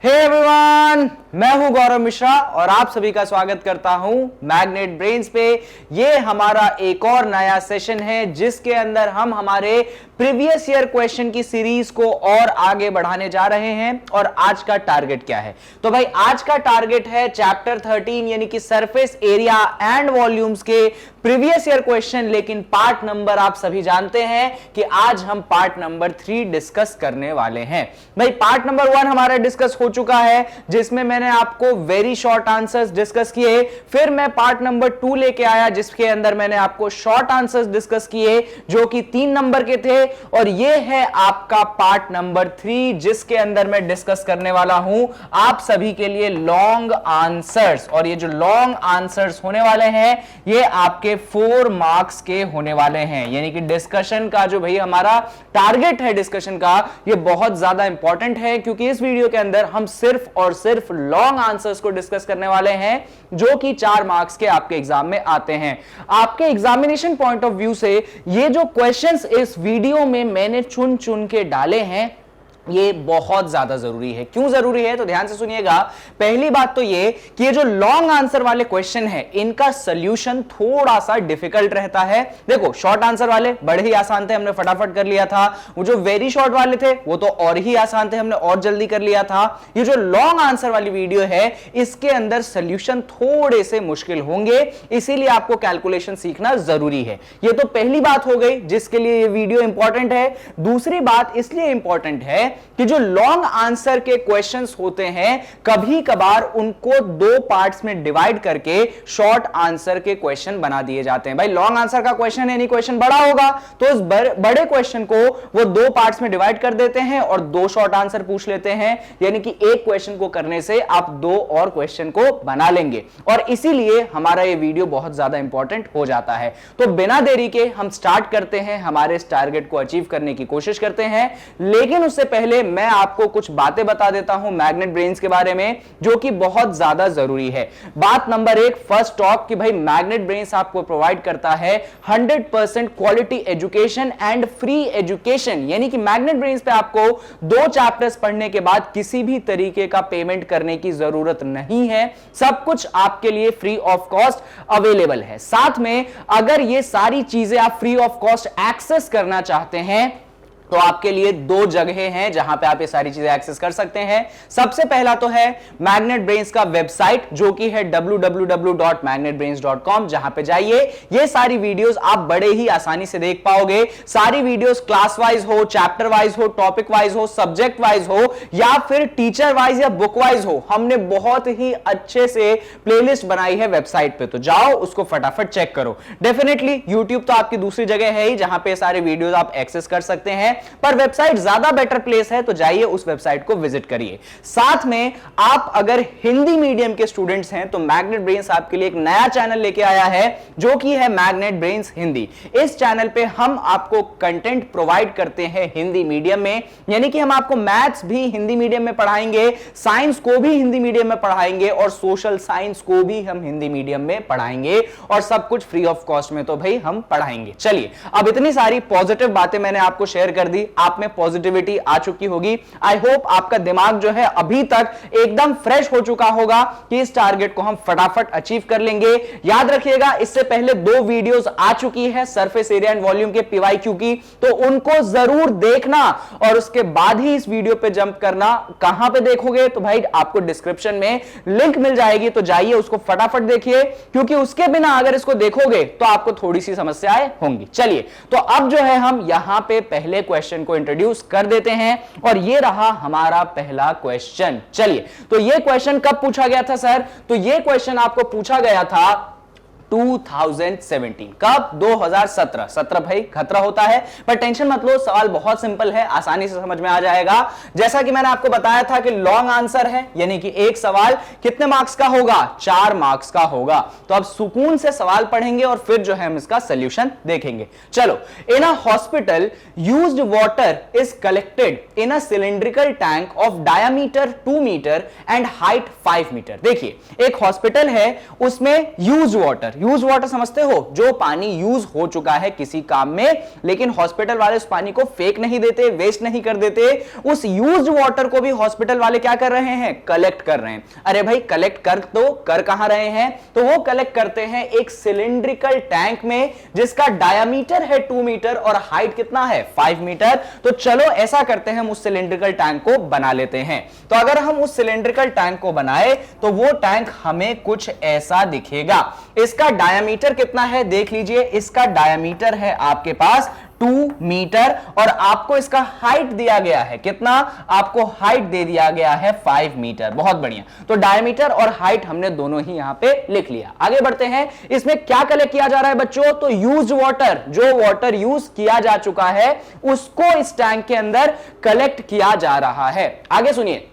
Hey everyone, मैं हूं गौरव मिश्रा और आप सभी का स्वागत करता हूं मैग्नेट ब्रेन्स पे। ये हमारा एक और नया सेशन है जिसके अंदर हम हमारे प्रीवियस ईयर क्वेश्चन की सीरीज को और आगे बढ़ाने जा रहे हैं। और आज का टारगेट क्या है? तो भाई आज का टारगेट है चैप्टर 13 यानी कि सरफेस एरिया एंड वॉल्यूम्स के प्रीवियस ईयर क्वेश्चन, लेकिन पार्ट नंबर आप सभी जानते हैं कि आज हम पार्ट नंबर 3 डिस्कस करने वाले हैं। भाई पार्ट नंबर 1 हमारा डिस्कस हो चुका है जिसमें मैंने आपको वेरी शॉर्ट आंसर्स डिस्कस किए। फिर मैं पार्ट नंबर 2 लेके आया जिसके अंदर मैंने आपको शॉर्ट आंसर्स डिस्कस किए जो कि 3 नंबर के थे। और ये है आपका पार्ट नंबर 3 जिसके अंदर मैं डिस्कस करने वाला हूं आप सभी के लिए लॉन्ग आंसर्स। और ये जो लॉन्ग आंसर्स होने वाले हैं ये आपके 4 मार्क्स के होने वाले हैं। यानी कि डिस्कशन का जो भाई हमारा टारगेट है डिस्कशन का, ये बहुत ज्यादा इंपॉर्टेंट है क्योंकि इस वीडियो के अंदर हम सिर्फ और सिर्फ लॉन्ग आंसर्स को डिस्कस करने वाले हैं जो कि 4 मार्क्स के आपके एग्जाम में आते हैं। आपके एग्जामिनेशन पॉइंट ऑफ व्यू से ये जो क्वेश्चंस इस वीडियो में मैंने चुन चुन के डाले हैं ये बहुत ज्यादा जरूरी है। क्यों जरूरी है तो ध्यान से सुनिएगा। पहली बात तो ये कि ये जो लॉन्ग आंसर वाले क्वेश्चन है इनका सॉल्यूशन थोड़ा सा डिफिकल्ट रहता है। देखो शॉर्ट आंसर वाले बड़े ही आसान थे, हमने फटाफट कर लिया था। वो जो वेरी शॉर्ट वाले थे वो तो और ही आसान थे, हमने और जल्दी कर लिया था। ये जो लॉन्ग आंसर वाली वीडियो है इसके अंदर सॉल्यूशन थोड़े से मुश्किल होंगे, इसीलिए आपको कैलकुलेशन सीखना जरूरी है। ये तो पहली बात हो गई जिसके लिए ये वीडियो इंपॉर्टेंट है। दूसरी बात इसलिए इंपॉर्टेंट है कि जो लॉन्ग आंसर के क्वेश्चंस होते हैं कभी कभार उनको 2 पार्ट्स में डिवाइड करके शॉर्ट आंसर के क्वेश्चन बना दिए जाते हैं। भाई लॉन्ग आंसर का क्वेश्चन यानी क्वेश्चन बड़ा होगा तो उस बड़े क्वेश्चन को वो 2 पार्ट्स में डिवाइड कर देते हैं और 2 शॉर्ट आंसर पूछ लेते हैं। यानी कि एक क्वेश्चन को करने से आप 2 और क्वेश्चन को बना लेंगे और इसीलिए हमारा ये वीडियो बहुत ज्यादा इंपॉर्टेंट हो जाता है। तो बिना देरी के हम स्टार्ट करते हैं, हमारे इस टारगेट को अचीव करने की कोशिश करते हैं। लेकिन उससे पहले मैं आपको कुछ बातें बता देता हूं मैग्नेट ब्रेन्स के बारे में जो कि बहुत ज्यादा जरूरी है। बात नंबर 1 फर्स्ट टॉक कि भाई मैग्नेट ब्रेन्स आपको प्रोवाइड करता है 100% quality education and free education. यानी कि मैग्नेट ब्रेन्स पे आपको 2 चैप्टर्स पढ़ने के बाद किसी भी तरीके का पेमेंट करने की जरूरत नहीं है, सब कुछ आपके लिए फ्री ऑफ कॉस्ट अवेलेबल है। साथ में अगर ये सारी चीजें आप फ्री ऑफ कॉस्ट एक्सेस करना चाहते हैं तो आपके लिए 2 जगहें हैं जहां पे आप ये सारी चीजें एक्सेस कर सकते हैं। सबसे पहला तो है मैग्नेट ब्रेन्स का वेबसाइट जो कि है www.magnetbrains.com, जहां पे जाइए ये सारी वीडियोस आप बड़े ही आसानी से देख पाओगे। सारी वीडियोस क्लास वाइज हो, चैप्टर वाइज हो, टॉपिक वाइज हो, सब्जेक्ट वाइज हो या फिर टीचर वाइज या बुक वाइज हो, हमने बहुत ही अच्छे से प्लेलिस्ट बनाई है वेबसाइट पे। तो जाओ उसको फटाफट चेक करो। डेफिनेटली यूट्यूब तो आपकी दूसरी जगह है ही जहां पे सारे वीडियोस आप एक्सेस कर सकते हैं, पर वेबसाइट ज्यादा बेटर प्लेस है तो जाइए उस वेबसाइट को विजिट करिए। साथ में आप अगर हिंदी मीडियम के स्टूडेंट्स हैं तो मैग्नेट ब्रेन्स आपके लिए एक नया चैनल लेके आया है जो कि है मैग्नेट ब्रेन्स हिंदी। इस चैनल पे हम आपको कंटेंट प्रोवाइड करते हैं हिंदी मीडियम में, यानी कि हम आपको मैथ्स भी हिंदी मीडियम में पढ़ाएंगे, साइंस को भी हिंदी मीडियम में पढ़ाएंगे और सोशल साइंस को भी हम हिंदी मीडियम में पढ़ाएंगे और सब कुछ फ्री ऑफ कॉस्ट में तो भाई हम पढ़ाएंगे। चलिए अब इतनी सारी पॉजिटिव बातें मैंने आपको शेयर कर दी, आप में पॉजिटिविटी आ चुकी होगी। आई होप आपका दिमाग जो है अभी तक एकदम फ्रेश हो चुका होगा कि इस टारगेट को हम फटाफट अचीव कर लेंगे। याद रखिएगा इससे पहले 2 वीडियोस आ चुकी है सरफेस एरिया एंड वॉल्यूम के पीवाईक्यू की, तो उनको जरूर देखना और उसके बाद ही इस वीडियो पे जंप करना। कहां पे देखोगे तो भाई आपको डिस्क्रिप्शन में लिंक मिल जाएगी, तो जाइए उसको फटाफट देखिए क्योंकि उसके बिना अगर इसको देखोगे तो आपको थोड़ी सी समस्याएं होंगी। चलिए तो अब जो है हम यहां पे पहले क्वेश्चन को इंट्रोड्यूस कर देते हैं और ये रहा हमारा पहला क्वेश्चन। चलिए तो ये क्वेश्चन कब पूछा गया था सर? तो ये क्वेश्चन आपको पूछा गया था 2017। कब? 2017। 17 भाई खतरा होता है, पर टेंशन मत लो, सवाल बहुत सिंपल है, आसानी से समझ में आ जाएगा। जैसा कि मैंने आपको बताया था कि लॉन्ग आंसर है यानी कि एक सवाल कितने मार्क्स का होगा? 4 मार्क्स का होगा। तो अब सुकून से सवाल पढ़ेंगे और फिर जो है हम इसका सॉल्यूशन देखेंगे। चलो, in a hospital used water is collected in a cylindrical tank of diameter 2 metre and height 5 metre. देखिए एक हॉस्पिटल है उसमें यूज वाटर यूज वाटर समझते हो, जो पानी यूज हो चुका है किसी काम में, लेकिन हॉस्पिटल वाले उस पानी को फेंक नहीं देते, वेस्ट नहीं कर देते, उस यूज्ड वाटर को भी हॉस्पिटल वाले क्या कर रहे हैं, कलेक्ट कर रहे हैं। अरे भाई कलेक्ट कर तो कर कहां रहे हैं, तो वो कलेक्ट करते हैं एक सिलिंड्रिकल टैंक में जिसका डायामीटर है 2 मीटर और हाइट कितना है 5 मीटर। तो चलो ऐसा करते हैं, हम उस सिलिंड्रिकल टैंक को बना लेते हैं। तो अगर हम उस सिलिंड्रिकल टैंक को बनाए तो वो टैंक हमें कुछ ऐसा दिखेगा। इसका डायामीटर कितना है देख लीजिए, इसका डायामीटर है आपके पास 2 मीटर और आपको इसका हाइट दिया गया है कितना, आपको हाइट दे दिया गया है 5 मीटर। बहुत बढ़िया, तो डायमीटर और हाइट हमने दोनों ही यहां पे लिख लिया। आगे बढ़ते हैं, इसमें क्या कलेक्ट किया जा रहा है बच्चों, तो यूज्ड वाटर, जो वाटर यूज किया जा चुका है उसको इस टैंक के अंदर कलेक्ट किया जा रहा है। आगे सुनिए,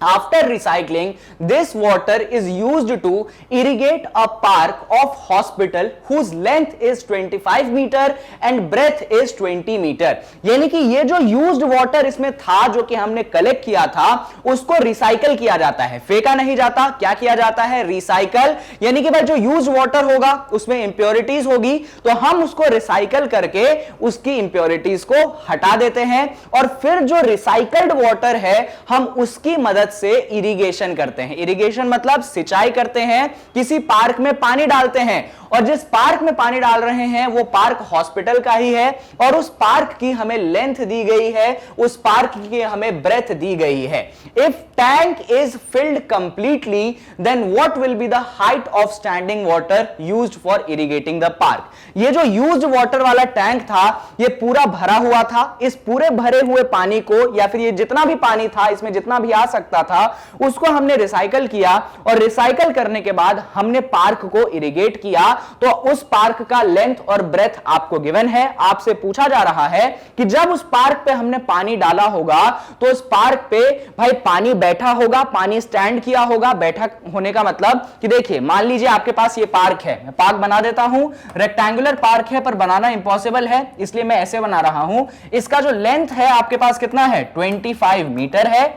after recycling this water is used to irrigate a park of hospital whose length is 25 meter and breadth is 20 meter। यानी कि ये जो used water इसमें था, जो कि हमने कलेक्ट किया था, उसको रिसाइकल किया जाता है, फेंका नहीं जाता। क्या किया जाता है, रिसाइकल। यानी कि भाई जो used water होगा उसमें इंप्योरिटीज होगी, तो हम उसको रिसाइकल करके उसकी इंप्योरिटीज को हटा देते हैं और फिर जो रिसाइकल्ड वाटर है हम उसकी मदद से इरिगेशन करते हैं। इरिगेशन मतलब सिंचाई करते हैं, किसी पार्क में पानी डालते हैं, और जिस पार्क में पानी डाल रहे हैं वो पार्क हॉस्पिटल का ही है और उस पार्क की हमें लेंथ दी गई है, उस पार्क की हमें ब्रेथ दी गई है। If tank is filled completely then what will be the height of standing water used for irrigating the park. ये जो यूज्ड वाटर वाला टैंक था ये पूरा भरा हुआ था। इस पूरे भरे हुए पानी को, या फिर ये जितना भी पानी था इसमें जितना भी आ सकता था, उसको हमने रिसाइकल किया और रिसाइकल करने के बाद हमने पार्क को इरिगेट किया। तो उस पार्क का लेंथ और ब्रेथ आपको गिवन है। आपसे पूछा जा रहा है कि जब उस पार्क पे हमने पानी डाला होगा तो उस पार्क पे भाई पानी बैठा होगा, पानी स्टैंड किया होगा। बैठा होने का मतलब कि देखिए, मान लीजिए आपके पास ये पार्क है, मैं पार्क बना देता हूं, रेक्टेंगुलर पार्क है पर बनाना इंपॉसिबल है इसलिए मैं ऐसे बना रहा हूं। इसका जो लेंथ है आपके पास कितना है, 25 मीटर है।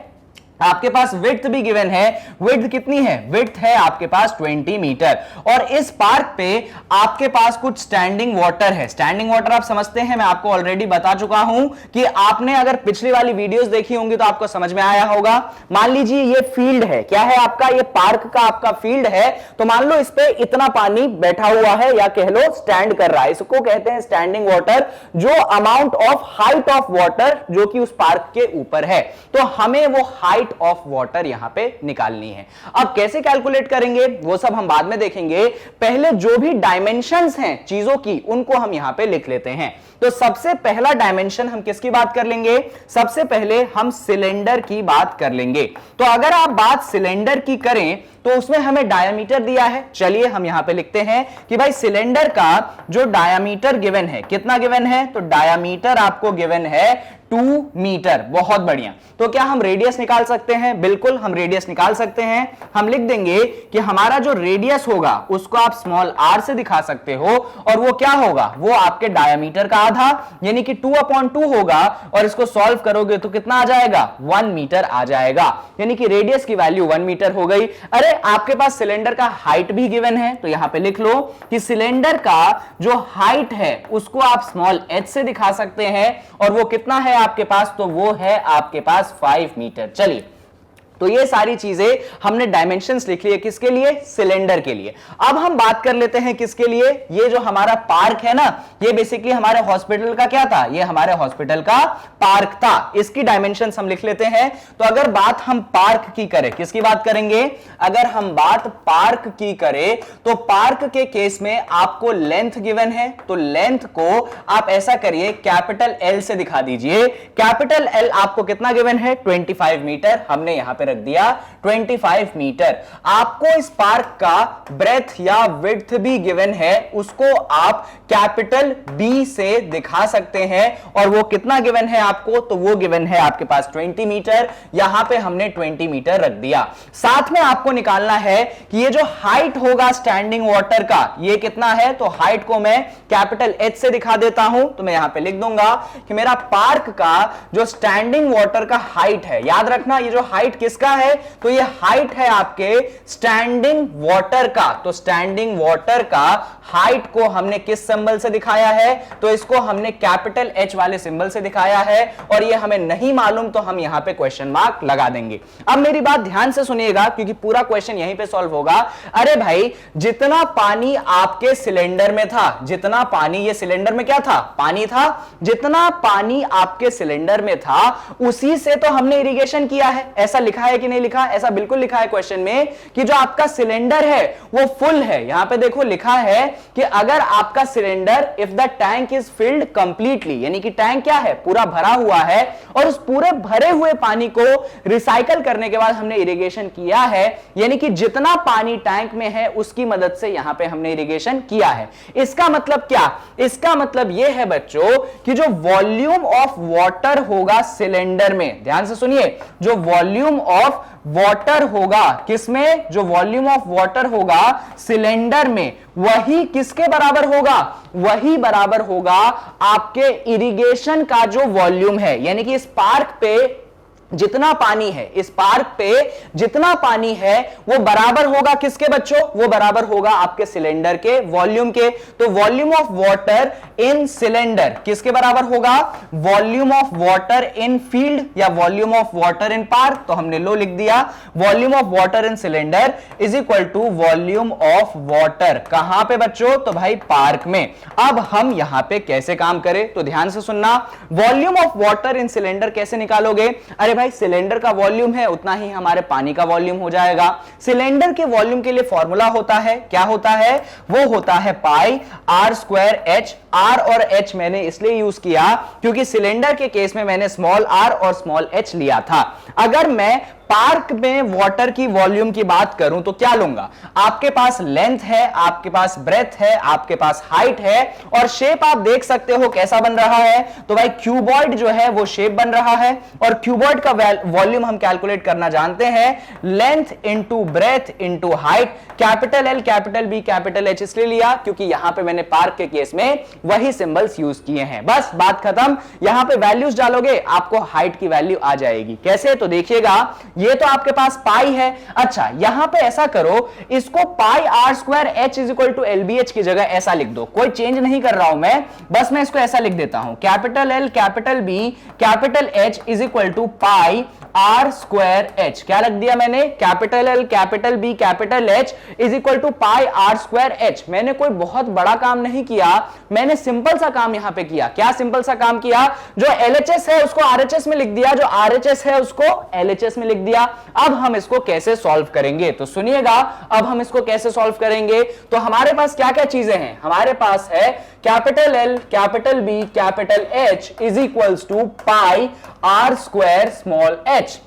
आपके पास विड्थ भी गिवन है, विड्थ कितनी है, विड्थ है आपके पास 20 मीटर। और इस पार्क पे आपके पास कुछ स्टैंडिंग वाटर है। स्टैंडिंग वाटर आप समझते हैं, मैं आपको ऑलरेडी बता चुका हूं कि आपने अगर पिछली वाली वीडियोस देखी होंगी तो आपको समझ में आया होगा। मान लीजिए ये फील्ड है, क्या है आपका, ये पार्क का आपका फील्ड है। तो मान लो इस पे इतना पानी बैठा हुआ है या कह लो स्टैंड कर रहा है, इसको कहते हैं स्टैंडिंग वाटर। जो amount of height of water जो कि उस पार्क के ऊपर है, तो हमें वो हाइट ऑफ वाटर यहां पे निकालनी है। अब कैसे कैलकुलेट करेंगे वो सब हम बाद में देखेंगे, पहले जो भी डायमेंशंस हैं चीजों की उनको हम यहां पे लिख लेते हैं। तो सबसे पहला डायमेंशन हम किसकी बात कर लेंगे, सबसे पहले हम सिलेंडर की बात कर लेंगे। तो अगर आप बात सिलेंडर की करें तो उसमें हमें डायामीटर दिया है। चलिए हम यहां पे लिखते हैं कि भाई सिलेंडर का जो डायामीटर गिवन है, कितना गिवन है, तो डायामीटर आपको गिवन है 2 मीटर। बहुत बढ़िया। तो क्या हम रेडियस निकाल सकते हैं, बिल्कुल हम रेडियस निकाल सकते हैं। हम लिख देंगे कि हमारा जो रेडियस होगा उसको आप स्मॉल r से दिखा सकते हो और वो क्या होगा, वो आपके डायामीटर का आधा यानी कि 2/2 होगा। और इसको सॉल्व करोगे तो कितना आ जाएगा, 1 मीटर आ जाएगा। यानी कि रेडियस की वैल्यू 1 मीटर हो गई। अरे आपके पास सिलेंडर का हाइट भी गिवन है, तो यहां पे लिख लो कि सिलेंडर का जो हाइट है उसको आप स्मॉल h से दिखा सकते हैं और वो कितना है आपके पास, तो वो है आपके पास 5 मीटर। चलिए, तो ये सारी चीजें हमने डायमेंशंस लिख लिए, किसके लिए, सिलेंडर के लिए। अब हम बात कर लेते हैं किसके लिए, ये जो हमारा पार्क है ना, ये बेसिकली हमारे हॉस्पिटल का क्या था, ये हमारे हॉस्पिटल का पार्क था। इसकी डायमेंशंस हम लिख लेते हैं। तो अगर बात हम पार्क की करें, किसकी बात करेंगे, अगर हम बात पार्क की करें तो पार्क के केस में आपको लेंथ गिवन है, तो लेंथ को आप ऐसा करिए कैपिटल L से दिखा दीजिए। कैपिटल L आपको कितना गिवन है, 25 मीटर। हमने यहां पे रख दिया 25 मीटर। आपको इस पार्क का ब्रेथ या विड्थ भी गिवन है, उसको आप कैपिटल B से दिखा सकते हैं और वो कितना गिवन है आपको, तो वो गिवन है आपके पास 20 मीटर। यहां पे हमने 20 मीटर रख दिया। साथ में आपको निकालना है कि ये जो हाइट होगा स्टैंडिंग वाटर का, ये कितना है, तो हाइट को मैं कैपिटल H से दिखा देता हूं। तो मैं यहां पे लिख दूंगा कि मेरा पार्क का जो स्टैंडिंग वाटर का हाइट है, याद रखना ये जो हाइट किस किसका है? तो ये हाइट है आपके स्टैंडिंग वाटर का। तो स्टैंडिंग वाटर का हाइट को हमने किस सिंबल से दिखाया है? तो इसको हमने कैपिटल H वाले सिंबल से दिखाया है, और ये हमें नहीं मालूम तो हम यहां पे क्वेश्चन मार्क लगा देंगे। अब मेरी बात ध्यान से सुनिएगा, क्योंकि पूरा क्वेश्चन यहीं पे सॉल्व होगा। अरे भाई, जितना पानी आपके सिलेंडर में था, जितना पानी, ये सिलेंडर में क्या था? पानी था। जितना पानी आपके सिलेंडर में था उसी से तो हमने इरिगेशन किया है। ऐसा लिखा है कि नहीं लिखा? ऐसा बिल्कुल लिखा है क्वेश्चन में कि जो आपका सिलेंडर है वो फुल है। यहां पे देखो लिखा है कि अगर आपका cylinder, if the tank is filled completely, यानी कि टैंक क्या है? पूरा भरा हुआ है, और उस पूरे भरे हुए पानी को रिसाइकल करने के बाद हमने इरिगेशन किया है, यानी कि जितना पानी टैंक में है उसकी मदद से यहां पे हमने इरिगेशन किया है। इसका मतलब क्या? इसका मतलब यह है बच्चों कि जो वॉल्यूम ऑफ वाटर होगा सिलेंडर में, ध्यान से सुनिए, जो वॉल्यूम ऑफ वाटर होगा किसमें? जो वॉल्यूम ऑफ वाटर होगा सिलेंडर में, वही किसके बराबर होगा? वही बराबर होगा आपके इरिगेशन का जो वॉल्यूम है। यानी कि इस पार्क पे जितना पानी है, इस पार्क पे जितना पानी है वो बराबर होगा किसके बच्चों? वो बराबर होगा आपके सिलेंडर के वॉल्यूम के। तो volume of water in cylinder किसके बराबर होगा? Volume of water in field या volume of water in park. तो हमने लो लिख दिया, volume of water in cylinder is equal to volume of water कहां पे बच्चों? तो भाई पार्क में। अब हम यहां पे कैसे काम करें? तो ध्यान से सुनना, volume of water in cylinder कैसे निकालोगे? अरे भाई, सिलेंडर का वॉल्यूम है उतना ही हमारे पानी का वॉल्यूम हो जाएगा। सिलेंडर के वॉल्यूम के लिए फॉर्मूला होता है, क्या होता है? वो होता है पाई आर स्क्वायर एच। आर और एच मैंने इसलिए यूज किया क्योंकि सिलेंडर के केस में मैंने स्मॉल आर और स्मॉल एच लिया था। अगर मैं पार्क में वाटर की वॉल्यूम की बात करूं तो क्या लूंगा? आपके पास लेंथ है, आपके पास ब्रेथ है, आपके पास हाइट है, और शेप आप देख सकते हो कैसा बन रहा है। तो भाई क्यूबॉइड जो है वो शेप बन रहा है, और क्यूबॉइड का वॉल्यूम हम कैलकुलेट करना जानते हैं, length into breadth into height. Capital L, capital B, capital H इसलिए लिया क्योंकि यहां पे मैंने पार्क के केस में वही सिंबल्स यूज किए हैं। बस बात खत्म। यहां पे वैल्यूज डालोगे आपको हाइट की वैल्यू आ जाएगी। कैसे? तो देखिएगा, ये तो आपके पास पाई है। अच्छा, यहां पे ऐसा करो, इसको pi are square H is equal to L B H की जगह ऐसा लिख दो। कोई चेंज नहीं कर रहा हूं मैं, बस मैं इसको ऐसा लिख देता हूं, capital L, capital B, capital H is equal to pi are square h. क्या लग दिया मैंने? Capital L, capital B, capital H is equal to pi are square h. मैंने कोई बहुत बड़ा काम नहीं किया, मैंने सिंपल सा काम यहां पे किया। क्या सिंपल सा काम किया? जो एलएचएस है उसको आरएचएस में लिख दिया, जो आरएचएस है उसको एलएचएस में लिख दिया। अब हम इसको कैसे सॉल्व करेंगे? तो सुनिएगा, अब हम इसको कैसे सॉल्व करेंगे। तो हमारे पास क्या क्या चीजें हैं? हमारे पास है capital L, capital B, capital H is equals to pi are square small h.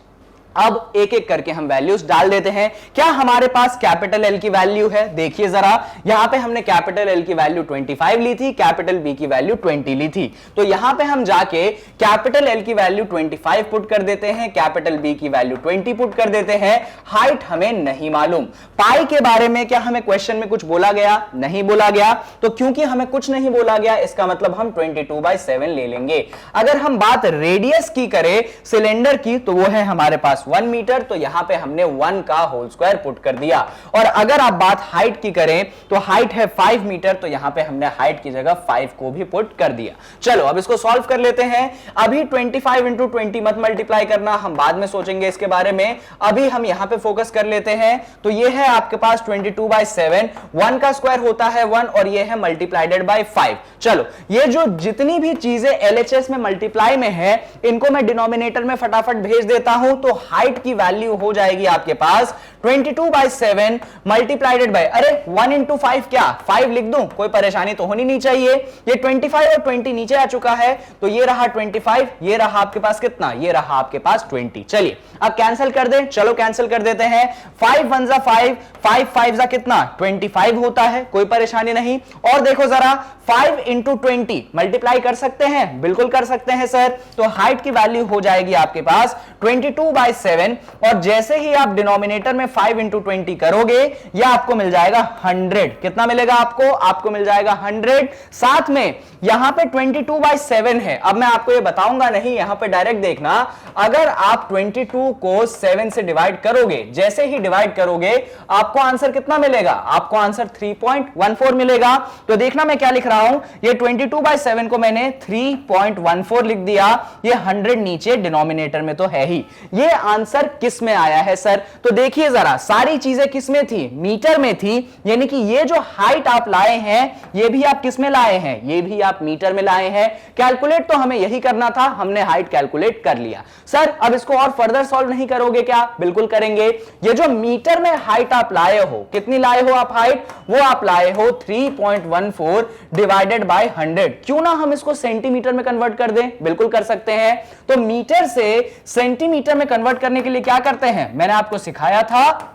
अब एक एक करके हम वैल्यूज डाल देते हैं। क्या हमारे पास कैपिटल एल की वैल्यू है? देखिए जरा, यहां पे हमने कैपिटल एल की वैल्यू 25 ली थी, कैपिटल बी की वैल्यू 20 ली थी। तो यहां पे हम जाके कैपिटल एल की वैल्यू 25 पुट कर देते हैं, कैपिटल बी की वैल्यू 20 पुट कर देते हैं। हाइट हमें नहीं मालूम। पाई के बारे में क्या हमें क्वेश्चन में कुछ बोला गया? नहीं बोला गया। तो क्योंकि हमें कुछ नहीं बोला गया, इसका मतलब हम 22/7 ले लेंगे। अगर हम बात रेडियस की करें सिलेंडर की, तो वो है हमारे पास 1 मीटर, तो यहां पे हमने 1 का होल स्क्वायर पुट कर दिया। और अगर आप बात हाइट की करें तो हाइट है 5 मीटर, तो यहां पे हमने हाइट की जगह 5 को भी पुट कर दिया। चलो अब इसको सॉल्व कर लेते हैं। अभी 25 इंटू 20 मत मल्टीप्लाई करना, हम बाद में सोचेंगे इसके बारे में। अभी हम यहां पे फोकस कर लेते हैं। तो ये है आपके पास 22/7, 1 का स्क्वायर होता है 1, और ये है मल्टीप्लाइडेड बाय 5। चलो, ये जो जितनी भी चीजें एलएचएस में मल्टीप्लाई में है, इनको मैं डिनोमिनेटर में फटाफट भेज देता हूं। तो हाइट की वैल्यू हो जाएगी आपके पास 22/7 मल्टीप्लाइडेड बाय, अरे 1 इंटू 5 क्या 5 लिख दूं? कोई परेशानी तो होनी नहीं चाहिए। ये 25 और 20 नीचे आ चुका है, तो ये रहा 25, ये रहा आपके पास कितना? ये रहा आपके पास 20। चलिए अब कैंसिल कर दें। चलो कैंसिल कर देते हैं। 5 1 जा 5, 5 5 जा कितना? 25 होता है, कोई परेशानी नहीं। और देखो जरा, 5 इंटू 20 मल्टीप्लाई कर सकते हैं? बिल्कुल कर सकते हैं सर। तो हाइट की वैल्यू हो जाएगी आपके पास 22/7 7 और जैसे ही आप डिनोमिनेटर में 5 इंटू 20 करोगे यह आपको मिल जाएगा 100। कितना मिलेगा आपको? आपको मिल जाएगा 100। साथ में यहां पे 22/7 है। अब मैं आपको ये बताऊंगा नहीं, यहां पे डायरेक्ट देखना। अगर आप 22 को 7 से डिवाइड करोगे, जैसे ही डिवाइड करोगे आपको आंसर कितना मिलेगा? आपको आंसर 3.14 मिलेगा। तो देखना मैं क्या लिख रहा हूं, ये 22/7 को मैंने 3.14 लिख दिया। ये 100 नीचे डिनोमिनेटर में तो है ही। ये आंसर किस में आया है सर? तो देखिए जरा, सारी चीजें किस में थी? मीटर में थी। यानी कि ये जो हाइट आप लाए हैं ये भी आप किस में लाए हैं? ये भी आप मीटर में लाए हैं। कैलकुलेट तो हमें यही करना था, हमने हाइट कैलकुलेट कर लिया। सर अब इसको और फर्दर सॉल्व नहीं करोगे क्या? बिल्कुल करेंगे। ये जो मीटर में हाइट आप लाए हो, कितनी लाए हो आप हाइट? वो आप लाए हो 3.14 डिवाइडेड बाय 100। क्यों ना हम इसको सेंटीमीटर में कन्वर्ट कर दें? बिल्कुल कर सकते हैं। तो मीटर से सेंटीमीटर में कन्वर्ट करने के लिए क्या करते हैं? मैंने आपको सिखाया था,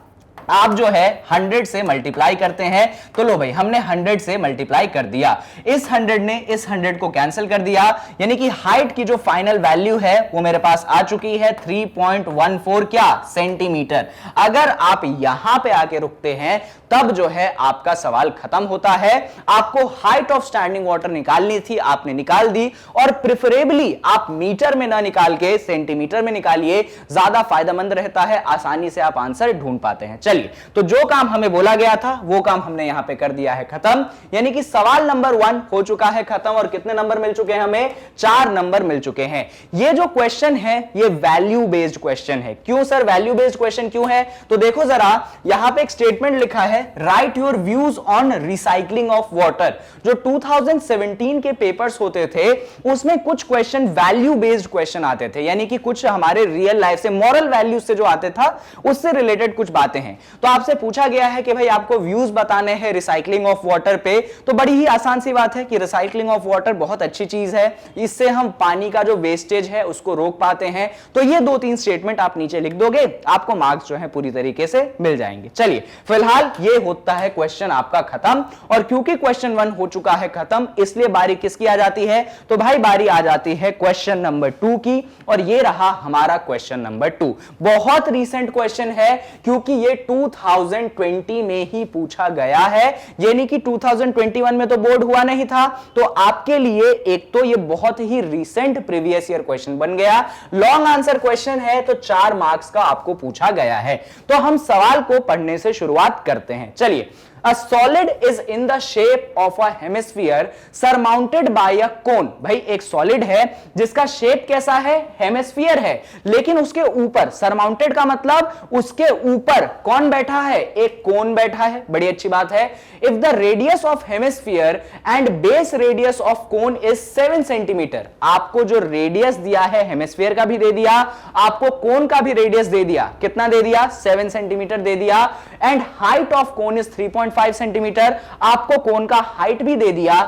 आप जो है 100 से मल्टीप्लाई करते हैं। तो लो भाई, हमने 100 से मल्टीप्लाई कर दिया। इस 100 ने इस 100 को कैंसिल कर दिया, यानी कि हाइट की जो फाइनल वैल्यू है वो मेरे पास आ चुकी है 3.14 क्या? सेंटीमीटर। अगर आप यहां पे आके रुकते हैं तब जो है आपका सवाल खत्म होता है। आपको हाइट ऑफ स्टैंडिंग वाटर निकालनी थी, आपने निकाल दी। और प्रेफरेबली आप मीटर में ना निकाल के सेंटीमीटर में निकालिए, ज्यादा फायदेमंद रहता है, आसानी से आप आंसर ढूंढ पाते हैं। चलिए, तो जो काम हमें बोला गया था वो काम हमने यहां पे कर दिया है खत्म। यानी कि सवाल नंबर 1 हो चुका है खत्म। और कितने नंबर मिल चुके हैं हमें? 4 नंबर मिल चुके हैं। ये जो क्वेश्चन है ये वैल्यू बेस्ड क्वेश्चन है। क्यों सर वैल्यू बेस्ड क्वेश्चन क्यों है? तो देखो जरा, यहां पे एक स्टेटमेंट लिखा है, right your views on recycling of water. जो 2017 के पेपर्स होते थे उसमें कुछ क्वेश्चन वैल्यू बेस्ड क्वेश्चन आते थे, यानी कि कुछ हमारे रियल लाइफ से, मॉरल वैल्यूज से जो आते था उससे रिलेटेड कुछ बातें हैं। तो आपसे पूछा गया है कि भाई आपको व्यूज बताने हैं रिसाइकलिंग ऑफ वाटर पे। तो बड़ी ही आसान सी बात है कि रिसाइकलिंग ऑफ वाटर बहुत अच्छी चीज है, इससे हम पानी का जो वेस्टेज है उसको रोक पाते हैं। तो ये 2-3 स्टेटमेंट आप नीचे लिख दोगे, आपको मार्क्स जो है पूरी तरीके से मिल जाएंगे। चलिए, फिलहाल ये होता है क्वेश्चन आपका खत्म। और क्योंकि क्वेश्चन 1 हो चुका है खत्म, इसलिए बारी किसकी आ जाती है? तो भाई बारी आ जाती है क्वेश्चन नंबर 2 की। और ये रहा हमारा क्वेश्चन नंबर 2। बहुत रीसेंट क्वेश्चन है क्योंकि ये 2020 में ही पूछा गया है, यानी कि 2021 में तो बोर्ड हुआ नहीं था। तो आपके लिए एक तो ये बहुत ही रीसेंट प्रीवियस ईयर क्वेश्चन बन गया। लॉन्ग आंसर क्वेश्चन है तो 4 मार्क्स का आपको पूछा गया है। तो हम सवाल को पढ़ने से शुरुआत करते हैं। चलिए, A solid is in the shape of a hemisphere surmounted by a cone। भाई एक सॉलिड है जिसका शेप कैसा है? हेमिस्फीयर है, लेकिन उसके ऊपर, सरमाउंटेड का मतलब उसके ऊपर कौन बैठा है? एक कोन बैठा है। बड़ी अच्छी बात है। If the radius of hemisphere and base radius of cone is 7 centimetre. आपको जो रेडियस दिया है हेमिस्फीयर का भी दे दिया, आपको कोन का भी रेडियस दे दिया। कितना दे दिया? 7 सेंटीमीटर दे दिया। And height of cone is 3.5 centimetre. आपको कोन का हाइट भी दे दिया।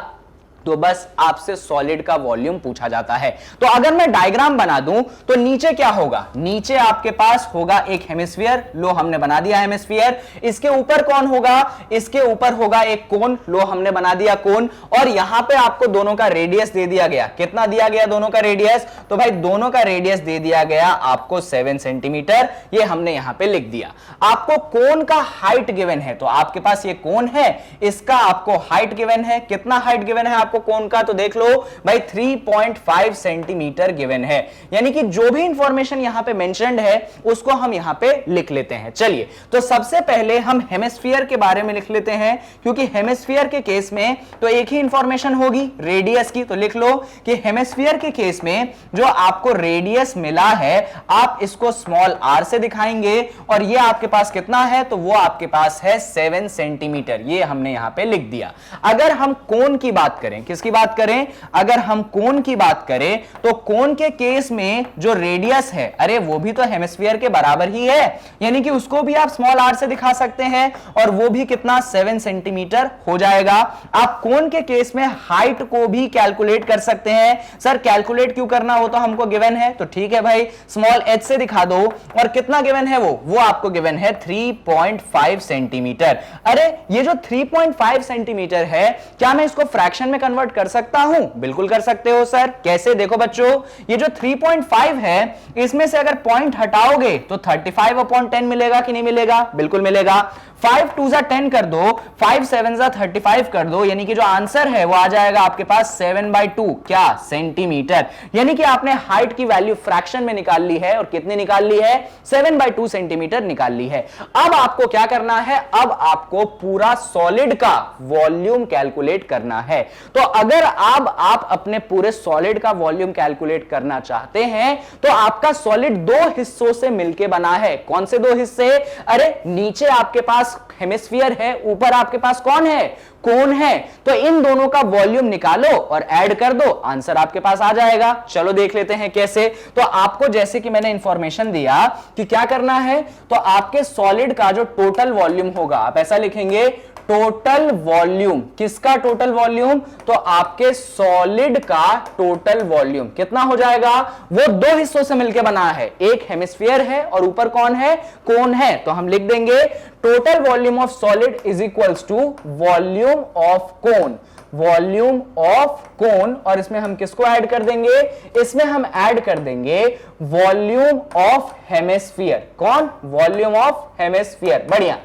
तो बस आपसे सॉलिड का वॉल्यूम पूछा जाता है। तो अगर मैं डायग्राम बना दूं तो नीचे क्या होगा? नीचे आपके पास होगा एक हेमिस्फीयर। लो हमने बना दिया हेमिस्फीयर। इसके ऊपर कौन होगा? इसके ऊपर होगा एक कोन। लो हमने बना दिया कोन। और यहां पे आपको दोनों का रेडियस दे दिया गया। कितना दिया गया दोनों का रेडियस? तो भाई दोनों का रेडियस दे दिया गया आपको 7 सेंटीमीटर। ये हमने यहां पे लिख दिया। आपको कोन का हाइट गिवन है, तो आपके पास ये कोन है, इसका आपको हाइट गिवन है। कितना हाइट गिवन है आपको कोन का? तो देख लो भाई 3.5 सेंटीमीटर गिवन है। यानी कि जो भी इंफॉर्मेशन यहां पे मेंशन्ड है उसको हम यहां पे लिख लेते हैं। चलिए, तो सबसे पहले हम हेमिस्फीयर के बारे में लिख लेते हैं, क्योंकि हेमिस्फीयर के केस में तो एक ही इंफॉर्मेशन होगी, रेडियस की। तो लिख लो कि हेमिस्फीयर के केस में जो आपको रेडियस मिला है आप इसको स्मॉल r से दिखाएंगे। और ये आपके पास कितना है? तो वो आपके पास है 7 सेंटीमीटर। ये हमने यहां पे लिख दिया। अगर हम कोन की बात करें, किसकी बात करें? अगर हम कोन की बात करें तो कोन के केस में जो रेडियस है, अरे वो भी तो हेमिस्फीयर के बराबर ही है, यानी कि उसको भी आप स्मॉल r से दिखा सकते हैं। और वो भी कितना? 7 सेंटीमीटर हो जाएगा। आप कोन के केस में हाइट को भी कैलकुलेट कर सकते हैं। सर कैलकुलेट क्यों करना? वो तो हमको गिवन है। तो ठीक है भाई, स्मॉल h से दिखा दो। और कितना गिवन है? वो आपको गिवन है 3.5 सेंटीमीटर। अरे ये जो 3.5 सेंटीमीटर है, क्या मैं इसको फ्रैक्शन में कन्वर्ट कर सकता हूं? बिल्कुल कर सकते हो सर। कैसे? देखो बच्चों, ये जो 3.5 है इसमें से अगर पॉइंट हटाओगे तो 35/10 मिलेगा कि नहीं मिलेगा? बिल्कुल मिलेगा। 5 2 जा 10 कर दो, 5 7 जा 35 कर दो, यानी कि जो आंसर है वो आ जाएगा आपके पास 7/2 क्या? सेंटीमीटर। यानी कि आपने हाइट की वैल्यू फ्रैक्शन में निकाल ली है और कितनी निकाल ली है? 7/2 सेंटीमीटर निकाल ली है। अब आपको क्या करना है? अब आपको पूरा सॉलिड का वॉल्यूम कैलकुलेट करना है। तो अगर आप अपने पूरे सॉलिड का वॉल्यूम कैलकुलेट करना चाहते हैं तो आपका सॉलिड दो हिस्सों से मिलकर बना है। कौन से दो हिस्से? अरे नीचे आपके पास हेमिस्फीयर है, ऊपर आपके पास कौन है? कोन है। तो इन दोनों का वॉल्यूम निकालो और ऐड कर दो, आंसर आपके पास आ जाएगा। चलो देख लेते हैं कैसे। तो आपको जैसे कि मैंने इंफॉर्मेशन दिया कि क्या करना है, तो आपके सॉलिड का जो टोटल वॉल्यूम होगा, आप ऐसा लिखेंगे टोटल वॉल्यूम। किसका टोटल वॉल्यूम? तो आपके सॉलिड का टोटल वॉल्यूम कितना हो जाएगा? वो दो हिस्सों से मिलकर बना है, एक हेमिस्फीयर है और ऊपर कौन है? कोन है। तो हम लिख देंगे total volume of solid is equals to volume of cone. Volume of cone, और इसमें हम किसको ऐड कर देंगे? इसमें हम ऐड कर देंगे वॉल्यूम ऑफ हेमिस्फीयर। कौन? Volume of hemisphere. बढ़िया।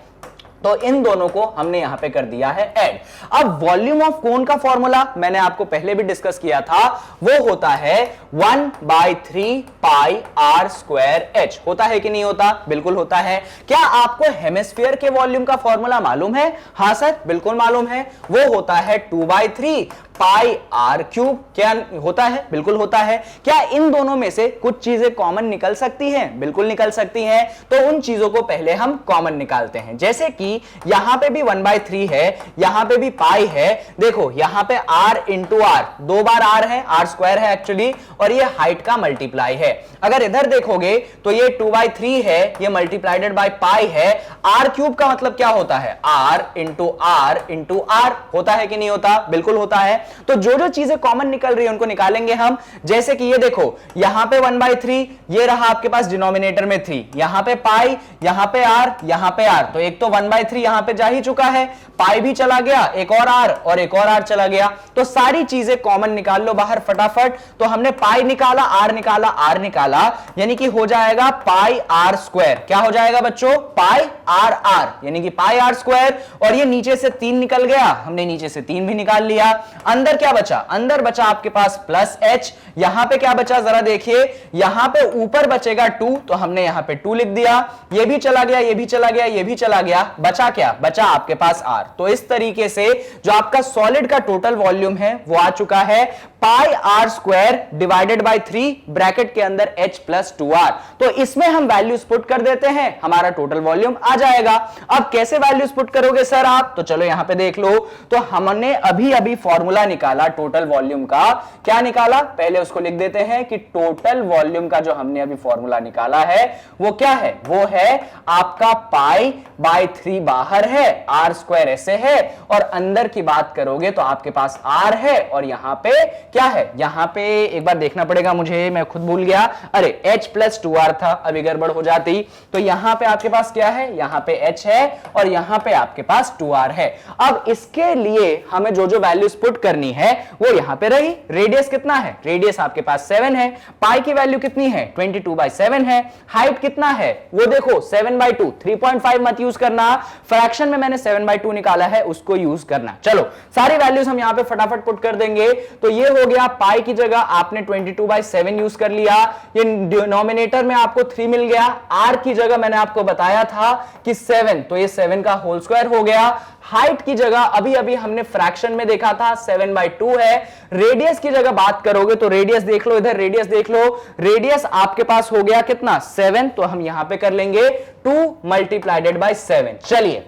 तो इन दोनों को हमने यहां पे कर दिया है ऐड। अब वॉल्यूम ऑफ कोन का फॉर्मूला मैंने आपको पहले भी डिस्कस किया था, वो होता है 1/3 पाई आर स्क्वायर एच। होता है कि नहीं होता? बिल्कुल होता है। क्या आपको हेमिस्फीयर के वॉल्यूम का फॉर्मूला मालूम है? हां सर, बिल्कुल मालूम है। वो होता है 2/3 पाई आर क्यूब। क्या होता है? बिल्कुल होता है। क्या इन दोनों में से कुछ चीजें कॉमन निकल सकती हैं? बिल्कुल निकल सकती हैं। तो उन चीजों को पहले हम कॉमन निकालते हैं। जैसे कि यहां पे भी 1/3 है, यहां पे भी पाई है। देखो यहां पे r इंटू आर, दो बार r है, r स्क्वायर है एक्चुअली, और ये हाइट का मल्टीप्लाई है। अगर इधर देखोगे तो ये 2/3 है, ये मल्टीप्लाइडेड बाय पाई है। r क्यूब का मतलब क्या होता है? r इंटू r होता है कि नहीं होता? बिल्कुल होता है। तो जो जो चीजें कॉमन निकल रही है उनको निकालेंगे हम। जैसे कि ये देखो, यहां पे 1/3, ये रहा आपके पास डिनोमिनेटर में 3, यहां पे पाई, यहां पे r, यहां पे r। तो एक तो 1/3 यहां पे जा ही चुका है, पाई भी चला गया, एक और r और एक और r चला गया। तो सारी चीजें कॉमन निकाल लो बाहर फटाफट। तो हमने पाई निकाला, r निकाला, r निकाला, यानी कि हो जाएगा पाई r स्क्वायर। क्या हो जाएगा बच्चों? पाई r, यानी कि पाई r स्क्वायर। और ये नीचे से 3 निकल गया, हमने नीचे से 3 भी निकाल लिया। अंदर क्या बचा? अंदर बचा आपके पास प्लस h। यहां पे क्या बचा जरा देखिए, यहां पे ऊपर बचेगा 2, तो हमने यहां पे 2 लिख दिया। ये भी चला गया, ये भी चला गया, ये भी चला गया, बचा क्या? बचा आपके पास r। तो इस तरीके से जो आपका सॉलिड का टोटल वॉल्यूम है वो आ चुका है पाई r square divided by 3 bracket के अंदर h प्लस 2r। तो इसमें हम वैल्यूज पुट कर देते हैं, हमारा टोटल वॉल्यूम आ जाएगा। अब कैसे वैल्यूज पुट करोगे सर आप? तो चलो यहां पे देख लो। तो हमने अभी अभी फॉर्मूला निकाला टोटल वॉल्यूम का। क्या निकाला? पहले उसको लिख देते हैं कि टोटल वॉल्यूम का जो हमने अभी फॉर्मूला निकाला है वो क्या है? वो है आपका पाई बाय 3 बाहर है, r स्क्वायर ऐसे है, और अंदर की बात करोगे तो आपके पास r है, और यहां पे क्या है? यहां पे एक बार देखना पड़ेगा मुझे, मैं खुद भूल गया। अरे h प्लस 2r था, अभी गड़बड़ हो जाती। तो यहां पे आपके पास क्या है? यहां पे h है और यहां पे आपके पास 2r है। अब इसके लिए हमें जो जो वैल्यूज पुट करनी है वो यहां पे रही। रेडियस कितना है? रेडियस आपके पास 7 है। पाई की वैल्यू कितनी है? 22/7 है। हाइट कितना है? वो देखो 7/2, 3.5 मत यूज करना, फ्रैक्शन में मैंने 7/2 निकाला है, उसको यूज करना। चलो सारी वैल्यूज हम यहां पे फटाफट पुट कर देंगे। तो ये हो गया, पाई की जगह आपने 22/7 यूज कर लिया, ये डिनोमिनेटर में आपको 3 मिल गया। r की जगह मैंने आपको बताया था कि 7, तो ये 7 का होल स्क्वायर हो गया। हाइट की जगह अभी अभी हमने फ्रैक्शन में देखा था 7/2 है। रेडियस की जगह बात करोगे तो रेडियस देख लो, इधर रेडियस देख लो, रेडियस आपके पास हो गया कितना? 7। तो हम यहां पे कर लेंगे 2 मल्टीप्लाइडेड बाय 7। चलिए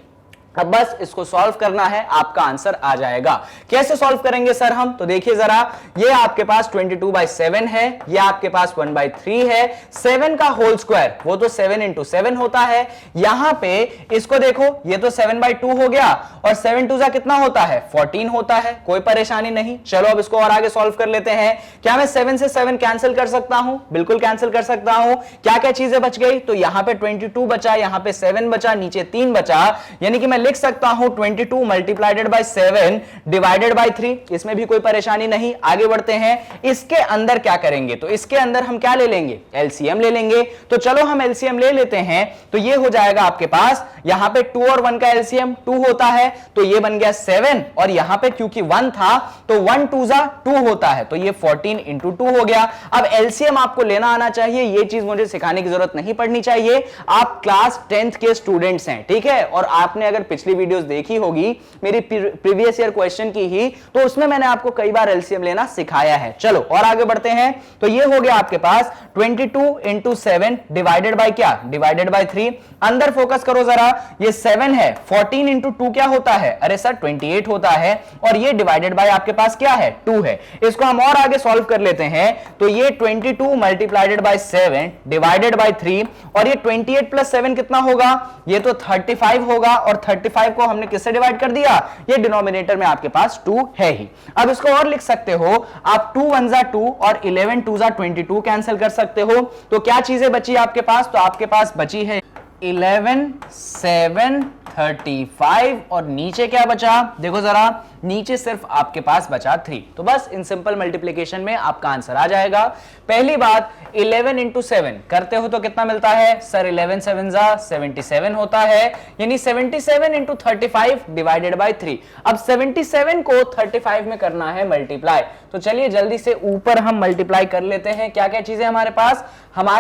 अब बस इसको सॉल्व करना है, आपका आंसर आ जाएगा। कैसे सॉल्व करेंगे सर हम? तो देखिए जरा, ये आपके पास 22/7 है, ये आपके पास 1/3 है। 7 का होल स्क्वायर वो तो 7 इंटू 7 होता है। यहां पे इसको देखो, ये तो 7/2 हो गया, और 7 2 कितना होता है? 14 होता है। कोई परेशानी नहीं। चलो अब इसको और आगे सॉल्व कर लेते हैं। क्या मैं 7 से 7 कैंसिल कर सकता हूं? बिल्कुल कैंसिल कर सकता हूं। क्या क्या चीजें बच गई? तो यहां पे 22 बचा, यहां पे 7 बचा, नीचे 3 बचा, यानी कि मैं लिख सकता हूं 22 मल्टीप्लाइडेड बाय 7 डिवाइडेड बाय 3, इसमें भी कोई परेशानी नहीं। आगे बढ़ते हैं, इसके अंदर क्या करेंगे, तो इसके अंदर हम क्या ले लेंगे, एलसीएम ले लेंगे। तो चलो हम एलसीएम ले लेते हैं, तो ये हो जाएगा आपके पास, यहां पे 2 और 1 का एलसीएम 2 होता है, तो ये बन गया 7, और यहां पे क्योंकि 1 था तो 1 2 जा 2 होता है, तो ये 14 इंटू 2 हो गया। अब एलसीएम आपको लेना आना चाहिए, ये चीज मुझे सिखाने की जरूरत नहीं पड़नी चाहिए, आप क्लास 10th के स्टूडेंट्स हैं, ठीक है। और आपने अगर पिछली वीडियोस देखी होगी मेरी प्रीवियस ईयर क्वेश्चन की ही, तो उसमें मैंने आपको कई बार एलसीएम लेना सिखाया है। चलो और आगे बढ़ते हैं, तो ये हो गया आपके पास 22 इंटू 7 डिवाइडेड बाय क्या, डिवाइडेड बाय 3। अंदर फोकस करो जरा, ये 7 है, 14 इंटू 2 क्या होता है, अरे सर 28 होता है, और ये डिवाइडेड बाय आपके पास क्या है, 2 है। इसको हम और आगे सॉल्व कर लेते हैं, तो ये 22 मल्टीप्लाइडेड बाय 7 डिवाइडेड बाय 3, और ये 28 प्लस 7 कितना होगा, ये तो 35 होगा, और 35 को हमने किससे डिवाइड कर दिया, ये डिनोमिनेटर में आपके पास 2 है ही। अब इसको और लिख सकते हो आप, 2 1 जा 2 और 11 2 जा 22 कैंसिल कर सकते हो। तो क्या चीजें बची आपके पास, तो आपके पास बची है 11 7 35, और नीचे क्या बचा, देखो जरा, नीचे सिर्फ आपके पास बचा 3। तो बस इन सिंपल मल्टीप्लिकेशन में आपका आंसर आ जाएगा। पहली बात, 11 इंटू 7 करते हो तो कितना मिलता है, सर 11 7 जा 77 होता है, यानी 77 इंटू 35 डिवाइडेड बाय 3। अब 77 को 35 में करना है मल्टीप्लाई, तो चलिए जल्दी से ऊपर हम मल्टीप्लाई कर लेते हैं। क्या क्या चीजें हमारे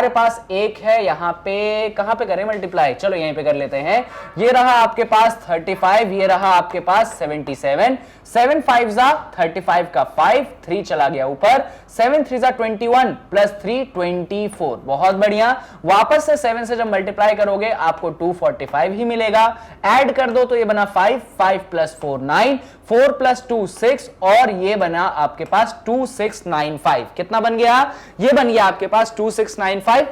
पास एक है, यहां पे कहां पे करें मल्टीप्लाई, चलो यहीं पे कर लेते हैं। ये रहा आपके पास 35, ये रहा आपके पास 77, 7 5 जा 35 का 5, 3 चला गया ऊपर, 7 3 जा 21 प्लस 3 24। बहुत बढ़िया, वापस से 7 से जब मल्टीप्लाई करोगे आपको 245 ही मिलेगा। ऐड कर दो तो ये बना 5, 5 प्लस 4 9, 4 प्लस 2 6, और ये बना आपके पास 2695। कितना बन गया, ये बन गया आपके पास 2695।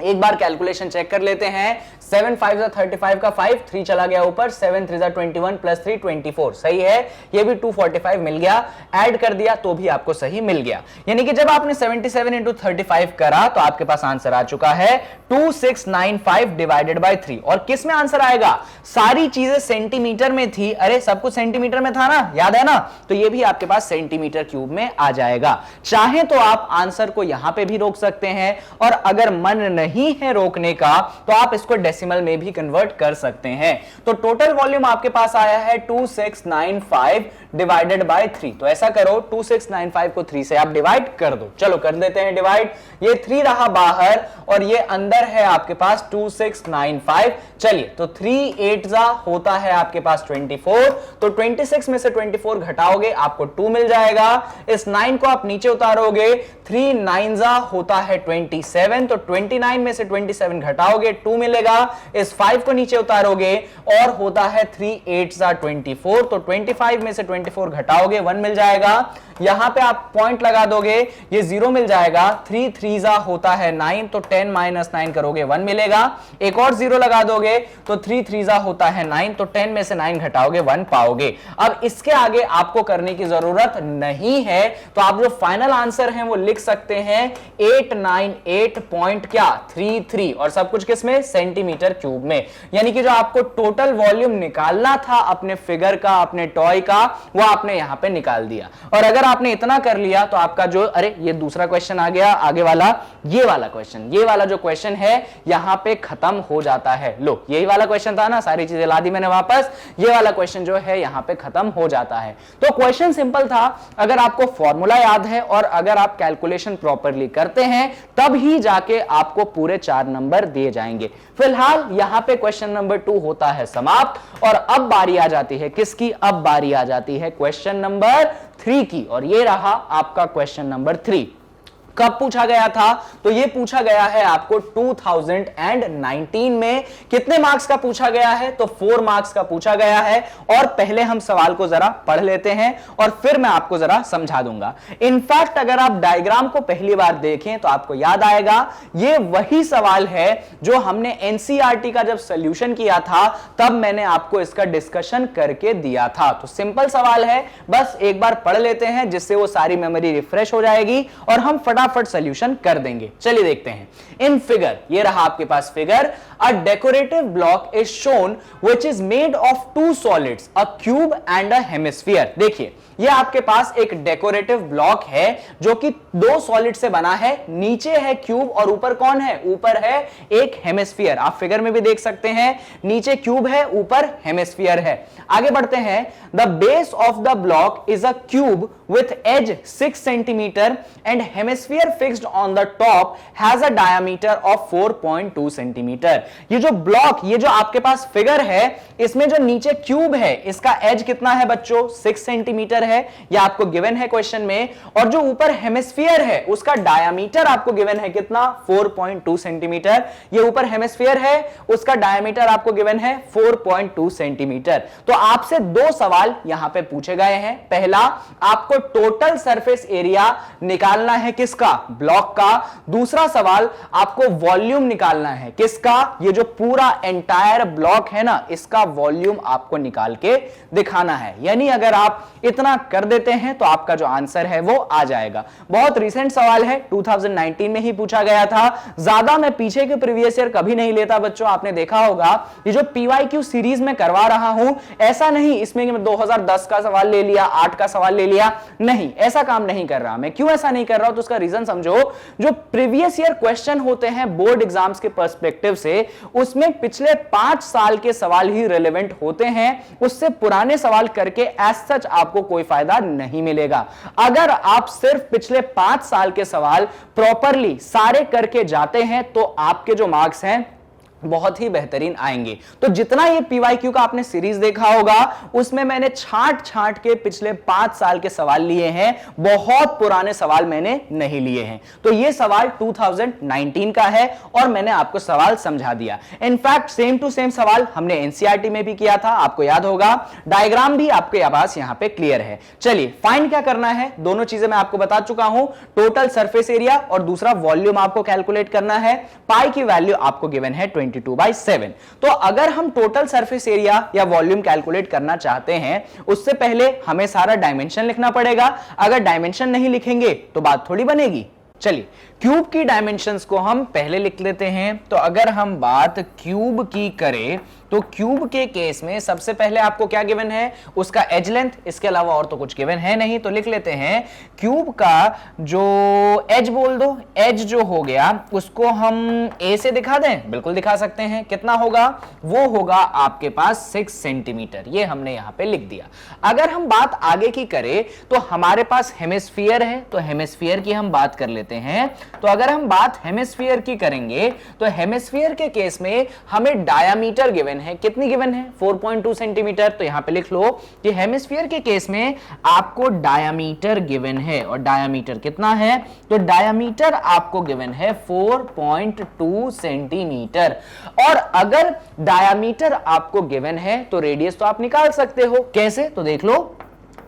एक बार कैलकुलेशन चेक कर लेते हैं, 7 5 जा 35 का 5, 3 चला गया ऊपर, 7 3 जा 21 प्लस 3 24, सही है, ये भी 245 मिल गया। ऐड कर दिया तो भी आपको सही मिल गया, यानी कि जब आपने 77 इंटू 35 करा तो आपके पास आंसर आ चुका है 2695 डिवाइडेड बाय 3। और किस में आंसर आएगा, सारी चीजें सेंटीमीटर में थी, अरे सब कुछ सेंटीमीटर में था ना, याद है ना, तो ये भी आपके पास सेंटीमीटर क्यूब में आ जाएगा। चाहे तो आप आंसर को यहां पे भी रोक सकते हैं, और अगर मन नहीं है रोकने का तो आप इसको डेसिमल में भी कन्वर्ट कर सकते हैं। तो टोटल वॉल्यूम आपके पास आया है 2695 डिवाइडेड बाय 3। तो ऐसा करो, 2695 को 3 से आप डिवाइड कर दो, चलो कर देते हैं डिवाइड। ये 3 रहा बाहर और ये अंदर है आपके पास 2695। चलिए, तो 3 8 जा होता है आपके पास 24, तो 26 में से 24 घटाओगे आपको 2 मिल जाएगा। इस 9 को आप नीचे उतारोगे, 3 9 जा होता है 27, तो 29 में से 27 घटाओगे 2 मिलेगा। इस 5 को नीचे उतारोगे और होता है 3 8 जा 24, तो 25 में से 24 घटाओगे 1 मिल जाएगा। यहां पे आप पॉइंट लगा दोगे, ये 0 मिल जाएगा। 3 3 जा होता है 9, तो 10 माइनस 9 करोगे 1 मिलेगा। एक और 0 लगा दोगे तो 3 3 जा होता है 9, तो 10 में से 9 घटाओगे 1 पाओगे। अब इसके आगे आपको करने की जरूरत नहीं है, तो आप जो फाइनल आंसर है वो लिख सकते हैं 898.33, और सब कुछ किसमें, सेंटीमीटर क्यूब में। यानी कि जो आपको टोटल वॉल्यूम निकालना था अपने फिगर का, अपने टॉय का, वो आपने यहां पे निकाल दिया। और अगर आपने इतना कर लिया तो आपका जो, अरे ये दूसरा क्वेश्चन आ गया आगे वाला, ये वाला क्वेश्चन, ये वाला जो क्वेश्चन है यहां पे खत्म हो जाता है। लो, यही वाला क्वेश्चन था ना, सारी चीजें ला दी मैंने वापस, ये वाला क्वेश्चन जो है यहां पे खत्म हो जाता है। तो क्वेश्चन सिंपल था, अगर आपको फॉर्मूला याद है और अगर आप कैलकुलेशन प्रॉपरली करते हैं तब ही जाके आपको पूरे 4 नंबर दिए जाएंगे। फिलहाल यहां पे क्वेश्चन नंबर 2 होता है समाप्त, और अब बारी आ जाती है किसकी, अब बारी आ जाती है क्वेश्चन नंबर 3 की। और ये रहा आपका क्वेश्चन नंबर 3। कब पूछा गया था, तो ये पूछा गया है आपको 2019 में। कितने मार्क्स का पूछा गया है, तो 4 मार्क्स का पूछा गया है। और पहले हम सवाल को जरा पढ़ लेते हैं और फिर मैं आपको जरा समझा दूंगा। इनफैक्ट अगर आप डायग्राम को पहली बार देखें तो आपको याद आएगा ये वही सवाल है जो हमने एनसीईआरटी का जब सॉल्यूशन किया था तब मैंने आपको इसका डिस्कशन करके दिया था। तो सिंपल सवाल है, बस एक बार पढ़ लेते हैं जिससे वो सारी मेमोरी रिफ्रेश हो जाएगी और हम फटाफट सॉल्यूशन कर देंगे। चलिए देखते हैं। इन फिगर, ये रहा आपके पास figure. A decorative block is shown which is made of two solids, a cube and a hemisphere. देखिए ये आपके पास एक डेकोरेटिव ब्लॉक है जो कि दो सॉलिड से बना है, नीचे है क्यूब और ऊपर कौन है, ऊपर है एक हेमिस्फीयर। आप फिगर में भी देख सकते हैं, नीचे क्यूब है, ऊपर हेमिस्फीयर है। आगे बढ़ते हैं, the base of the block is a cube with edge 6 centimeter and hemisphere fixed on the top has a diameter of 4.2 centimeter। ये जो ब्लॉक, ये जो आपके पास फिगर है, इसमें जो नीचे क्यूब है इसका एज कितना है बच्चों, 6 सेंटीमीटर है, ये आपको गिवन है क्वेश्चन में। और जो ऊपर हेमिस्फीयर है उसका डायामीटर आपको गिवन है कितना, 4.2 सेंटीमीटर। ये ऊपर हेमिस्फीयर है उसका डायामीटर आपको गिवन है 4.2 सेंटीमीटर। तो आपसे दो सवाल यहां पे पूछे गए हैं। पहला, आपको टोटल सरफेस एरिया निकालना है किसका, ब्लॉक का। दूसरा सवाल, आपको वॉल्यूम निकालना है किसका, ये जो पूरा एंटायर ब्लॉक है ना, इसका वॉल्यूम आपको निकाल के दिखाना है। यानी अगर आप इतना कर देते हैं तो आपका जो आंसर है वो आ जाएगा। बहुत रिसेंट सवाल है, 2019 में ही पूछा गया था। ज्यादा मैं पीछे के प्रीवियस ईयर कभी नहीं लेता बच्चों। आपने देखा होगा ये जो PYQ सीरीज में करवा रहा हूं, ऐसा नहीं इसमें कि मैं 2010 का सवाल ले लिया, 8 का सवाल ले लिया, नहीं, ऐसा काम नहीं कर रहा मैं। क्यों ऐसा नहीं कर रहा हूं तो उसका रीजन समझो। जो प्रीवियस ईयर क्वेश्चन होते हैं बोर्ड एग्जाम्स के पर्सपेक्टिव से, उसमें पिछले 5 साल के सवाल ही रिलेवेंट होते हैं। उससे पुराने सवाल करके एज सच आपको कोई फायदा नहीं मिलेगा। अगर आप सिर्फ पिछले 5 साल के सवाल प्रॉपरली सारे करके जाते हैं तो आपके जो मार्क्स हैं बहुत ही बेहतरीन आएंगे। तो जितना ये PYQ का आपने सीरीज देखा होगा उसमें मैंने छांट छांट के पिछले 5 साल के सवाल लिए हैं, बहुत पुराने सवाल मैंने नहीं लिए हैं। तो ये सवाल 2019 का है और मैंने आपको सवाल समझा दिया। इनफैक्ट सेम टू सेम सवाल हमने NCERT में भी किया था, आपको याद होगा। डायग्राम भी आपके आवाज यहां पे क्लियर है। चलिए फाइंड क्या करना है, दोनों चीजें मैं आपको बता चुका हूं। टोटल सरफेस एरिया और दूसरा वॉल्यूम आपको कैलकुलेट करना है। पाई की वैल्यू आपको गिवन है 22/7। तो अगर हम टोटल सरफेस एरिया या वॉल्यूम कैलकुलेट करना चाहते हैं, उससे पहले हमें सारा डायमेंशन लिखना पड़ेगा। अगर डायमेंशन नहीं लिखेंगे तो बात थोड़ी बनेगी। चलिए क्यूब की डायमेंशंस को हम पहले लिख लेते हैं। तो अगर हम बात क्यूब की करें तो क्यूब के केस में सबसे पहले आपको क्या गिवन है, उसका एज लेंथ, इसके अलावा और तो कुछ गिवन है नहीं। तो लिख लेते हैं क्यूब का जो एज बोल दो, एज जो हो गया उसको हम ए से दिखा दें, बिल्कुल दिखा सकते हैं। कितना होगा, वो होगा आपके पास 6 सेंटीमीटर। ये हमने यहां पे लिख दिया। अगर हम बात आगे की करें तो हमारे पास हेमिस्फीयर है, तो हेमिस्फीयर की हम बात कर लेते हैं। तो अगर हम बात हेमिस्फीयर की करेंगे तो हेमिस्फीयर के केस में हमें डायामीटर गिवन है, कितनी गिवन है, 4.2 सेंटीमीटर। तो यहां पे लिख लो कि हेमिस्फीयर के केस में आपको डायामीटर गिवन है, और डायामीटर कितना है, तो डायामीटर आपको गिवन है 4.2 सेंटीमीटर। और अगर डायामीटर आपको गिवन है तो रेडियस तो आप निकाल सकते हो। कैसे, तो देख लो।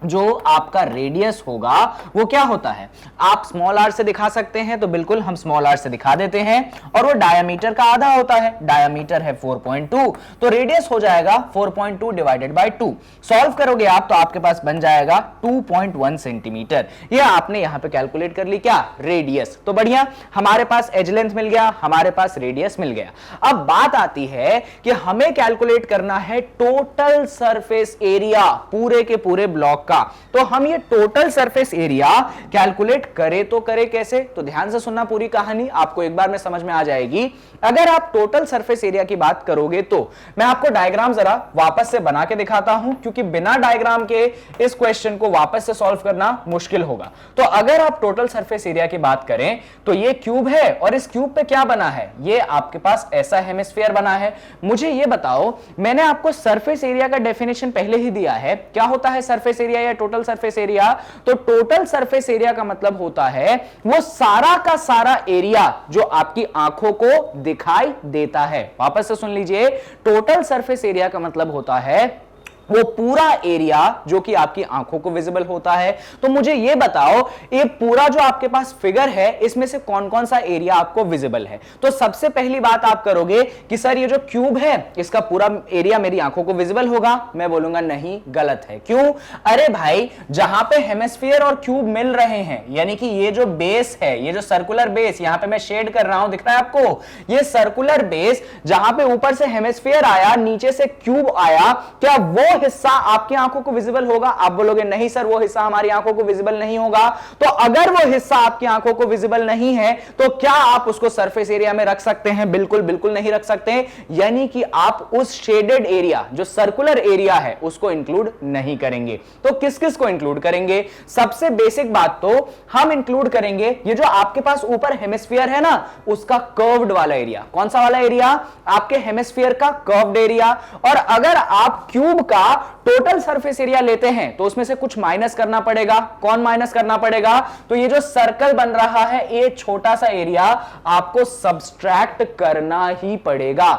जो आपका रेडियस होगा वो क्या होता है, आप स्मॉल आर से दिखा सकते हैं, तो बिल्कुल हम स्मॉल आर से दिखा देते हैं। और वो डायमीटर का आधा होता है, डायमीटर है 4.2, तो रेडियस हो जाएगा 4.2 डिवाइडेड बाय 2। सॉल्व करोगे आप तो आपके पास बन जाएगा 2.1 सेंटीमीटर। ये आपने यहां पे कैलकुलेट कर ली क्या, रेडियस। तो बढ़िया, हमारे पास एज लेंथ मिल गया, हमारे पास रेडियस मिल गया। अब बात आती है कि हमें कैलकुलेट करना है टोटल सरफेस एरिया पूरे के पूरे ब्लॉक। तो हम ये टोटल सरफेस एरिया कैलकुलेट करें तो करें कैसे, तो ध्यान से सुनना पूरी कहानी, आपको एक बार में समझ में आ जाएगी। अगर आप टोटल सरफेस एरिया की बात करोगे तो मैं आपको डायग्राम जरा वापस से बना के दिखाता हूं, क्योंकि बिना डायग्राम के इस क्वेश्चन को वापस से सॉल्व करना मुश्किल होगा। तो अगर आप टोटल सरफेस एरिया की बात करें तो ये क्यूब है, और इस क्यूब पे क्या बना है, ये आपके पास ऐसा हेमिस्फीयर बना है। मुझे ये बताओ, मैंने आपको सरफेस एरिया का डेफिनेशन पहले ही दिया है, क्या होता है सरफेस एरिया या टोटल सरफेस एरिया। तो टोटल सरफेस एरिया का मतलब होता है वो सारा का सारा एरिया जो आपकी आंखों को दिखाई देता है। वापस से सुन लीजिए, टोटल सरफेस एरिया का मतलब होता है वो पूरा एरिया जो कि आपकी आंखों को विजिबल होता है। तो मुझे ये बताओ, ये पूरा जो आपके पास फिगर है इसमें से कौन कौन सा एरिया आपको विजिबल है। तो सबसे पहली बात आप करोगे कि सर ये जो क्यूब है इसका पूरा एरिया मेरी आंखों को विजिबल होगा। मैं बोलूंगा नहीं, गलत है। क्यों? अरे भाई, जहां पे हेमिस्फीयर और क्यूब मिल रहे हैं, यानी कि ये जो बेस है, ये जो सर्कुलर बेस यहां पे मैं शेड कर रहा हूं, दिख रहा है आपको, ये सर्कुलर बेस जहां पे ऊपर से हेमिस्फीयर आया, नीचे से क्यूब आया, क्या वो हिस्सा आपकी आंखों को विजिबल होगा? आप बोलोगे नहीं सर, वो हिस्सा हमारी आंखों को विजिबल नहीं होगा। तो अगर वो हिस्सा आपकी आंखों को विजिबल नहीं है तो क्या आप उसको सरफेस एरिया में रख सकते हैं? बिल्कुल बिल्कुल नहीं रख सकते। यानी कि आप उस शेडेड एरिया, जो सर्कुलर एरिया है, उसको इंक्लूड नहीं करेंगे। तो किस किस को इंक्लूड करेंगे? सबसे बेसिक बात तो हम इंक्लूड करेंगे ये जो आपके पास ऊपर हेमिस्फीयर है ना, उसका कर्व्ड वाला एरिया। कौन सा वाला एरिया? आपके हेमिस्फीयर का कर्व्ड एरिया। और अगर आप क्यूब का टोटल सरफेस एरिया लेते हैं तो उसमें से कुछ माइनस करना पड़ेगा। कौन माइनस करना पड़ेगा? तो ये जो सर्कल बन रहा है, ये छोटा सा एरिया आपको सब्सट्रैक्ट करना ही पड़ेगा।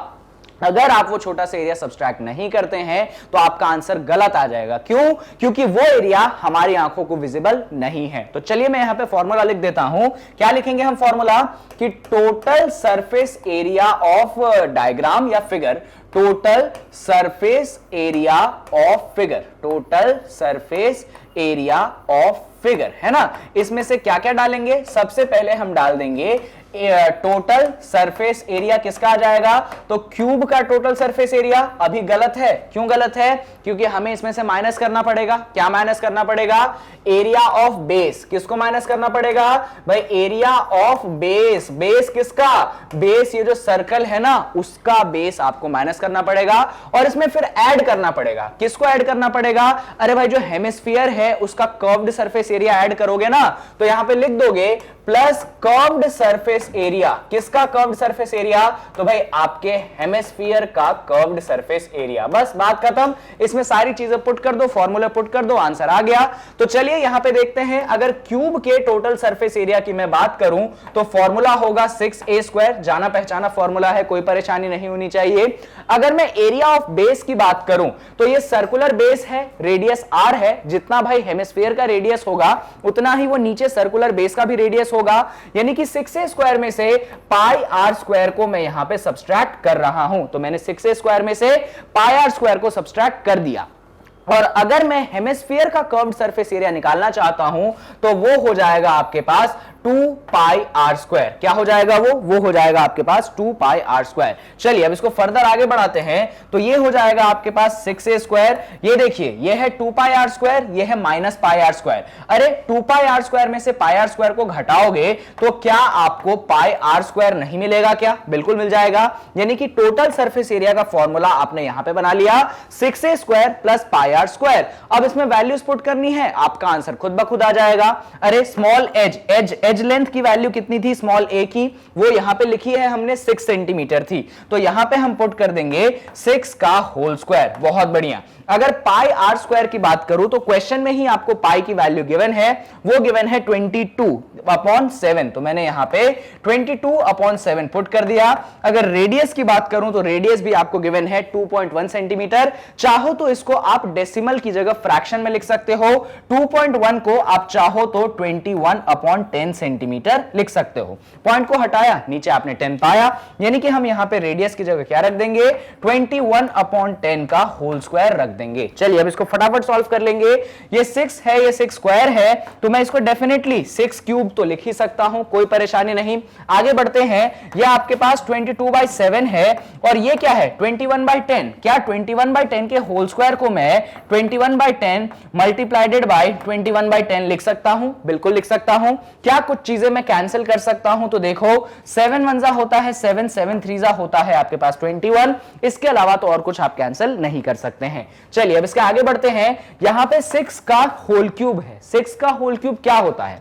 अगर आप वो छोटा सा एरिया सब्सट्रैक्ट नहीं करते हैं तो आपका आंसर गलत आ जाएगा। क्यों? क्योंकि वो एरिया हमारी आंखों को विजिबल नहीं है। तो चलिए मैं यहां पे फॉर्मूला लिख देता हूं। क्या लिखेंगे हम फॉर्मूला? कि total surface area of diagram या figure, total surface area of figure, total surface area of figure, है ना। इसमें से क्या क्या डालेंगे? सबसे पहले हम डाल देंगे टोटल सरफेस एरिया। किसका आ जाएगा? तो क्यूब का टोटल सरफेस एरिया। अभी गलत है। क्यों गलत है? क्योंकि हमें इसमें से माइनस करना पड़ेगा। क्या माइनस करना पड़ेगा? Area of base. किसको माइनस करना पड़ेगा भाई? Area of base. बेस किसका? बेस ये जो सर्कल है ना, उसका बेस आपको माइनस करना पड़ेगा। और इसमें फिर ऐड करना पड़ेगा। किसको ऐड करना पड़ेगा? अरे भाई, जो हेमिस्फीयर है उसका कर्व्ड सरफेस एरिया ऐड करोगे ना, तो यहां पे लिख दोगे प्लस कर्व्ड सरफेस एरिया। किसका कर्व्ड सरफेस एरिया? तो भाई आपके हेमिस्फीयर का कर्व्ड सरफेस एरिया। बस बात खत्म। इसमें सारी चीजें पुट कर दो, फॉर्मूला पुट कर दो, आंसर आ गया। तो चलिए यहां पे देखते हैं, अगर क्यूब के टोटल सरफेस एरिया की मैं बात करूं तो फॉर्मूला होगा 6a²। जाना पहचाना फॉर्मूला है, कोई परेशानी नहीं होनी चाहिए। अगर मैं एरिया ऑफ बेस की बात करूं तो ये सर्कुलर बेस है, रेडियस r है। जितना भाई हेमिस्फीयर का रेडियस होगा उतना ही वो नीचे सर्कुलर बेस का भी रेडियस होगा। यानी कि 6a² में से पाई आर स्क्वायर को मैं यहां पे सब्सट्रैक्ट कर रहा हूं। तो मैंने 6a² में से पाई आर स्क्वायर को सब्सट्रैक्ट कर दिया। और अगर मैं हेमिस्फीयर का कर्व्ड सरफेस एरिया निकालना चाहता हूं तो वो हो जाएगा आपके पास 2 पाई आर स्क्वायर। क्या हो जाएगा? वो हो जाएगा आपके पास 2 पाई आर स्क्वायर। चलिए अब इसको फर्दर आगे बढ़ाते हैं। तो ये हो जाएगा आपके पास 6a²। ये देखिए, ये है 2 पाई आर स्क्वायर, ये है माइनस पाई आर स्क्वायर। अरे 2 पाई आर स्क्वायर में से पाई आर स्क्वायर को घटाओगे तो क्या आपको पाई आर स्क्वायर नहीं मिलेगा? क्या बिल्कुल मिल जाएगा। यानी कि टोटल सरफेस एरिया का फॉर्मूला आपने यहां पे बना लिया 6a² plus pi are square. अब इसमें वैल्यूज पुट करनी है, आपका आंसर खुद ब खुद आ जाएगा। अरे स्मॉल एज लेंथ की वैल्यू कितनी थी स्मॉल ए की? वो यहां पे लिखी है हमने 6 सेंटीमीटर थी। तो यहां पे हम पुट कर देंगे 6 का होल स्क्वायर। बहुत बढ़िया। अगर पाई आर स्क्वायर की बात करूं तो क्वेश्चन में ही आपको पाई की वैल्यू गिवन है, वो गिवन है 22/7। तो मैंने यहां पे 22/7 पुट कर दिया। अगर रेडियस की बात करूं तो रेडियस भी आपको गिवन है 2.1 सेंटीमीटर। चाहो तो इसको आप डेसिमल की जगह फ्रैक्शन में लिख सकते हो। 2.1 को आप चाहो तो 21/10 सेंटीमीटर लिख सकते हो। पॉइंट को हटाया, नीचे आपने 10 पाया, यानी कि हम यहां पे रेडियस की जगह क्या रख देंगे? 21/10 का होल स्क्वायर रख देंगे। चलिए अब इसको फटाफट सॉल्व कर लेंगे। ये 6 है, ये 6 स्क्वायर है, तो मैं इसको डेफिनेटली 6 क्यूब तो लिख ही सकता हूं, कोई परेशानी नहीं। आगे बढ़ते हैं। ये आपके पास 22/7 है और ये क्या है? 21/10। क्या 21/10 के होल स्क्वायर को मैं 21/10 मल्टीप्लाइडेड बाय 21/10 लिख सकता हूं? बिल्कुल लिख सकता हूं। क्या कुछ चीजें मैं कैंसिल कर सकता हूं? तो देखो 7 1 होता है 7, 7 3 होता है आपके पास 21। इसके अलावा तो और कुछ आप कैंसिल नहीं कर सकते हैं। चलिए अब इसके आगे बढ़ते हैं। यहां पे 6 का होल क्यूब है। 6 का होल क्यूब क्या होता है?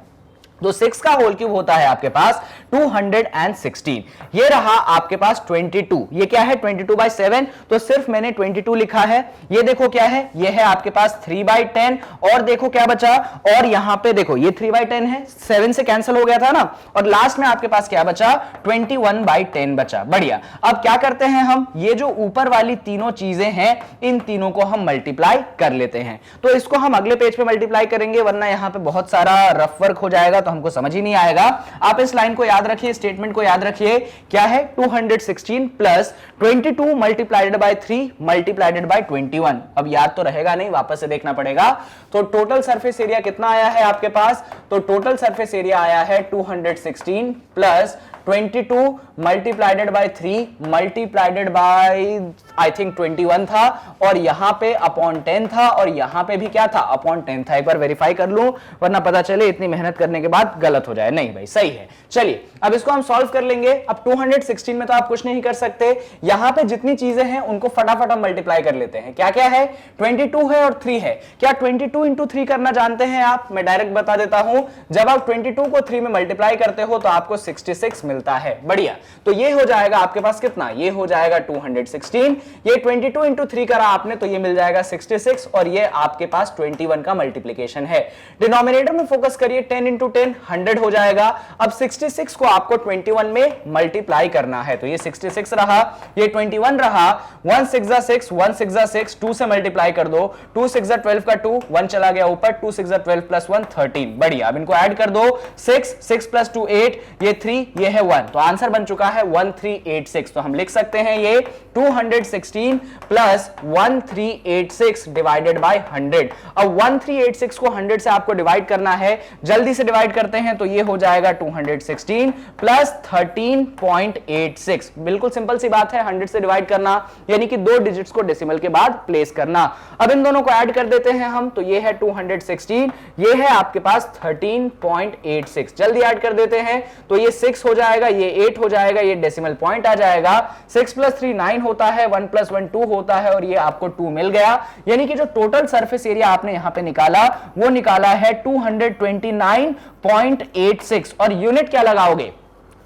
तो 6 का होल क्यूब होता है आपके पास 216। ये रहा आपके पास 22, ये क्या है 22/7, तो सिर्फ मैंने 22 लिखा है। ये देखो क्या है, ये है आपके पास 3/10, और देखो क्या बचा, और यहां पे देखो ये 3/10 है, 7 से कैंसिल हो गया था ना, और लास्ट में आपके पास क्या बचा 21/10 बचा। बढ़िया। अब क्या करते हैं हम, ये जो ऊपर वाली तीनों चीजें हैं इन तीनों को हम मल्टीप्लाई कर लेते हैं। तो इसको हम अगले पेज पे मल्टीप्लाई करेंगे, वरना यहां पे बहुत सारा रफ वर्क हो जाएगा, हमको समझ ही नहीं आएगा। आप इस लाइन को याद रखिए, स्टेटमेंट को याद रखिए, क्या है 216 प्लस 22 मल्टीप्लाइडेड बाय 3 मल्टीप्लाइडेड बाय 21। अब याद तो रहेगा नहीं, वापस से देखना पड़ेगा। तो टोटल सरफेस एरिया कितना आया है आपके पास, तो टोटल सरफेस एरिया आया है 216 plus 22 मल्टीप्लाइडेड bye 3 मल्टीप्लाइडेड bye I think 21 था, और यहां पे अपॉन 10 था, और यहां पे भी क्या था अपॉन 10 था। एक बार वेरीफाई कर लूं, वरना पता चले इतनी मेहनत करने के बाद गलत हो जाए। नहीं भाई सही है। चलिए अब इसको हम सॉल्व कर लेंगे। अब 216 में तो आप कुछ नहीं कर सकते, यहां पे जितनी चीजें हैं उनको फटाफट हम मल्टीप्लाई कर लेते हैं। क्या क्या है, 22 है और 3 है। क्या 22 इंटू 3 करना जानते हैं आप, मैं डायरेक्ट बता देता हूं। जब आप 22 को 3 में मल्टीप्लाई करते हो तो आपको 66 मिलता है। बढ़िया। तो ये हो जाएगा आपके पास कितना, ये हो जाएगा 216, ये 22 इंटू 3 करा आपने तो ये मिल जाएगा 66, और ये आपके पास 21 का मल्टीप्लीकेशन है। डिनोमिनेटर में फोकस करिए, 10 इंटू 10 100 हो जाएगा। अब 66 को आपको 21 में मल्टीप्लाई करना है, तो ये 66 रहा, ये 21 रहा, 1 6 जा 6, 1 6 जा 6, 2 से मल्टीप्लाई कर दो, 2 6 जा 12 का 2, 1 चला गया ऊपर, 2 6 जा 12 प्लस 1 13। बढ़िया। अब इनको ऐड कर दो, 6 6 प्लस 2 8, ये 3, ये है 1, तो आंसर बन चुका है 1386। तो हम लिख सकते हैं ये 216 प्लस 1386 डिवाइडेड बाय 100। अब 1386 को 100 से आपको डिवाइड करना है, जल्दी से डिवाइड करते हैं, तो ये हो जाएगा 216 प्लस 13.86। बिल्कुल सिंपल सी बात है 100 से डिवाइड करना, यानी कि 2 डिजिट्स को डेसिमल के बाद प्लेस करना। अब इन दोनों को ऐड कर देते हैं हम, तो ये है 216, ये है आपके पास 13.86। जल्दी ऐड कर देते हैं, तो ये 6 हो जाएगा, ये 8 हो जाएगा, ये डेसिमल पॉइंट आ जाएगा। 6 प्लस 3 9 होता है, 1 प्लस 1 2 होता है, और ये आपको 2 मिल गया। यानी कि जो टोटल सरफेस एरिया आपने यहां पे निकाला वो निकाला है 229.86। और यूनिट क्या लगाओगे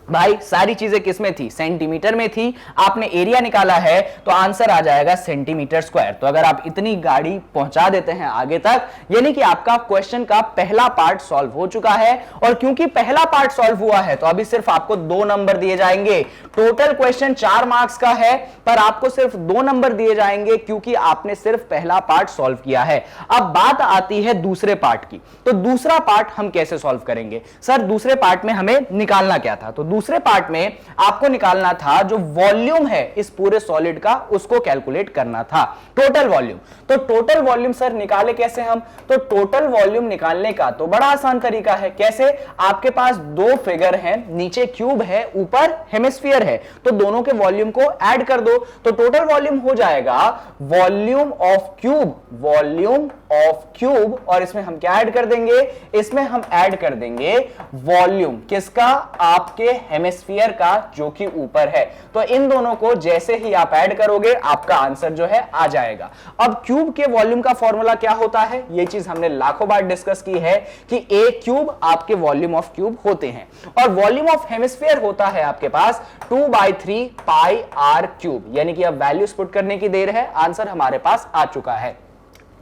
भाई, सारी चीजें किसमें थी, सेंटीमीटर में थी। आपने एरिया निकाला है तो आंसर आ जाएगा सेंटीमीटर स्क्वायर। तो अगर आप इतनी गाड़ी पहुंचा देते हैं आगे तक, यानी कि आपका क्वेश्चन का पहला पार्ट सॉल्व हो चुका है। और क्योंकि पहला पार्ट सॉल्व हुआ है तो अभी सिर्फ आपको 2 नंबर दिए जाएंगे। टोटल क्वेश्चन 4 मार्क्स का है, पर आपको सिर्फ 2 नंबर दिए जाएंगे क्योंकि आपने सिर्फ पहला पार्ट सॉल्व किया है। अब बात आती है दूसरे पार्ट की, तो दूसरा पार्ट हम कैसे सॉल्व करेंगे। सर दूसरे पार्ट में हमें निकालना क्या था, तो दूसरे पार्ट में आपको निकालना था जो वॉल्यूम है इस पूरे सॉलिड का, उसको कैलकुलेट करना था, टोटल वॉल्यूम। तो टोटल वॉल्यूम सर निकाले कैसे हम, तो टोटल वॉल्यूम निकालने का तो बड़ा आसान तरीका है। कैसे, आपके पास 2 फिगर हैं, नीचे क्यूब है, ऊपर हेमिस्फीयर है, तो दोनों के वॉल्यूम को ऐड कर दो, तो टोटल वॉल्यूम हो जाएगा volume of cube, volume of cube. और इसमें हम क्या ऐड कर देंगे, इसमें हम ऐड कर देंगे वॉल्यूम किसका, आपके हेमिस्फीयर का, जो कि ऊपर है। तो इन दोनों को जैसे ही आप ऐड करोगे आपका आंसर जो है आ जाएगा। अब क्यूब के वॉल्यूम का फॉर्मूला क्या होता है, ये चीज हमने लाखों बार डिस्कस की है कि ए क्यूब आपके वॉल्यूम ऑफ क्यूब होते हैं, और वॉल्यूम ऑफ हेमिस्फीयर होता है आपके पास 2/3 पाई आर क्यूब। यानी कि अब वैल्यूज पुट करने की देर है, आंसर हमारे पास आ चुका है।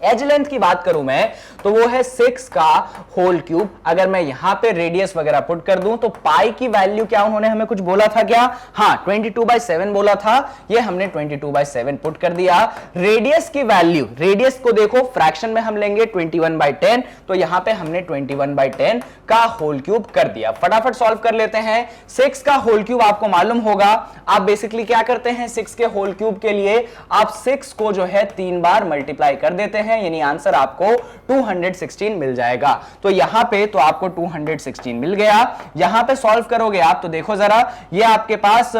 एज लेंथ की बात करूं मैं तो वो है 6 का होल क्यूब। अगर मैं यहां पे रेडियस वगैरह पुट कर दूं तो पाई की वैल्यू क्या, उन्होंने हमें कुछ बोला था क्या, हाँ 22/7 बोला था, ये हमने 22/7 पुट कर दिया। रेडियस की वैल्यू, रेडियस को देखो फ्रैक्शन में हम लेंगे 21/10, तो यहां पे हमने 21/10 का होल क्यूब कर दिया। फटाफट सॉल्व कर लेते हैं। 6 का होल क्यूब आपको मालूम होगा, आप बेसिकली क्या करते हैं 6 के होल क्यूब के लिए आप 6 को जो है 3 बार मल्टीप्लाई कर देते हैं, यानी आंसर आपको 216 मिल जाएगा। तो यहां पे तो आपको 216 मिल गया। यहां पे सॉल्व करोगे आप तो देखो जरा, ये आपके पास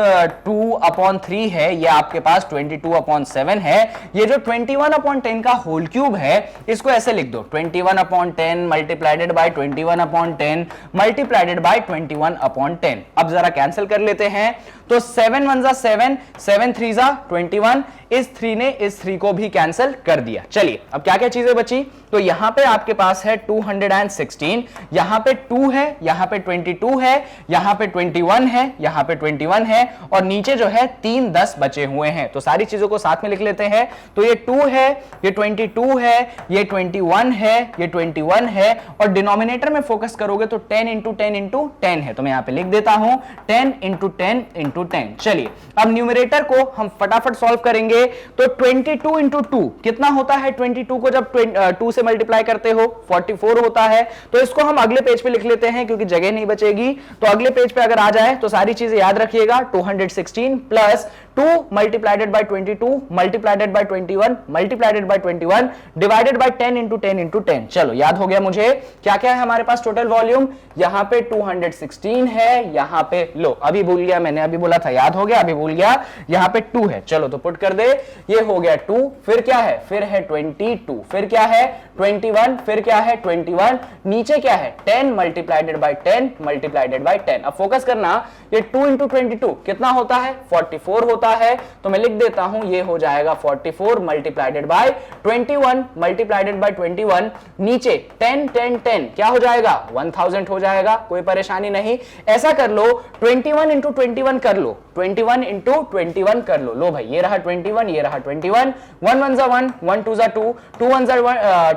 2/3 है, ये आपके पास 22/7 है। ये जो 21/10 का होल क्यूब है इसको ऐसे लिख दो, 21/10 मल्टीप्लाइडेड बाय 21/10 मल्टीप्लाइडेड बाय 21/10। अब जरा कैंसिल कर लेते हैं, तो 7 1 जा 7, 7 3 जा 21, इस 3 ने इस 3 को भी कैंसिल कर दिया। चलिए अब क्या क्या चीजें बची, तो यहां पे आपके पास है 216, यहां पे 2 है, यहां पे 22 है, यहां पे 21 है, यहां पे 21 है, और नीचे जो है 3 10 बचे हुए हैं। तो सारी चीजों को साथ में लिख लेते हैं। तो ये 2 है, ये 22 है, ये 21 है, ये 21 है, और डिनोमिनेटर में फोकस करोगे तो 10 इंटू 10 इंटू 10 है। तो मैं यहां पे लिख देता हूं 10 इंटू 10 इंटू 10। चलिए अब न्यूमरेटर को हम फटाफट सॉल्व करेंगे। तो 22 इंटू 2 कितना होता है, 22 को जब 2 से मल्टीप्लाई करते हो 44 होता है। तो इसको हम अगले पेज पे लिख लेते हैं क्योंकि जगह नहीं बचेगी। तो अगले पेज पे अगर आ जाए तो सारी चीजें याद रखिएगा, 216 plus 2 मल्टीप्लाइडेड bye 22 मल्टीप्लाइडेड bye 21 मल्टीप्लाइडेड bye 21 divided by 10 into 10 into 10। चलो याद हो गया मुझे। क्या क्या है हमारे पास टोटल वॉल्यूम, यहां पे 216 है, यहां पे लो अभी भूल गया, मैंने अभी बोला था याद हो गया, अभी भूल गया, यहां पे 2 है। चलो तो पुट कर दे, ये हो गया 2, फिर क्या है, फिर है 22, फिर क्या है 21, फिर क्या है 21, नीचे क्या है 10 मल्टीप्लाइडेड बाय 10 मल्टीप्लाइडेड बाय 10। अब फोकस करना, ये 2 इंटू 22 कितना होता है, 44 होता है। तो मैं लिख देता हूं ये हो जाएगा 44 मल्टीप्लाइडेड बाय 21 मल्टीप्लाइडेड बाय 21, नीचे 10 10 10 क्या हो जाएगा 1000 हो जाएगा। कोई परेशानी नहीं, ऐसा कर लो 21 इंटू 21 कर लो, 21 इंटू 21 कर लो। लो भाई ये रहा 21, ये रहा 21, 1 1 जा 1, 1 2 जा 2, 2 1 जा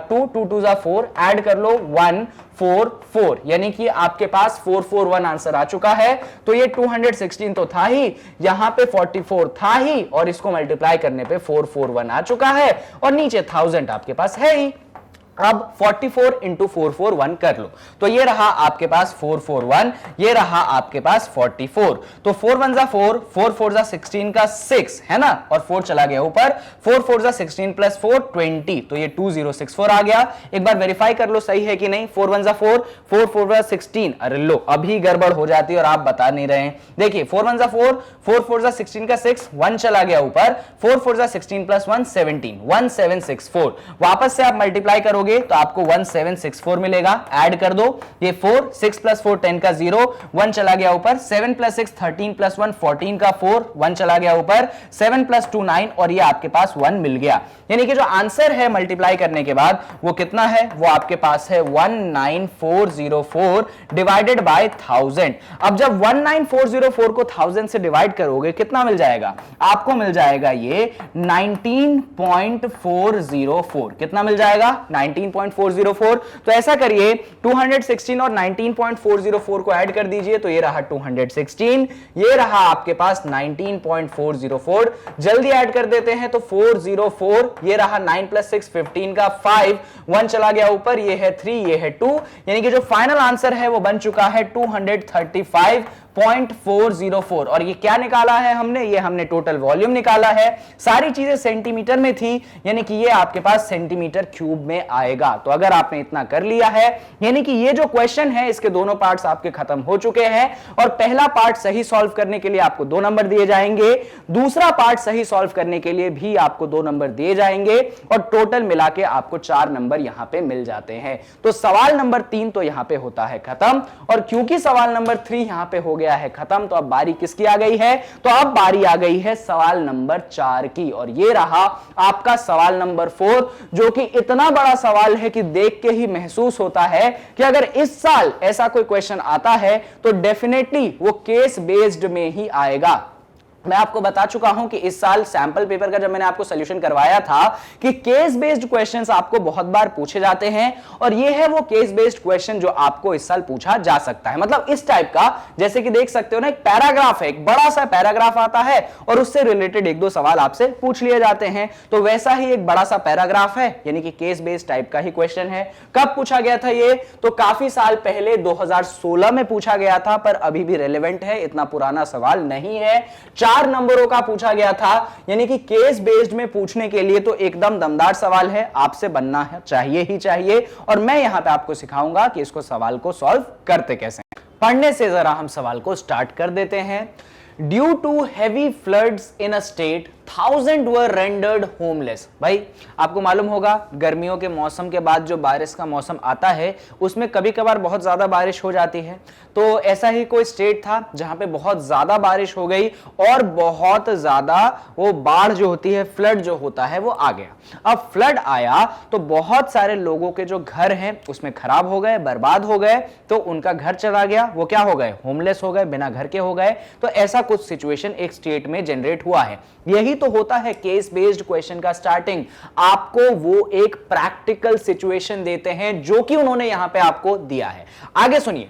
2, 2 2 जा 4, ऐड कर लो 1 4 4, यानी कि आपके पास 441 आंसर आ चुका है। तो ये 216 तो था ही, यहां पे 44 था ही, और इसको मल्टीप्लाई करने पे 441 आ चुका है, और नीचे 1000 आपके पास है ही। अब 44 इंटू 441 कर लो, तो ये रहा आपके पास 441, ये रहा आपके पास 44। तो 4 1 जा 4, 4 4 जा 16 का 6 है ना, और 4 चला गया ऊपर, 4 4 जा 16 प्लस 4 20, तो ये 2064 आ गया। एक बार वेरीफाई कर लो सही है कि नहीं। 4 1 जा 4, 4 4 जा 16, अरे लो अभी गड़बड़ हो जाती है और आप बता नहीं रहे हैं। देखिए 4 1 जा 4, 4 4 जा 16 का 6, 1 चला गया ऊपर, 4 4 जा 16 प्लस 1 17, 1764। वापस से आप मल्टीप्लाई करोगे तो आपको 1764 मिलेगा। ऐड कर दो, ये 4 6 प्लस 4 10 का 0, 1 चला गया ऊपर, 7 प्लस 6 13 प्लस 1 14 का 4, 1 चला गया ऊपर, 7 प्लस 2 9, और ये आपके पास 1 मिल गया। यानी कि जो आंसर है मल्टीप्लाई करने के बाद वो कितना है, वो आपके पास है 19404 डिवाइडेड बाय 1000। अब जब 19404 को 1000 से डिवाइड करोगे कितना मिल जाएगा, आपको मिल जाएगा ये 19.404। कितना मिल जाएगा 19.404। तो ऐसा करिए 216 और 19.404 को ऐड कर दीजिए, तो ये रहा 216, ये रहा आपके पास 19.404। जल्दी ऐड कर देते हैं तो 404, ये रहा 9 प्लस 6 15 का 5, 1 चला गया ऊपर, ये है 3, ये है 2, यानी कि जो फाइनल आंसर है वो बन चुका है 235.404। और ये क्या निकाला है हमने, ये हमने टोटल वॉल्यूम निकाला है। सारी चीजें सेंटीमीटर में थी, यानी कि ये आपके पास सेंटीमीटर क्यूब में आएगा। तो अगर आपने इतना कर लिया है, यानी कि ये जो क्वेश्चन है इसके दोनों पार्ट्स आपके खत्म हो चुके हैं, और पहला पार्ट सही सॉल्व करने के लिए आपको 2 नंबर दिए जाएंगे, दूसरा पार्ट सही सॉल्व करने के लिए भी आपको 2 नंबर दिए जाएंगे, और टोटल मिला के आपको 4 नंबर यहां पे मिल जाते हैं। तो सवाल नंबर 3 तो यहां पे होता है खत्म, और क्योंकि सवाल नंबर 3 यहां पे हो गया है खत्म, तो अब बारी किसकी आ गई है, तो अब बारी आ गई है सवाल नंबर 4 की। और ये रहा आपका सवाल नंबर 4, जो कि इतना बड़ा सवाल है कि देख के ही महसूस होता है कि अगर इस साल ऐसा कोई क्वेश्चन आता है तो डेफिनेटली वो केस बेस्ड में ही आएगा। मैं आपको बता चुका हूं कि इस साल सैंपल पेपर का जब मैंने आपको सॉल्यूशन करवाया था कि केस बेस्ड क्वेश्चंस आपको बहुत बार पूछे जाते हैं, और ये है वो केस बेस्ड क्वेश्चन जो आपको इस साल पूछा जा सकता है। मतलब इस टाइप का, जैसे कि देख सकते हो ना, एक पैराग्राफ है, एक बड़ा सा पैराग्राफ आता है और उससे रिलेटेड 1-2 सवाल आपसे पूछ लिए जाते हैं। तो वैसा ही एक बड़ा सा पैराग्राफ है, यानी कि केस बेस्ड टाइप का ही क्वेश्चन है। कब पूछा गया था ये, तो काफी साल पहले 2016 में पूछा गया था, पर अभी भी रेलेवेंट है, इतना पुराना सवाल नहीं है। 4 नंबरों का पूछा गया था, यानी कि केस बेस्ड में पूछने के लिए तो एकदम दमदार सवाल है, आपसे बनना है चाहिए ही चाहिए। और मैं यहां पे आपको सिखाऊंगा कि इसको सवाल को सॉल्व करते कैसे। पढ़ने से जरा हम सवाल को स्टार्ट कर देते हैं। Due to heavy floods in a state 1000 were rendered homeless. भाई आपको मालूम होगा गर्मियों के मौसम के बाद जो बारिश का मौसम आता है उसमें कभी कभार बहुत ज्यादा बारिश हो जाती है। तो ऐसा ही कोई स्टेट था जहां पे बहुत ज्यादा बारिश हो गई और बहुत ज्यादा वो बाढ़ जो होती है, फ्लड जो होता है वो आ गया। अब फ्लड आया तो बहुत सारे लोगों के जो घर हैं उसमें खराब हो गए, बर्बाद हो गए, तो उनका घर चला गया, वो क्या हो गए, होमलेस हो गए, बिना घर के हो गए। तो ऐसा कुछ सिचुएशन एक स्टेट में जनरेट हुआ है। यही तो होता है केस बेस्ड क्वेश्चन का स्टार्टिंग। आपको वो एक प्रैक्टिकल सिचुएशन देते हैं जो कि उन्होंने यहां पे आपको दिया है। आगे सुनिए,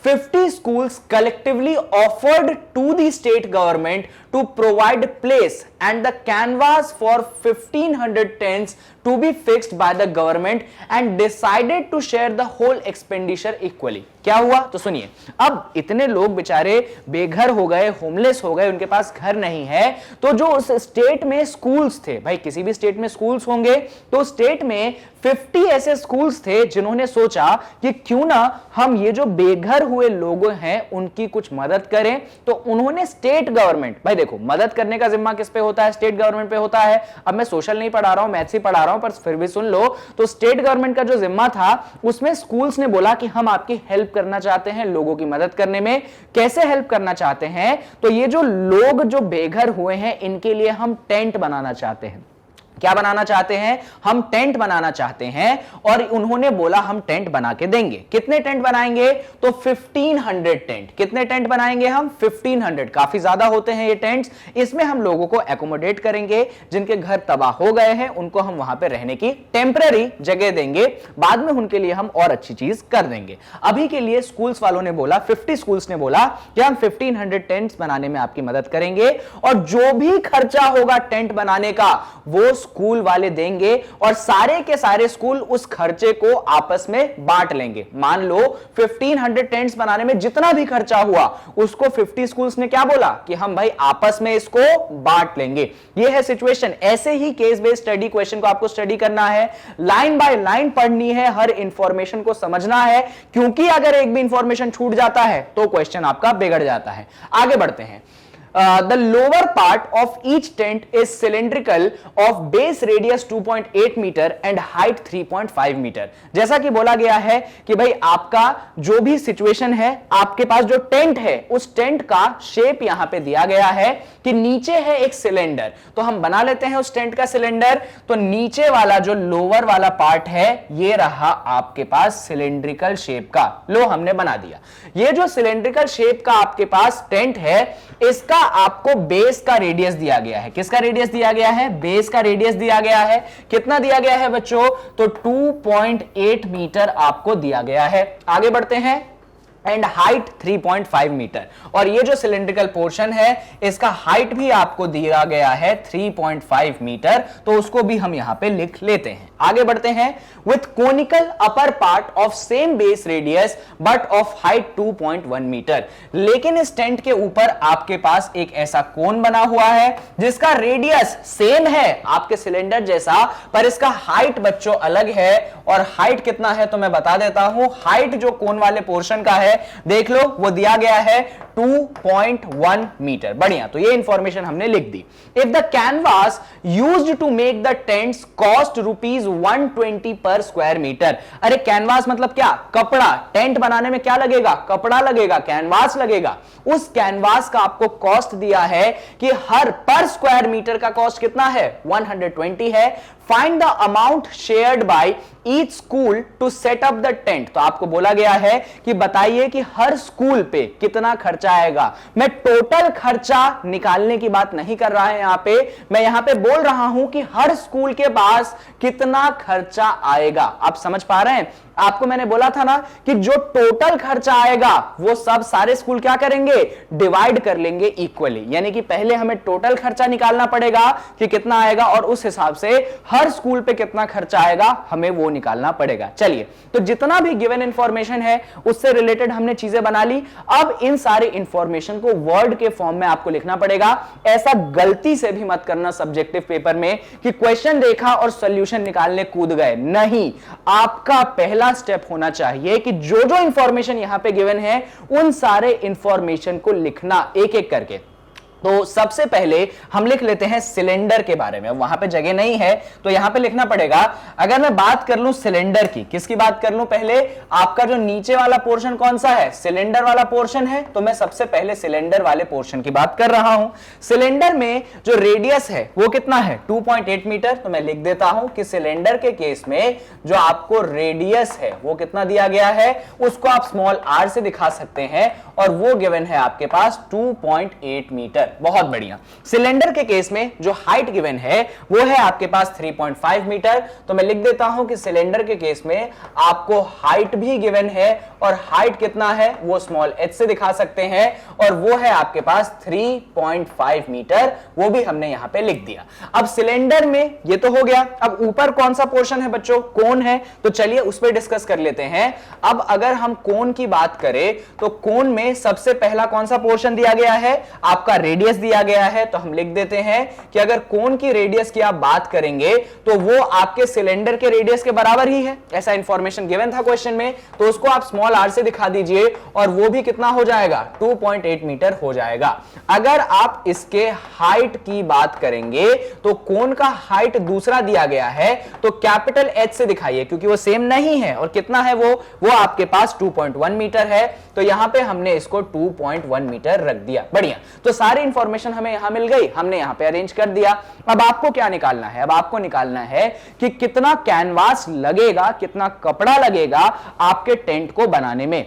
50 schools collectively offered to the state government to provide place and the canvas for 1500 tents to be fixed by the government and decided to share the whole expenditure equally। क्या हुआ तो सुनिए, अब इतने लोग बेचारे बेघर हो गए, होमलेस हो गए, उनके पास घर नहीं है, तो जो उस स्टेट में स्कूल्स थे, भाई किसी भी स्टेट में स्कूल्स होंगे, तो स्टेट में 50 ऐसे स्कूल्स थे जिन्होंने सोचा कि क्यों ना हम ये जो बेघर हुए लोग हैं उनकी कुछ मदद करें। तो उन्होंने स्टेट गवर्नमेंट, भाई देखो मदद करने का जिम्मा किस पे होता है, स्टेट गवर्नमेंट पे होता है। अब मैं सोशल नहीं पढ़ा रहा हूं, मैथ्स ही पढ़ा रहा हूं, पर फिर भी सुन लो, तो स्टेट गवर्नमेंट का जो जिम्मा था उसमें स्कूल्स ने बोला कि हम आपकी हेल्प करना चाहते हैं, लोगों की मदद करने में। कैसे हेल्प करना चाहते हैं, तो ये जो लोग जो बेघर हुए हैं इनके लिए हम टेंट बनाना चाहते हैं। क्या बनाना चाहते हैं, हम टेंट बनाना चाहते हैं, और उन्होंने बोला हम टेंट बना के देंगे। कितने टेंट बनाएंगे, तो 1500 टेंट। कितने टेंट बनाएंगे हम, 1500। काफी ज्यादा होते हैं ये टेंट्स। इसमें हम लोगों को एकोमोडेट करेंगे, जिनके घर तबाह हो गए हैं उनको हम वहां पे रहने की टेम्पररी जगह देंगे, बाद में उनके लिए हम और अच्छी चीज कर देंगे। अभी के लिए स्कूल्स वालों ने बोला, 50 स्कूल्स ने बोला कि हम 1500 टेंट्स बनाने में आपकी मदद करेंगे, और जो भी खर्चा होगा टेंट बनाने का वो स्कूल वाले देंगे, और सारे के सारे स्कूल उस खर्चे को आपस में बांट लेंगे। मान लो 1500 टेंट्स बनाने में जितना भी खर्चा हुआ उसको 50 स्कूल्स ने क्या बोला कि हम भाई आपस में इसको बांट लेंगे। ये है सिचुएशन। ऐसे ही केस बेस्ड स्टडी क्वेश्चन को आपको स्टडी करना है, लाइन बाय लाइन पढ़नी है, हर इंफॉर्मेशन को समझना है, क्योंकि अगर एक भी इंफॉर्मेशन छूट जाता है तो क्वेश्चन आपका बिगड़ जाता है। आगे बढ़ते हैं। The lower part of each tent is cylindrical of base radius 2.8 meter and height 3.5 meter। जैसा कि बोला गया है कि भाई आपका जो भी सिचुएशन है, आपके पास जो टेंट है उस टेंट का शेप यहां पे दिया गया है कि नीचे है एक सिलेंडर, तो हम बना लेते हैं उस टेंट का सिलेंडर। तो नीचे वाला जो लोअर वाला पार्ट है ये रहा आपके पास सिलेंड्रिकल शेप का, लो हमने बना दिया। ये जो सिलेंड्रिकल शेप का आपके पास टेंट है इसका आपको बेस का रेडियस दिया गया है। किसका रेडियस दिया गया है, बेस का रेडियस दिया गया है। कितना दिया गया है बच्चों, तो 2.8 मीटर आपको दिया गया है। आगे बढ़ते हैं। एंड हाइट 3.5 मीटर, और ये जो सिलेंड्रिकल पोर्शन है इसका हाइट भी आपको दिया गया है 3.5 मीटर, तो उसको भी हम यहां पे लिख लेते हैं। आगे बढ़ते हैं। With conical upper part of same base radius but of height 2.1 metre. लेकिन इस टेंट के ऊपर आपके पास एक ऐसा कोन बना हुआ है जिसका रेडियस सेम है आपके सिलेंडर जैसा, पर इसका हाइट बच्चों अलग है। और हाइट कितना है तो मैं बता देता हूं। हाइट जो कोन वाले पोर्शन का है देख लो, वो दिया गया है 2.1 मीटर। बढ़िया, तो ये इंफॉर्मेशन हमने लिख दी। If the canvas used to make the tents cost ₹120 per square metre. अरे कैनवास मतलब क्या, कपड़ा। टेंट बनाने में क्या लगेगा, कपड़ा लगेगा, कैनवास लगेगा। उस कैनवास का आपको कॉस्ट दिया है कि हर पर स्क्वायर मीटर का कॉस्ट कितना है, 120 है। Find the amount shared by each school to set up the tent. तो आपको बोला गया है कि बताइए कि हर स्कूल पे कितना खर्चा आएगा। मैं टोटल खर्चा निकालने की बात नहीं कर रहा है यहां पे, मैं यहां पे बोल रहा हूं कि हर स्कूल के पास कितना खर्चा आएगा। आप समझ पा रहे हैं, आपको मैंने बोला था ना कि जो टोटल खर्चा आएगा वो सब सारे स्कूल क्या करेंगे, डिवाइड कर लेंगे इक्वली। यानी कि पहले हमें टोटल खर्चा निकालना पड़ेगा कि कितना आएगा, और उस हिसाब से हर स्कूल पे कितना खर्चा आएगा हमें वो निकालना पड़ेगा। चलिए, तो जितना भी गिवन इंफॉर्मेशन है उससे रिलेटेड हमने चीजें बना ली। अब इन सारे इंफॉर्मेशन को वर्ड के फॉर्म में आपको लिखना पड़ेगा। ऐसा गलती से भी मत करना सब्जेक्टिव पेपर में कि क्वेश्चन देखा और सॉल्यूशन निकालने कूद गए। नहीं, आपका पहला स्टेप होना चाहिए कि जो जो इंफॉर्मेशन यहां पे गिवन है उन सारे इंफॉर्मेशन को लिखना एक एक करके। तो सबसे पहले हम लिख लेते हैं सिलेंडर के बारे में। वहां पे जगह नहीं है तो यहां पे लिखना पड़ेगा। अगर मैं बात कर लूं सिलेंडर की, किसकी बात कर लूं? पहले आपका जो नीचे वाला पोर्शन कौन सा है? सिलेंडर वाला पोर्शन है। तो मैं सबसे पहले सिलेंडर वाले पोर्शन की बात कर रहा हूं। सिलेंडर में जो रेडियस है वो कितना है? 2.8 मीटर। तो मैं लिख देता हूं कि सिलेंडर के केस में जो आपको रेडियस है वो कितना दिया गया है, उसको आप स्मॉल r से दिखा सकते हैं और वो गिवन है आपके पास 2.8 मीटर। बहुत बढ़िया। सिलेंडर के केस में जो हाइट गिवन है वो है आपके पास 3.5 मीटर। तो मैं लिख देता हूं कि सिलेंडर के केस में आपको हाइट भी गिवन है और हाइट कितना है वो स्मॉल h से दिखा सकते हैं और वो है आपके पास 3.5 मीटर। वो भी हमने यहां पे लिख दिया। अब सिलेंडर में ये तो हो गया। अब ऊपर कौन सा पोर्शन है बच्चों? कोन है। तो चलिए उस पर डिस्कस कर लेते हैं। अब अगर हम कोन की बात करें तो कोन में सबसे पहला कौन सा पोर्शन दिया गया है? आपका रेडियस दिया गया है। तो हम लिख देते हैं कि अगर कोन की रेडियस की आप बात करेंगे तो वो आपके सिलेंडर के रेडियस के बराबर ही है। ऐसा इंफॉर्मेशन गिवन था क्वेश्चन में। तो उसको आप स्मॉल r से दिखा दीजिए और वो भी कितना हो जाएगा? 2.8 मीटर हो जाएगा। अगर आप इसके हाइट की बात करेंगे तो कोन का हाइट दूसरा दिया गया है तो कैपिटल H से दिखाइए क्योंकि वो सेम नहीं है। और कितना है वो आपके पास 2.1 मीटर है। तो यहां पे हमने इसको 2.1 मीटर रख दिया। बढ़िया। तो सारी इंफॉर्मेशन हमें यहां मिल गई, हमने यहां पे अरेंज कर दिया। अब आपको क्या निकालना है? अब आपको निकालना है कि कितना कैनवास लगेगा, कितना कपड़ा लगेगा आपके टेंट को बनाने में।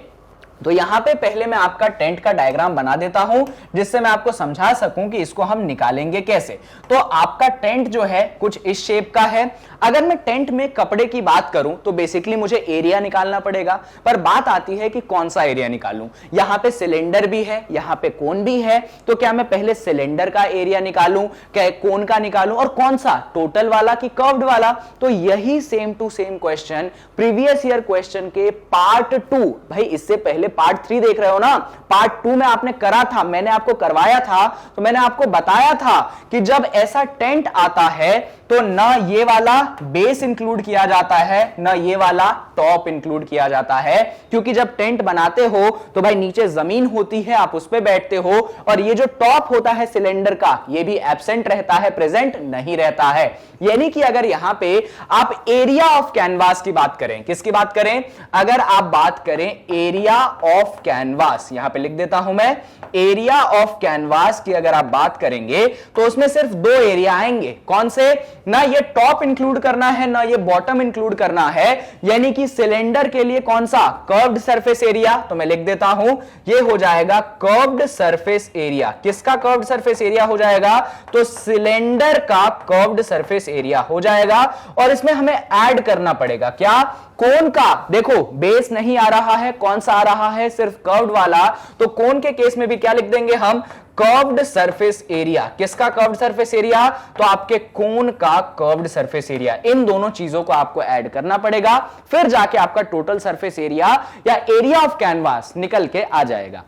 तो यहां पे पहले मैं आपका टेंट का डायग्राम बना देता हूं जिससे मैं आपको समझा सकूं कि इसको हम निकालेंगे कैसे। तो आपका टेंट जो है कुछ इस शेप का है। अगर मैं टेंट में कपड़े की बात करूं तो बेसिकली मुझे एरिया निकालना पड़ेगा, पर बात आती है कि कौन सा एरिया निकालूं। यहां पे सिलेंडर भी है, यहां पे कोन भी है। तो क्या मैं पहले सिलेंडर का एरिया निकालूं, क्या कोन का निकालूं, और कौन सा, टोटल वाला कि कर्व्ड वाला? तो यही same to same question previous year question के पार्ट 2, भाई इससे पहले पार्ट 3 देख रहे हो ना, पार्ट 2 में आपने करा था, मैंने आपको करवाया था। तो मैंने आपको बताया था कि जब ऐसा टेंट आता है तो ना ये वाला बेस इंक्लूड किया जाता है, ना ये वाला टॉप इंक्लूड किया जाता है। क्योंकि जब टेंट बनाते हो तो भाई नीचे जमीन होती है, आप उस पे बैठते हो, और ये जो टॉप होता है सिलेंडर का ये भी एब्सेंट रहता है, प्रेजेंट नहीं रहता है। यानी कि अगर यहां पे आप एरिया ऑफ कैनवास की बात करें, किसकी बात करें? अगर आप बात करें एरिया ऑफ कैनवास, यहां पे लिख देता हूं मैं, एरिया ऑफ कैनवास की अगर आप बात करेंगे तो उसमें सिर्फ 2 एरिया आएंगे। कौन से? ना ये टॉप इंक्लूड करना है, ना ये बॉटम इंक्लूड करना है। यानी कि सिलेंडर के लिए कौन सा? Curved surface area. तो मैं लिख देता हूं ये हो जाएगा कर्व्ड सरफेस एरिया। किसका कर्व्ड सरफेस एरिया हो जाएगा? तो सिलेंडर का कर्व्ड सरफेस एरिया हो जाएगा। और इसमें हमें ऐड करना पड़ेगा क्या? कोन का। देखो बेस नहीं आ रहा है, कौन सा आ रहा है? सिर्फ कर्व्ड वाला। तो कोन के केस में भी क्या लिख देंगे हम? Curved surface area. किसका कर्व्ड सरफेस एरिया? तो आपके कोन का कर्व्ड सरफेस एरिया। इन दोनों चीजों को आपको ऐड करना पड़ेगा, फिर जाके आपका टोटल सरफेस एरिया या एरिया ऑफ कैनवास निकल के आ जाएगा।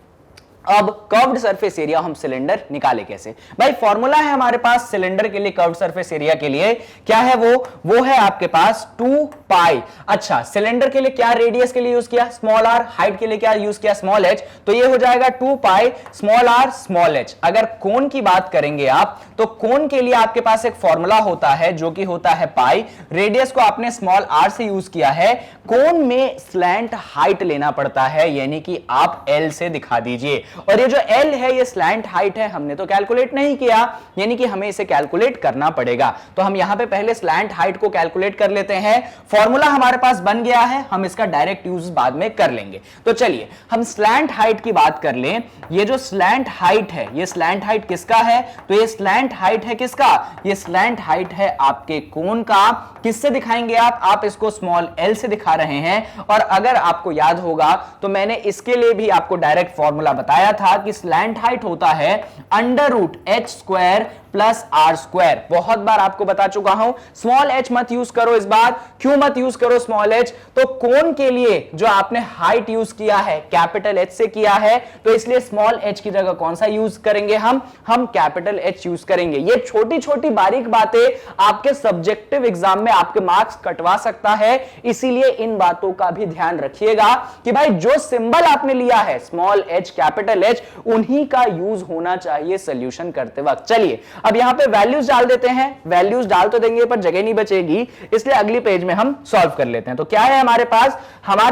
अब कर्व्ड सरफेस एरिया हम सिलेंडर निकाले कैसे? भाई फॉर्मूला है हमारे पास सिलेंडर के लिए, कर्व्ड सरफेस एरिया के लिए। क्या है वो है आपके पास 2 पाई। अच्छा, सिलेंडर के लिए क्या रेडियस के लिए यूज किया? Small r। हाइट के लिए क्या यूज किया? Small h। तो ये हो जाएगा 2 pi small r small h। अगर कोन की बात करेंगे आप तो कोन के लिए आपके पास एक फॉर्मूला होता है जो कि होता है पाई। रेडियस को आपने स्मॉल r से यूज किया है। कोन में स्लैंट हाइट लेना पड़ता है, यानी कि आप l से दिखा दीजिए। और ये जो L है ये स्लैंट हाइट है, हमने तो कैलकुलेट नहीं किया, यानी कि हमें इसे कैलकुलेट करना पड़ेगा। तो हम यहां पे पहले स्लैंट हाइट को कैलकुलेट कर लेते हैं। फॉर्मूला हमारे पास बन गया है, हम इसका डायरेक्ट यूज बाद में कर लेंगे। तो चलिए हम स्लैंट हाइट की बात कर लें। ये जो स्लैंट हाइट है, ये स्लैंट हाइट किसका है? तो ये स्लैंट हाइट है किसका? ये स्लैंट हाइट है आपके कोन का। किससे दिखाएंगे आप इसको स्मॉल l से दिखा रहे हैं। और अगर आपको याद होगा तो मैंने इसके लिए भी आपको डायरेक्ट फॉर्मूला बताया था कि स्लैंट हाइट होता है √h² प्लस आर स्क्वायर। बहुत बार आपको बता चुका हूं, स्मॉल h मत यूज करो इस बार। क्यों मत यूज करो स्मॉल h? तो कोण के लिए जो आपने हाइट यूज किया है कैपिटल H से किया है, तो इसलिए स्मॉल h की जगह कौन सा यूज करेंगे हम कैपिटल H यूज करेंगे। ये छोटी छोटी बारीक बातें आपके सब्जेक्टिव एग्जाम में आपके मार्क्स कटवा सकता है, इसीलिए इन बातों का भी ध्यान रखिएगा कि भाई जो सिंबल आपने लिया है स्मॉल h कैपिटल H, उन्हीं का यूज होना चाहिए सॉल्यूशन करते वक्त। चलिए अब यहां पे वैल्यूज डाल देते हैं। वैल्यूज डाल तो देंगे पर जगह नहीं बचेगी, इसलिए अगली पेज में हम सॉल्व कर लेते हैं। तो क्या है हमारे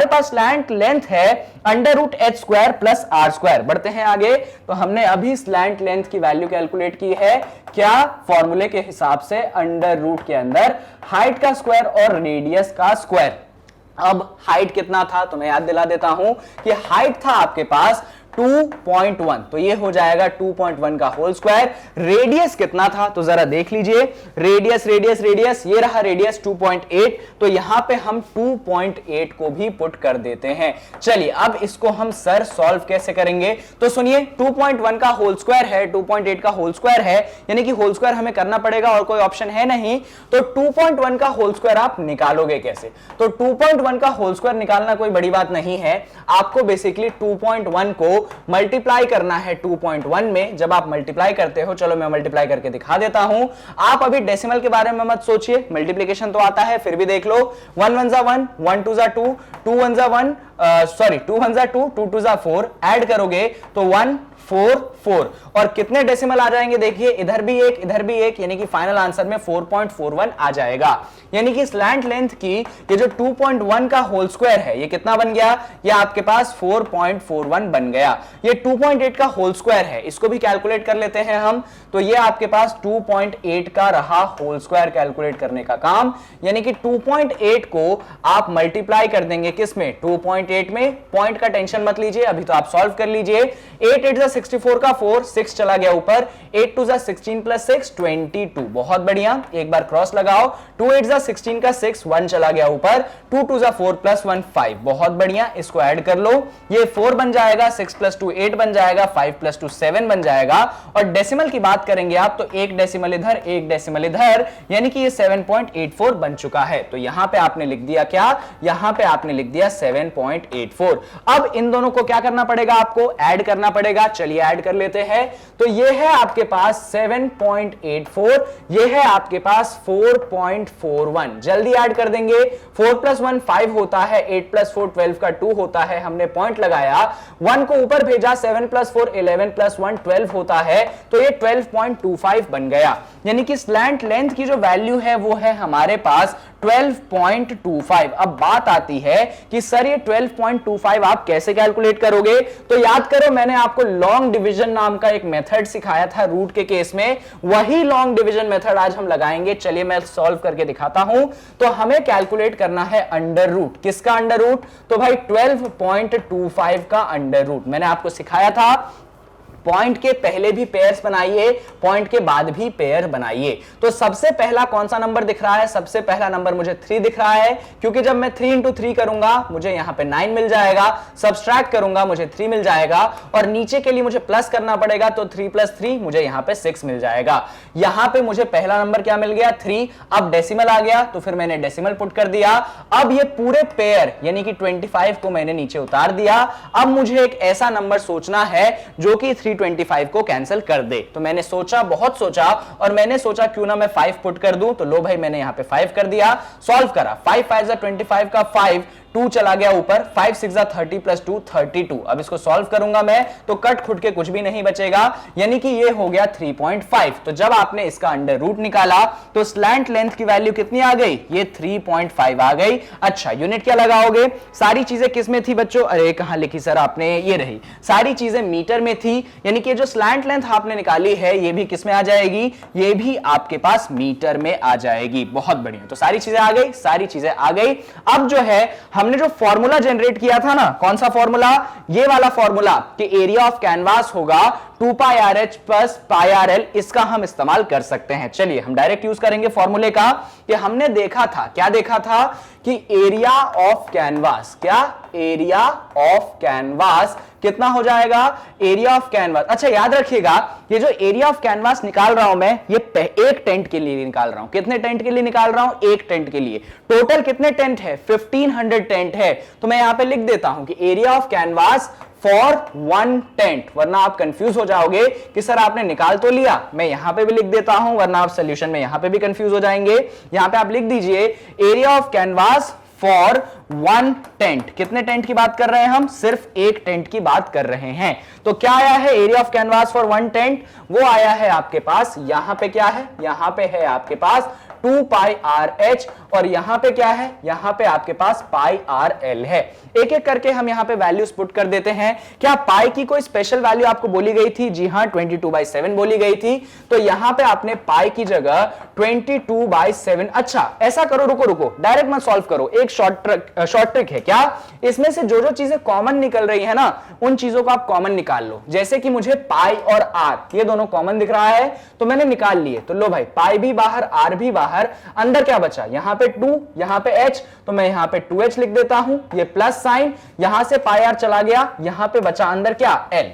पास स्लैंट लेंथ है under root h square plus r square. बढ़ते हैं आगे। तो हमने अभी स्लैंट लेंथ की वैल्यू कैलकुलेट की है, क्या फॉर्मूले के हिसाब से अंडर रूट के अंदर हाइट का स्क्वायर और रेडियस का स्क्वायर। अब हाइट कितना था तो मैं याद दिला देता हूं कि हाइट था आपके पास 2.1, तो ये हो जाएगा 2.1 का होल स्क्वायर। रेडियस कितना था तो जरा देख लीजिए, रेडियस ये रहा रेडियस 2.8, तो यहां पे हम 2.8 को भी पुट कर देते हैं। चलिए अब इसको हम सर सॉल्व कैसे करेंगे, तो सुनिए 2.1 का होल स्क्वायर है, 2.8 का होल स्क्वायर है, यानी कि होल स्क्वायर हमें करना पड़ेगा और कोई ऑप्शन है नहीं। तो 2.1 का होल स्क्वायर आप निकालोगे कैसे? तो 2.1 का होल स्क्वायर निकालना कोई बड़ी बात नहीं है, आपको बेसिकली 2.1 को मल्टीप्लाई करना है 2.1 में। जब आप मल्टीप्लाई करते हो, चलो मैं मल्टीप्लाई करके दिखा देता हूं। आप अभी डेसिमल के बारे में मत सोचिए, मल्टीप्लिकेशन तो आता है, फिर भी देख लो। 1 1 जा 1, 1 2 जा 2, 2 1 जा 1, सॉरी 2 1 जा 2, 2 2 जा 4, ऐड करोगे तो 1 4 4 और कितने डेसिमल आ जाएंगे देखिए, इधर भी एक इधर भी एक, यानी कि फाइनल आंसर में 4.41 आ जाएगा। यानी कि स्लैंट लेंथ की ये जो 2.1 का होल स्क्वायर है ये कितना बन गया, ये आपके पास 4.41 बन गया। ये 2.8 का होल स्क्वायर है, इसको भी कैलकुलेट कर लेते हैं हम। तो ये आपके पास 2.8 का रहा होल स्क्वायर कैलकुलेट करने का काम, यानी कि 2.8 को आप मल्टीप्लाई कर देंगे किसमें, 2.8 में। पॉइंट का टेंशन मत लीजिए, अभी तो आप सॉल्व कर लीजिए। 8 8 64 का 4, 6 चला गया ऊपर, 8 2 16 प्लस 6 22, बहुत बढ़िया। एक बार क्रॉस लगाओ, 2 8 16 का 6, 1 चला गया ऊपर, 2 2 4 प्लस 1 5, बहुत बढ़िया। इसको ऐड कर लो, ये 4 बन जाएगा, 6 प्लस 2 8 बन जाएगा, 5 प्लस 2 7 बन जाएगा। और डेसिमल की बात करेंगे आप तो एक डेसिमल इधर एक डेसिमल इधर, यानी कि ये 7.84 बन चुका है। तो यहां पे आपने लिख दिया क्या, यहां पे आपने लिख दिया 7.84। अब इन दोनों को क्या करना पड़ेगा, आपको ऐड करना पड़ेगा। चलिए ऐड कर लेते हैं। तो ये है आपके पास 7.84, ये है आपके पास 4.41। जल्दी ऐड कर देंगे, 4 प्लस 1 5 होता है, 8 प्लस 4 12 का 2 होता है, हमने पॉइंट लगाया, 1 को ऊपर भेजा, 7 प्लस 4 11 प्लस 1 12 होता है, तो ये 12.25 बन गया। यानी कि स्लैंट लेंथ की जो वैल्यू है वो है हमारे पास 12.25। अब बात आती है कि सर ये 12.25 आप कैसे कैलकुलेट करोगे, तो याद करो मैंने आपको लॉन्ग डिवीजन नाम का एक मेथड सिखाया था रूट के केस में, वही लॉन्ग डिवीजन मेथड आज हम लगाएंगे। चलिए मैं सॉल्व करके दिखाता हूं। तो हमें कैलकुलेट करना है अंडर रूट, किसका अंडर रूट, तो भाई 12.25 का अंडर रूट। मैंने आपको सिखाया था पॉइंट के पहले भी पेयर्स बनाइए, पॉइंट के बाद भी पेयर बनाइए। तो सबसे पहला कौन सा नंबर दिख रहा है, सबसे पहला नंबर मुझे 3 दिख रहा है, क्योंकि जब मैं 3 इंटू 3 करूंगा मुझे यहां पे 9 मिल जाएगा, सब्सट्रैक्ट करूंगा मुझे 3 मिल जाएगा, और नीचे के लिए मुझे प्लस करना पड़ेगा, तो 3 प्लस 3 मुझे यहां पे 6 मिल जाएगा। यहां पे मुझे पहला नंबर क्या मिल गया, 3। अब डेसिमल आ गया तो फिर मैंने डेसिमल पुट कर दिया। अब ये पूरे पेयर यानी कि 25 को मैंने नीचे उतार दिया। अब मुझे एक ऐसा नंबर सोचना है जो कि 325 को कैंसिल कर दे। तो मैंने सोचा, बहुत सोचा, और मैंने सोचा क्यों ना मैं 5 पुट कर दूं। तो लो भाई मैंने यहां पे 5 कर दिया, सॉल्व करा। 5 5 25 का 5, 2 चला गया ऊपर, 5 6 30 प्लस 2 32। अब इसको सॉल्व करूंगा मैं तो कट खुट के कुछ भी नहीं बचेगा, यानी कि ये हो गया 3.5। तो जब आपने इसका अंडर रूट निकाला तो स्लैंट लेंथ की वैल्यू कितनी आ गई, ये 3.5 आ गई। अच्छा यूनिट क्या लगाओगे, सारी चीजें किस में थी बच्चों, अरे कहां लिखी सर आपने, ये रही, सारी चीजें मीटर में थी। यानी कि जो स्लैंट लेंथ आपने निकाली है ये भी किस में आ जाएगी, ये भी आपके पास मीटर में आ जाएगी। बहुत बढ़िया, तो सारी चीजें आ गई, सारी चीजें आ गई। अब जो है हमने जो फॉर्मूला जनरेट किया था ना, कौन सा फॉर्मूला, ये वाला फॉर्मूला कि एरिया ऑफ कैनवास होगा 2 pi R H plus pi R L, इसका हम इस्तेमाल कर सकते हैं। चलिए हम डायरेक्ट यूज करेंगे फॉर्मूले का। कि हमने देखा था, क्या देखा था कि एरिया ऑफ कैनवास, क्या एरिया ऑफ कैनवास कितना हो जाएगा, एरिया ऑफ कैनवास। अच्छा याद रखिएगा ये जो एरिया ऑफ कैनवास निकाल रहा हूं मैं, ये एक टेंट के लिए निकाल रहा हूं। कितने टेंट के लिए निकाल रहा हूं, एक टेंट के लिए। टोटल कितने टेंट है, 1500 टेंट है। तो मैं यहां पे लिख देता हूं कि area of canvas for 1 tent, वरना आप कंफ्यूज हो जाओगे कि सर आपने निकाल तो लिया। मैं यहां पे भी लिख देता हूं, वरना आप सॉल्यूशन में यहां पे भी कंफ्यूज हो जाएंगे। यहां पे आप लिख दीजिए area of canvas for 1 tent. कितने टेंट की बात कर रहे हैं हम, सिर्फ एक टेंट की बात कर रहे हैं। तो क्या आया है area of canvas for 1 tent, वो आया है आपके पास, यहां पे क्या है, यहां पे है आपके पास 2 पाई आर एच, और यहां पे क्या है, यहां पे आपके पास पाई आर एल है। एक एक करके हम यहां पे वैल्यूज पुट कर देते हैं। क्या पाई की कोई स्पेशल वैल्यू आपको बोली गई थी, जी हां 22/7 बोली गई थी। तो यहां पे आपने पाई की जगह 22/7। अच्छा ऐसा करो, रुको रुको, डायरेक्ट मत सॉल्व करो, एक शॉर्ट ट्रिक है। क्या, इसमें से जो जो चीजें कॉमन निकल रही है ना, उन चीजों को आप कॉमन निकाल लो। जैसे कि मुझे पाई और आर ये दोनों कॉमन दिख रहा है, तो मैंने निकाल लिए। तो लो भाई, पाई भी बाहर, आर भी बाहर, अंदर क्या बचा, यहां पे 2, यहां पे h, तो मैं यहां पे 2h लिख देता हूं। ये प्लस साइन, यहां से पाई आर चला गया, यहां पे बचा अंदर क्या, l।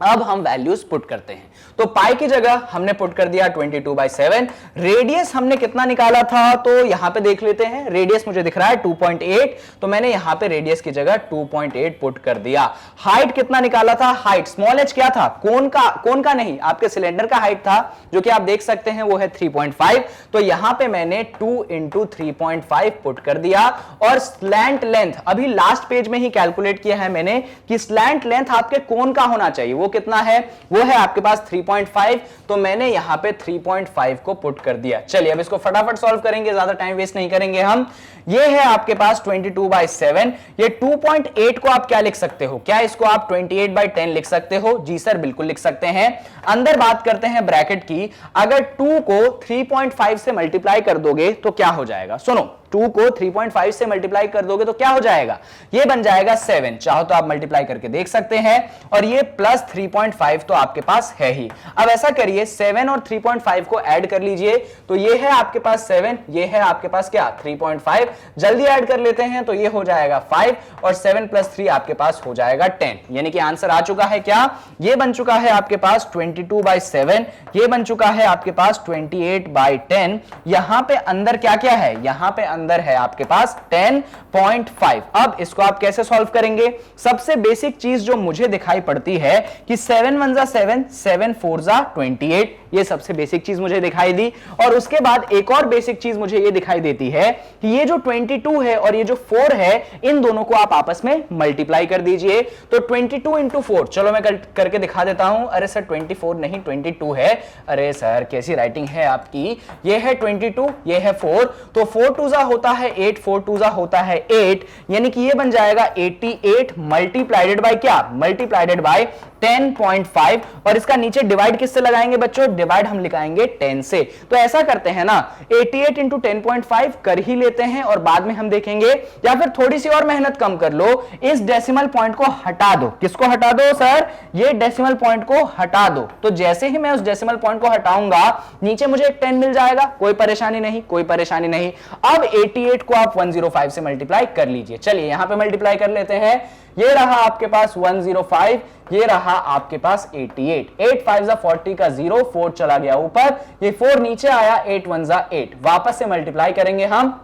अब हम वैल्यूज पुट करते हैं। तो पाई की जगह हमने पुट कर दिया 22/7। रेडियस हमने कितना निकाला था, तो यहां पे देख लेते हैं। रेडियस मुझे दिख रहा है 2.8, तो मैंने यहां पे रेडियस की जगह 2.8 पुट कर दिया। हाइट कितना निकाला था, हाइट स्मॉल h क्या था, कोन का नहीं, आपके सिलेंडर का हाइट था, जो कि आप देख सकते हैं वो है 3.5। तो यहां पे मैंने 2 × 3.5 पुट कर दिया। और स्लैंट लेंथ अभी लास्ट पेज में ही कैलकुलेट किया है मैंने कि स्लैंट लेंथ आपके कोन का होना चाहिए, वो कितना है, वो है आपके पास 3.5। तो मैंने यहां पे 3.5 को पुट कर दिया। चलिए अब इसको फटाफट सॉल्व करेंगे, ज्यादा टाइम वेस्ट नहीं करेंगे हम। ये है आपके पास 22/7। ये 2.8 को आप क्या लिख सकते हो, क्या इसको आप 28/10 लिख सकते हो, जी सर बिल्कुल लिख सकते हैं। अंदर बात करते हैं ब्रैकेट की, अगर 2 को 3.5 से मल्टीप्लाई कर दोगे तो क्या हो जाएगा, सुनो, 2 को 3.5 से मल्टीप्लाई कर दोगे तो क्या हो जाएगा, ये बन जाएगा 7। चाहो तो आप मल्टीप्लाई करके देख सकते हैं। और ये प्लस 3.5 तो आपके पास है ही। अब ऐसा करिए, 7 और 3.5 को ऐड कर लीजिए, तो ये है आपके पास 7, ये है आपके पास क्या 3.5। जल्दी ऐड कर लेते हैं, तो ये हो जाएगा 5, और 7 + 3 आपके पास हो जाएगा 10। यानी कि आंसर आ चुका है क्या, ये बन चुका है आपके पास 22/7, ये बन चुका है आपके पास 28/10। यहां पे अंदर क्या क्या है, यहां पे अंदर है आपके पास 10.5। अब इसको आप कैसे सॉल्व करेंगे, सबसे बेसिक चीज जो मुझे दिखाई पड़ती है कि 7 × 1 = 7, 7 × 4 = 28, ये सबसे बेसिक चीज मुझे दिखाई दी। और उसके बाद एक और बेसिक चीज मुझे ये दिखाई देती है कि ये जो 22 है और ये जो 4 है, इन दोनों को आप आपस में मल्टीप्लाई कर दीजिए। तो 22 × 4, चलो मैं करके दिखा देता हूं। अरे सर 24 नहीं 22 है, अरे सर कैसी राइटिंग है आपकी, ये है 22, ये है 4, तो 4 × 2 होता है 8, 4 × 2 होता है 8, यानी कि ये बन जाएगा 88 मल्टीप्लाइडेड बाय क्या, मल्टीप्लाइडेड बाय 10.5। और इसका नीचे डिवाइड किससे लगाएंगे बच्चों, डिवाइड हम लिखाएंगे 10 से। तो ऐसा करते हैं ना, 88 × 10.5 कर ही लेते हैं और बाद में हम देखेंगे, या फिर थोड़ी सी और मेहनत कम कर लो, इस डेसिमल पॉइंट को हटा दो। किसको हटा दो सर, ये डेसिमल पॉइंट को हटा दो। तो जैसे ही मैं उस डेसिमल पॉइंट को हटाऊंगा, नीचे मुझे एक 10 मिल जाएगा, कोई परेशानी नहीं, कोई परेशानी नहीं। अब 88 को आप 105 से मल्टीप्लाई कर लीजिए। चलिए यहां पे मल्टीप्लाई कर लेते हैं। ये रहा आपके पास 105, ये रहा आपके पास 88, 8 × 5 = 40 का 0, 4 चला गया ऊपर, ये 4 नीचे आया, 8 × 1 = 8। वापस से मल्टीप्लाई करेंगे हम,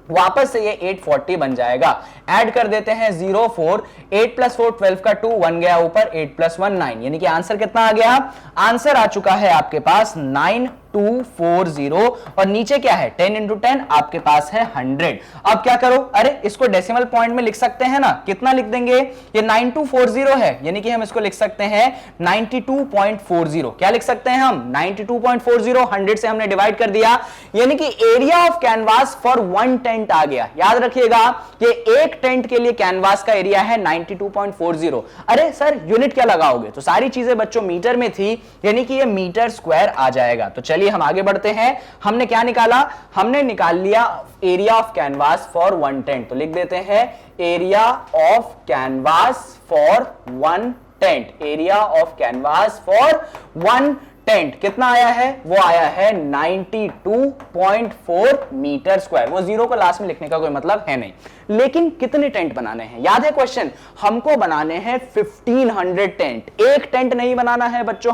वापस से ये 840 बन जाएगा। ऐड कर देते हैं 0, 4, 8 + 4 12 का 2, 1 गया ऊपर, 8 + 1 9, यानी कि आंसर कितना आ गया, आंसर आ चुका है आपके पास 9240। और नीचे क्या है, 10 × 10 आपके पास है 100। अब क्या करो, अरे इसको डेसिमल पॉइंट में लिख सकते हैं ना, कितना लिख देंगे, ये 9240 है, यानी कि हम इसको लिख सकते हैं 92.40। क्या लिख सकते हैं हम, 92.40, 100 से हमने डिवाइड कर दिया, यानी कि area of canvas for 1 tent आ गया। याद रखिएगा कि एक टेंट के लिए कैनवास का एरिया है 92.40। अरे सर यूनिट क्या लगाओगे, तो सारी चीजें बच्चों मीटर में थी, यानी कि ये मीटर स्क्वायर आ जाएगा। तो चलिए हम आगे बढ़ते हैं। हमने क्या निकाला, हमने निकाल लिया area of canvas for 1 tent. तो लिख देते हैं area of canvas for 1 tent, area of canvas for 1 tent कितना आया है, वो आया है 92.4 मीटर स्क्वायर। वो जीरो को लास्ट में लिखने का कोई मतलब है नहीं। लेकिन कितने टेंट बनाने हैं, याद है क्वेश्चन, हमको बनाने हैं 1500 टेंट। एक टेंट नहीं बनाना है बच्चों,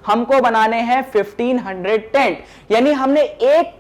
हमको बनाने हैं 1500 टेंट। यानी हमने एक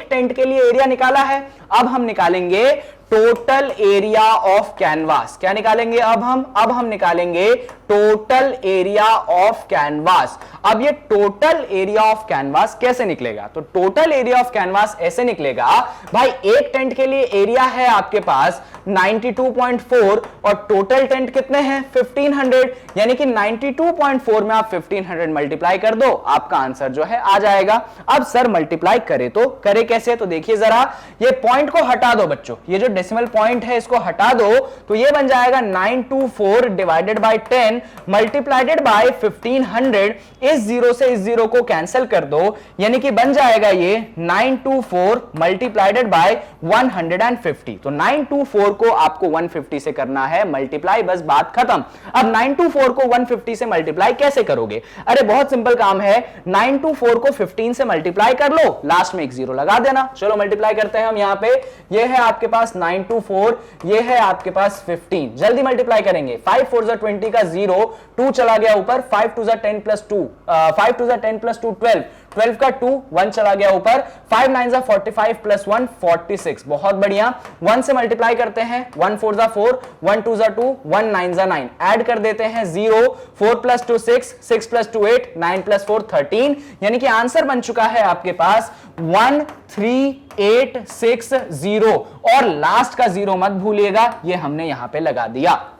टेंट के लिए एरिया निकाला है। अब हम निकालेंगे टोटल एरिया ऑफ कैनवास। क्या निकालेंगे अब हम निकालेंगे टोटल एरिया ऑफ कैनवास। अब ये टोटल एरिया ऑफ कैनवास कैसे निकलेगा, तो टोटल एरिया ऑफ कैनवास ऐसे निकलेगा भाई, एक टेंट के लिए एरिया है आपके पास 92.4 और टोटल टेंट कितने हैं 1500, यानी कि 92.4 में आप 1500 मल्टीप्लाई कर दो, आपका आंसर जो है आ जाएगा। अब सर मल्टीप्लाई करे तो करे कैसे, तो देखिए जरा, ये पॉइंट को हटा दो बच्चों, ये जो डेसिमल पॉइंट है इसको हटा दो, तो ये बन जाएगा 924 डिवाइडेड बाय 10 मल्टीप्लाइडेड बाय 1500। इस जीरो से इस जीरो को कैंसिल कर दो, यानी कि बन जाएगा ये 924 मल्टीप्लाइडेड बाय 150। तो 924 को आपको 150 से करना है मल्टीप्लाई, बस बात खत्म। अब 924 को 150 से मल्टीप्लाई कैसे करोगे, अरे बहुत सिंपल काम है, 924 को 15 से मल्टीप्लाई कर लो, लास्ट में एक जीरो लगा देना। चलो मल्टीप्लाई करते हैं हम यहाँ पे, ये है आपके पास 924, ये है आपके पास 15, जल्दी मल्टीप्लाई करेंगे। 5 4 20 का 0, 2 चला गया ऊपर, 5 2 10 प्लस 2, 5 2 10 प्लस 2 12, 12 का 2, 1 चला गया ऊपर, 5 9 45 प्लस 1 46। बहुत बढ़िया, 1 से मल्टीप्लाई करते हैं, 1 4 4, 1 2 2, 1 9 9, ऐड कर देते हैं 0, 4 प्लस 2 6, 6 प्लस 2 8, 9 प्लस 4 13, यानी कि आंसर बन चुका है आपके पास 1380 और लास्ट का जीरो मत भूलिएगा, ये हमने यहां पे लगा दिया।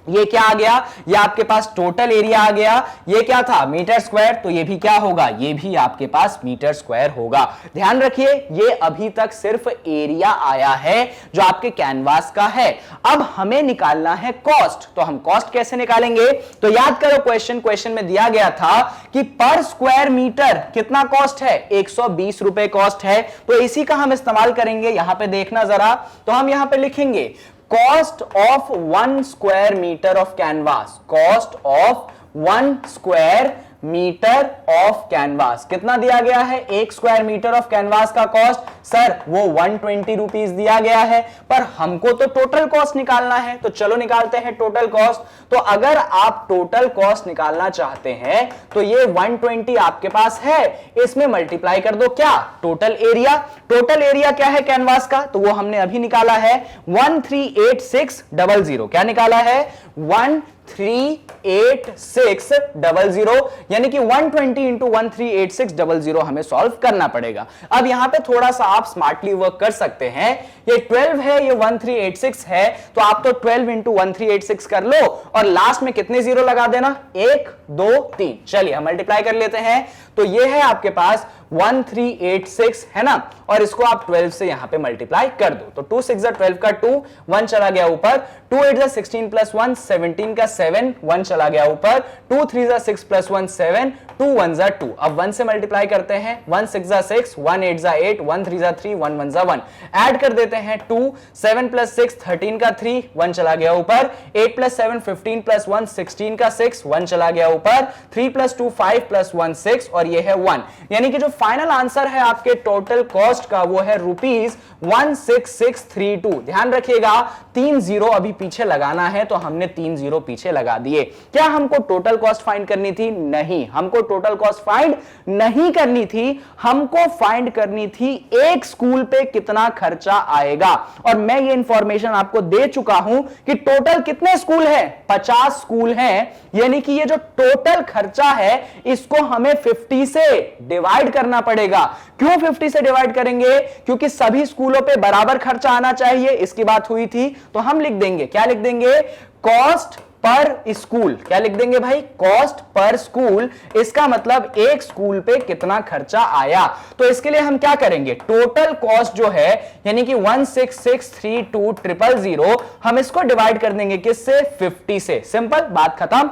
ये क्या आ गया, ये आपके पास टोटल एरिया आ गया। ये क्या था मीटर स्क्वायर, तो ये भी क्या होगा, ये भी आपके पास मीटर स्क्वायर होगा। ध्यान रखिए, ये अभी तक सिर्फ एरिया आया है जो आपके कैनवास का है। अब हमें निकालना है कॉस्ट, तो हम कॉस्ट कैसे निकालेंगे, तो याद करो क्वेश्चन में दिया गया था कि पर स्क्वायर मीटर कितना कॉस्ट है, 120 रुपए कॉस्ट है। तो इसी का हम इस्तेमाल करेंगे, यहां पे देखना जरा, तो हम यहां पे लिखेंगे cost of 1 square metre of canvas, cost of 1 square metre of canvas कितना दिया गया है, 1 स्क्वायर मीटर ऑफ कैनवास का कॉस्ट सर वो 120 रुपीज दिया गया है, पर हमको तो टोटल कॉस्ट निकालना है, तो चलो निकालते हैं टोटल कॉस्ट। तो अगर आप टोटल कॉस्ट निकालना चाहते हैं तो ये 120 आपके पास है, इसमें मल्टीप्लाई कर दो क्या, टोटल एरिया। टोटल एरिया क्या है कैनवास का, तो वो हमने अभी निकाला है 138600। क्या निकाला है, 138600, यानी कि 120 इंटू 138600 हमें सॉल्व करना पड़ेगा। अब यहां पे थोड़ा सा आप स्मार्टली वर्क कर सकते हैं, ये 12 है, ये 1386 है, तो आप तो 12 इंटू 1386 कर लो और लास्ट में कितने जीरो लगा देना, 1 2 3। चलिए हम मल्टीप्लाई कर लेते हैं, तो ये है आपके पास 1386 है ना, और इसको आप 12 से यहां पे मल्टीप्लाई कर दो, तो 2 6 12 का 2, 1 चला गया ऊपर, 2 8 16 प्लस 1 17 का 7, 1 चला गया ऊपर, 2 3 6 प्लस 1 7, 2 1 2। अब 1 से मल्टीप्लाई करते हैं, 1 6 6, 1 8 8, 1 3 3, 1 1 1, ऐड कर देते हैं 2, 7 प्लस 6 13 का 3, 1 चला गया ऊपर, 8 प्लस 7 15 प्लस 1 16 का 6, 1 चला गया ऊपर, 3 प्लस 2 5 प्लस 1 6 और ये है 1, यानी कि जो फाइनल आंसर है आपके टोटल कॉस्ट का वो है ₹16632। ध्यान रखिएगा 3 जीरो अभी पीछे लगाना है, तो हमने 3 जीरो पीछे लगा दिए। क्या हमको टोटल कॉस्ट फाइंड करनी थी, नहीं, हमको टोटल कॉस्ट फाइंड नहीं करनी थी, हमको फाइंड करनी थी एक स्कूल पे कितना खर्चा आएगा। और मैं ये इंफॉर्मेशन आपको दे चुका हूं कि टोटल कितने स्कूल है, 50 स्कूल हैं, यानी कि ये जो टोटल खर्चा है इसको हमें 50 से डिवाइड करना पड़ेगा। क्यों 50 से डिवाइड करेंगे, क्योंकि सभी स्कूलों पे बराबर खर्चा आना चाहिए, इसकी बात हुई थी। तो हम लिख देंगे, क्या लिख देंगे, कॉस्ट पर स्कूल। क्या लिख देंगे भाई, कॉस्ट पर स्कूल, इसका मतलब एक स्कूल पे कितना खर्चा आया। तो इसके लिए हम क्या करेंगे, टोटल कॉस्ट जो है यानी कि 16632,000 हम इसको डिवाइड कर देंगे किससे, 50 से। सिंपल, बात खत्म।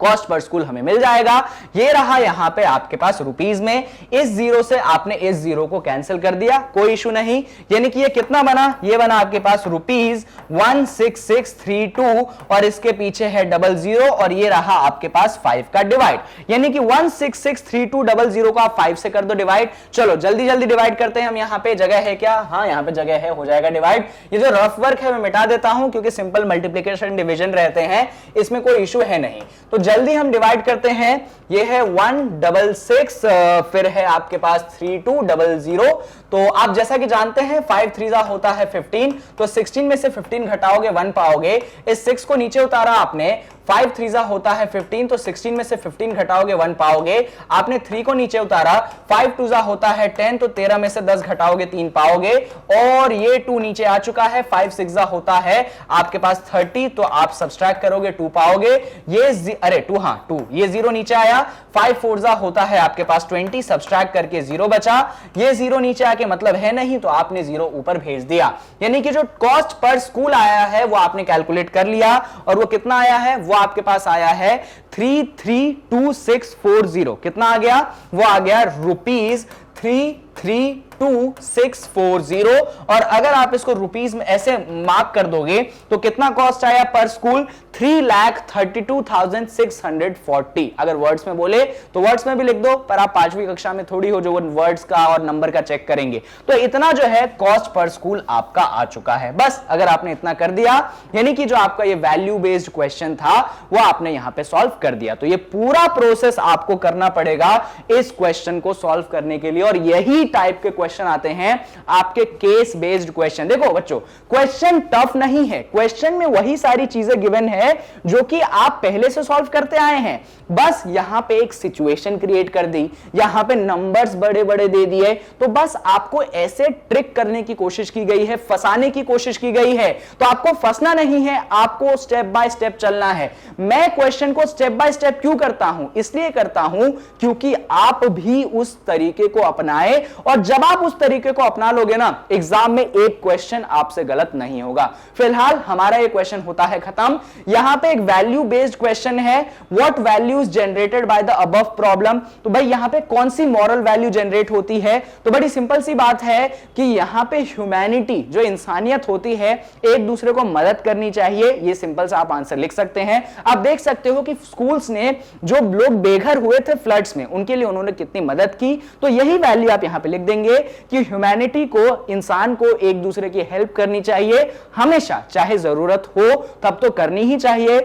कॉस्ट पर स्कूल हमें मिल जाएगा। ये रहा यहां पे आपके पास रुपीस में, इस जीरो से आपने इस जीरो को कैंसिल कर दिया, कोई इशू नहीं। यानी कि ये कितना बना, ये बना आपके पास रुपीस 16632 और इसके पीछे है डबल जीरो और ये रहा आपके पास 5 का डिवाइड, यानी कि 1663200 को आप 5 से कर दो डिवाइड। चलो जल्दी जल्दी डिवाइड करते हैं हम। यहां पे जगह है क्या, हाँ यहां पे जगह है, हो जाएगा डिवाइड। ये जो रफ वर्क है मैं मिटा देता हूं क्योंकि सिंपल मल्टीप्लिकेशन डिवीजन रहते हैं, इसमें कोई इशू है नहीं। तो जल्दी हम डिवाइड करते हैं। ये है 166, फिर है आपके पास 3200। तो आप जैसा कि जानते हैं 5 3 होता है 15, तो 16 में से 15 घटाओगे 1 पाओगे। इस 6 को नीचे उतारा आपने, 5 3 होता है 15, तो 16 में से 15 घटाओगे 1 पाओगे। आपने 3 को नीचे उतारा, 5 2 होता है 10, तो 13 में से 10 घटाओगे 3 पाओगे और ये 2 नीचे आ चुका है। 5 6 होता है आपके पास 30, तो आप सब्सट्रैक्ट करोगे 2 पाओगे। ये अरे 2, हाँ 2, ये 0 नीचे आया। 5 4 होता है आपके पास 20, सब्सट्रैक्ट करके 0 बचा। ये 0 नीचे आके मतलब है नहीं, तो आपने 0 ऊपर भेज दिया। यानी कि जो कॉस्ट पर स्कूल आया है वो आपने कैलकुलेट कर लिया और वो कितना आया है, वो आपके पास आया है 332640। कितना आ गया, वो आ गया रुपीस 332640। और अगर आप इसको रुपीस में ऐसे मार्क कर दोगे तो कितना कॉस्ट आया पर स्कूल, 3,32,640। अगर वर्ड्स में बोले तो वर्ड्स में भी लिख दो, पर आप 5वीं कक्षा में थोड़ी हो जो वर्ड्स का और नंबर का चेक करेंगे। तो इतना जो है कॉस्ट पर स्कूल आपका आ चुका है। बस अगर आपने इतना कर दिया, यानी कि जो आपका ये वैल्यू बेस्ड क्वेश्चन था वो आपने यहां पे सॉल्व कर दिया। तो ये पूरा प्रोसेस आपको करना पड़ेगा इस क्वेश्चन को सॉल्व करने के लिए, और यही टाइप के क्वेश्चन आते हैं आपके केस बेस्ड क्वेश्चन। देखो बच्चों, क्वेश्चन टफ नहीं है, क्वेश्चन में वही सारी चीजें गिवन है जो कि आप पहले से सॉल्व करते आए हैं। बस यहां पे एक सिचुएशन क्रिएट कर दी, यहां पे नंबर्स बड़े बड़े दे दिए, तो बस आपको ऐसे ट्रिक करने की कोशिश की गई है, फंसाने की कोशिश की गई है। तो आपको फंसना नहीं है, आपको स्टेप बाय स्टेप चलना है। मैं क्वेश्चन को स्टेप बाय स्टेप क्यों करता हूं, इसलिए करता हूं क्योंकि आप भी उस तरीके को अपनाए, और जब आप उस तरीके को अपना लोगे ना, एग्जाम में एक क्वेश्चन आपसे गलत नहीं होगा। फिलहाल हमारा ये क्वेश्चन होता है खत्म। यहां पे एक वैल्यू बेस्ड क्वेश्चन है, what values generated by the above problem. तो भाई यहां पे कौन सी मॉरल वैल्यू जनरेट होती है, तो बड़ी सिंपल सी बात है कि यहां पे ह्यूमैनिटी, जो इंसानियत होती है, एक दूसरे को मदद करनी चाहिए। ये सिंपल सा आप आंसर लिख सकते हैं। आप देख सकते हो कि स्कूल्स ने जो लोग बेघर हुए थे फ्लड्स में, उनके लिए उन्होंने कितनी मदद की। तो यही वैल्यू आप यहां पे लिख देंगे कि ह्यूमैनिटी को, इंसान को एक दूसरे की हेल्प करनी चाहिए हमेशा, चाहे जरूरत हो तब तो करनी ही चाहिए,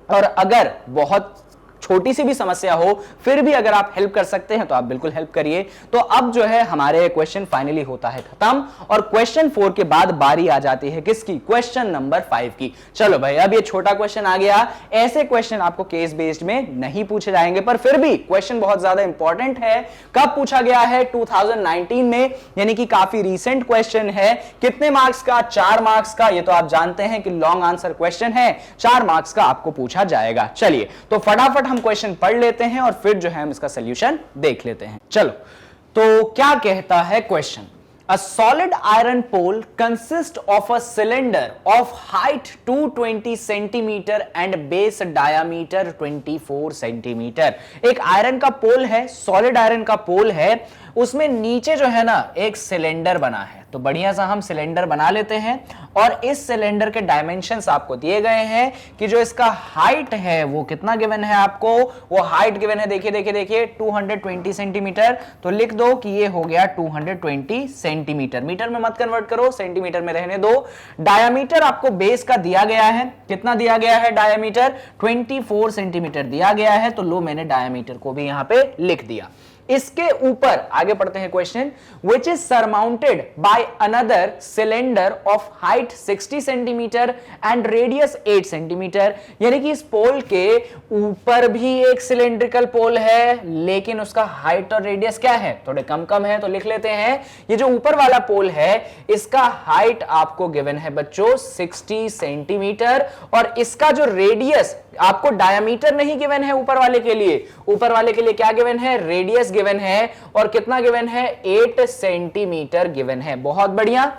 और अगर बहुत छोटी सी भी समस्या हो फिर भी अगर आप हेल्प कर सकते हैं तो आप बिल्कुल हेल्प करिए। तो अब जो है हमारे क्वेश्चन फाइनली होता है खत्म, और क्वेश्चन 4 के बाद बारी आ जाती है किसकी, क्वेश्चन नंबर 5 की। चलो भाई, अब ये छोटा क्वेश्चन आ गया। ऐसे क्वेश्चन आपको केस बेस्ड में नहीं पूछे जाएंगे, पर फिर भी क्वेश्चन बहुत ज्यादा इंपॉर्टेंट है। कब पूछा गया है, 2019 में, यानी कि काफी रीसेंट क्वेश्चन है। कितने मार्क्स का, 4 मार्क्स का। ये तो आप जानते हैं कि लॉन्ग आंसर क्वेश्चन है, 4 मार्क्स का आपको पूछा जाएगा। चलिए तो फटाफट हम क्वेश्चन पढ़ लेते हैं और फिर जो है हम इसका सॉल्यूशन देख लेते हैं। चलो तो क्या कहता है question, A solid iron pole consists of a cylinder of height 220 centimeter and base diameter 24 centimeter। एक आयरन का पोल है, सॉलिड आयरन का पोल है, उसमें नीचे जो है ना एक सिलेंडर बना है। तो बढ़िया सा हम सिलेंडर बना लेते हैं, और इस सिलेंडर के डायमेंशंस आपको दिए गए हैं कि जो इसका हाइट है वो कितना गिवन है आपको, वो हाइट गिवन है, देखिए देखिए देखिए 220 सेंटीमीटर। तो लिख दो कि ये हो गया 220 सेंटीमीटर। मीटर में मत कन्वर्ट करो, सेंटीमीटर में रहने दो। डायामीटर आपको बेस का दिया गया है, कितना दिया गया है डायामीटर, 24 सेंटीमीटर दिया गया है। तो लो, मैंने डायामीटर को भी यहां पे लिख दिया। इसके ऊपर आगे पढ़ते हैं question, which is surmounted by another cylinder of height 60 centimetre and radius 8 centimetre. यानी कि इस पोल के ऊपर भी एक सिलेंड्रिकल पोल है, लेकिन उसका हाइट और रेडियस क्या है, थोड़े कम कम है। तो लिख लेते हैं, ये जो ऊपर वाला पोल है इसका हाइट आपको गिवन है बच्चों 60 सेंटीमीटर, और इसका जो रेडियस, आपको डायमीटर नहीं गिवन है ऊपर वाले के लिए, ऊपर वाले के लिए क्या गिवन है, रेडियस गिवन है, और कितना गिवन है, 8 सेंटीमीटर गिवन है। बहुत बढ़िया।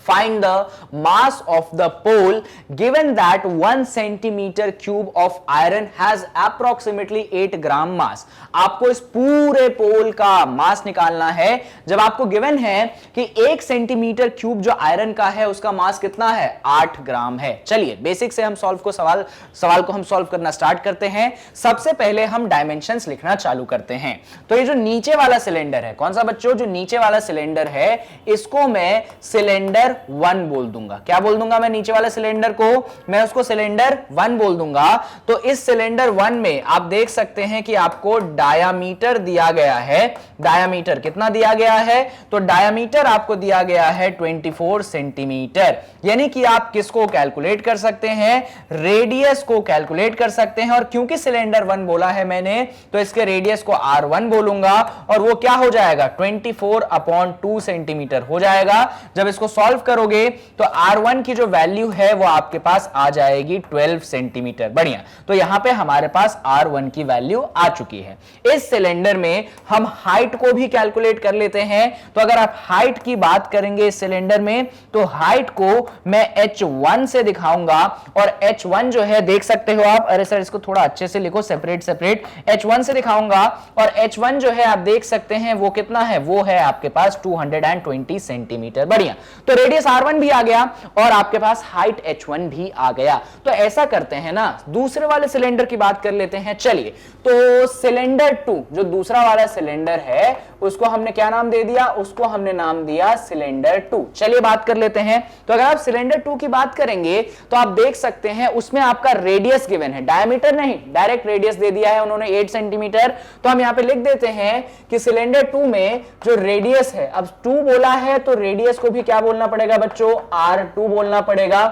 Find the mass of the pole given that 1 centimeter cube of iron has approximately 8 ग्राम मास। आपको इस पूरे पोल का मास निकालना है जब आपको गिवन है कि 1 सेंटीमीटर क्यूब जो आयरन का है उसका मास कितना है, 8 ग्राम है। चलिए बेसिक से हम सवाल को हम सॉल्व करना स्टार्ट करते हैं। सबसे पहले हम डायमेंशंस लिखना चालू करते हैं। तो ये जो नीचे वाला सिलेंडर है, कौन सा बच्चों, जो नीचे वाला सिलेंडर है इसको मैं सिलेंडर 1 बोल दूंगा। क्या बोल दूंगा मैं, नीचे वाले सिलेंडर को मैं उसको सिलेंडर 1 बोल दूंगा। तो इस सिलेंडर 1 में आप देख सकते हैं कि आपको डायामीटर दिया गया है। डायामीटर कितना दिया गया है, तो डायामीटर आपको दिया गया है 24 सेंटीमीटर। यानी कि आप किसको कैलकुलेट कर सकते हैं, रेडियस को कैलकुलेट कर सकते हैं। और क्योंकि सिलेंडर 1 बोला है मैंने तो इसके रेडियस को R1 बोलूंगा और वो क्या हो जाएगा, 24/2 सेंटीमीटर हो जाएगा। जब इसको सॉल्व करोगे तो R1 की जो वैल्यू है वो आपके पास आ जाएगी 12 सेंटीमीटर। बढ़िया, तो यहां पे हमारे पास R1 की वैल्यू आ चुकी है। इस सिलेंडर में हम हाइट को भी कैलकुलेट कर लेते हैं। तो अगर आप हाइट की बात करेंगे इस सिलेंडर में तो हाइट को मैं H1 से दिखाऊंगा और H1 जो है देख सकते हो आप, अरे सर इसको थोड़ा अच्छे से लिखो, सेपरेट सेपरेट, H1 से दिखाऊंगा और H1 जो है आप देख सकते हैं वो कितना है, वो है आपके पास 220 सेंटीमीटर। बढ़िया, तो रेडियस R1 भी आ गया और आपके पास हाइट H1 भी आ गया। तो ऐसा करते हैं ना, दूसरे वाले सिलेंडर की बात कर लेते हैं। चलिए, तो सिलेंडर 2 जो दूसरा वाला सिलेंडर है उसको हमने क्या नाम दे दिया, उसको हमने नाम दिया सिलेंडर 2। चलिए बात कर लेते हैं। तो अगर आप सिलेंडर 2 की बात करेंगे तो आप देख सकते हैं उसमें आपका रेडियस गिवन है, डायमीटर नहीं, डायरेक्ट रेडियस दे दिया है उन्होंने 8 सेंटीमीटर। तो हम यहां पे लिख देते हैं कि सिलेंडर 2 में जो रेडियस है, अब 2 बोला है तो रेडियस को भी क्या बोलना पड़ेगा बच्चों, R2 बोलना पड़ेगा।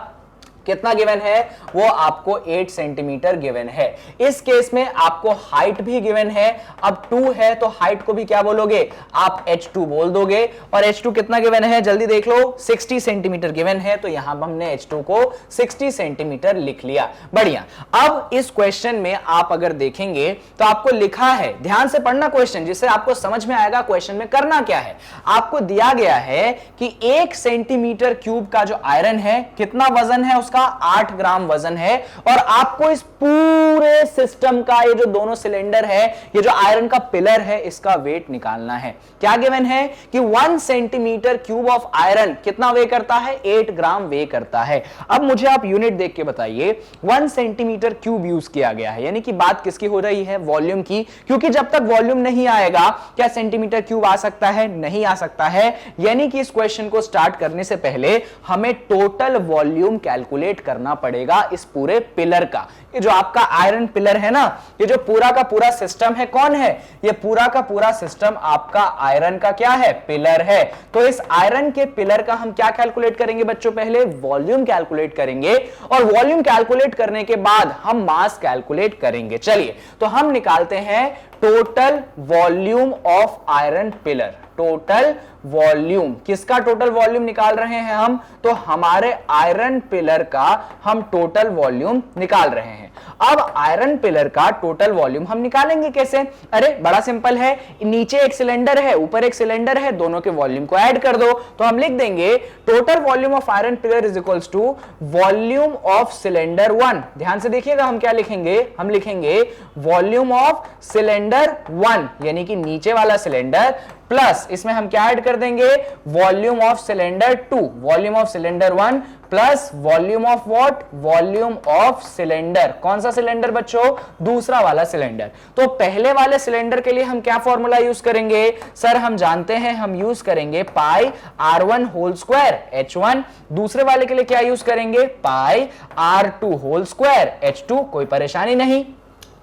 कितना गिवन है, वो आपको 8 सेंटीमीटर गिवन है। इस केस में आपको हाइट भी गिवन है। अब 2 है तो हाइट को भी क्या बोलोगे, आप H2 बोल दोगे। और H2 कितना गिवन है, जल्दी देख लो, 60 सेंटीमीटर गिवन है। तो यहां पर हमने H2 को 60 सेंटीमीटर लिख लिया। बढ़िया, अब इस क्वेश्चन में आप अगर देखेंगे तो आपको लिखा है, ध्यान से पढ़ना क्वेश्चन, जिससे आपको समझ में आएगा क्वेश्चन में करना क्या है। आपको दिया गया है कि 1 सेंटीमीटर क्यूब का जो आयरन है कितना वजन है, का 8 ग्राम वजन है। और आपको इस पूरे सिस्टम का, ये जो दोनों सिलेंडर है, ये जो आयरन का पिलर है, इसका वेट निकालना है। क्या गिवन है कि 1 सेंटीमीटर क्यूब ऑफ आयरन कितना वे करता है, 8 ग्राम वे करता है। अब मुझे आप यूनिट देख के बताइए, 1 सेंटीमीटर क्यूब यूज किया गया है, यानी कि बात किसकी हो रही है, वॉल्यूम की। क्योंकि जब तक वॉल्यूम नहीं आएगा क्या सेंटीमीटर क्यूब आ सकता है, नहीं आ सकता है। यानी कि इस क्वेश्चन को स्टार्ट करने से पहले हमें टोटल वॉल्यूम कैलकुलेट करना पड़ेगा इस पूरे पिलर का। ये जो आपका आयरन पिलर है ना, ये जो पूरा का पूरा सिस्टम है, कौन है, ये पूरा का पूरा सिस्टम आपका आयरन का क्या है, पिलर है। तो इस आयरन के पिलर का हम क्या कैलकुलेट करेंगे बच्चों, पहले वॉल्यूम कैलकुलेट करेंगे और वॉल्यूम कैलकुलेट करने के बाद हम मास कैलकुलेट करेंगे। चलिए, तो हम निकालते हैं total volume of iron pillar. Total volume, किसका टोटल वॉल्यूम निकाल रहे हैं हम, तो हमारे आयरन पिलर का हम टोटल वॉल्यूम निकाल रहे हैं। अब आयरन पिलर का टोटल वॉल्यूम हम निकालेंगे कैसे, अरे बड़ा सिंपल है, नीचे एक सिलेंडर है, ऊपर एक सिलेंडर है, दोनों के वॉल्यूम को ऐड कर दो। तो हम लिख देंगे total volume of iron pillar is equals to volume of cylinder 1। ध्यान से देखिएगा, हम क्या लिखेंगे, हम लिखेंगे वॉल्यूम ऑफ सिलेंडर 1, यानी कि नीचे वाला सिलेंडर, प्लस इसमें हम क्या ऐड कर देंगे, volume of cylinder 2, volume of cylinder 1 plus volume of what, volume of cylinder. कौन सा सिलेंडर बच्चों, दूसरा वाला सिलेंडर। तो पहले वाले सिलेंडर के लिए हम क्या फॉर्मूला यूज करेंगे, सर हम जानते हैं, हम यूज करेंगे पाई R1 होल स्क्वायर H1। दूसरे वाले के लिए क्या यूज करेंगे, पाई R2 होल स्क्वायर H2। कोई परेशानी नहीं,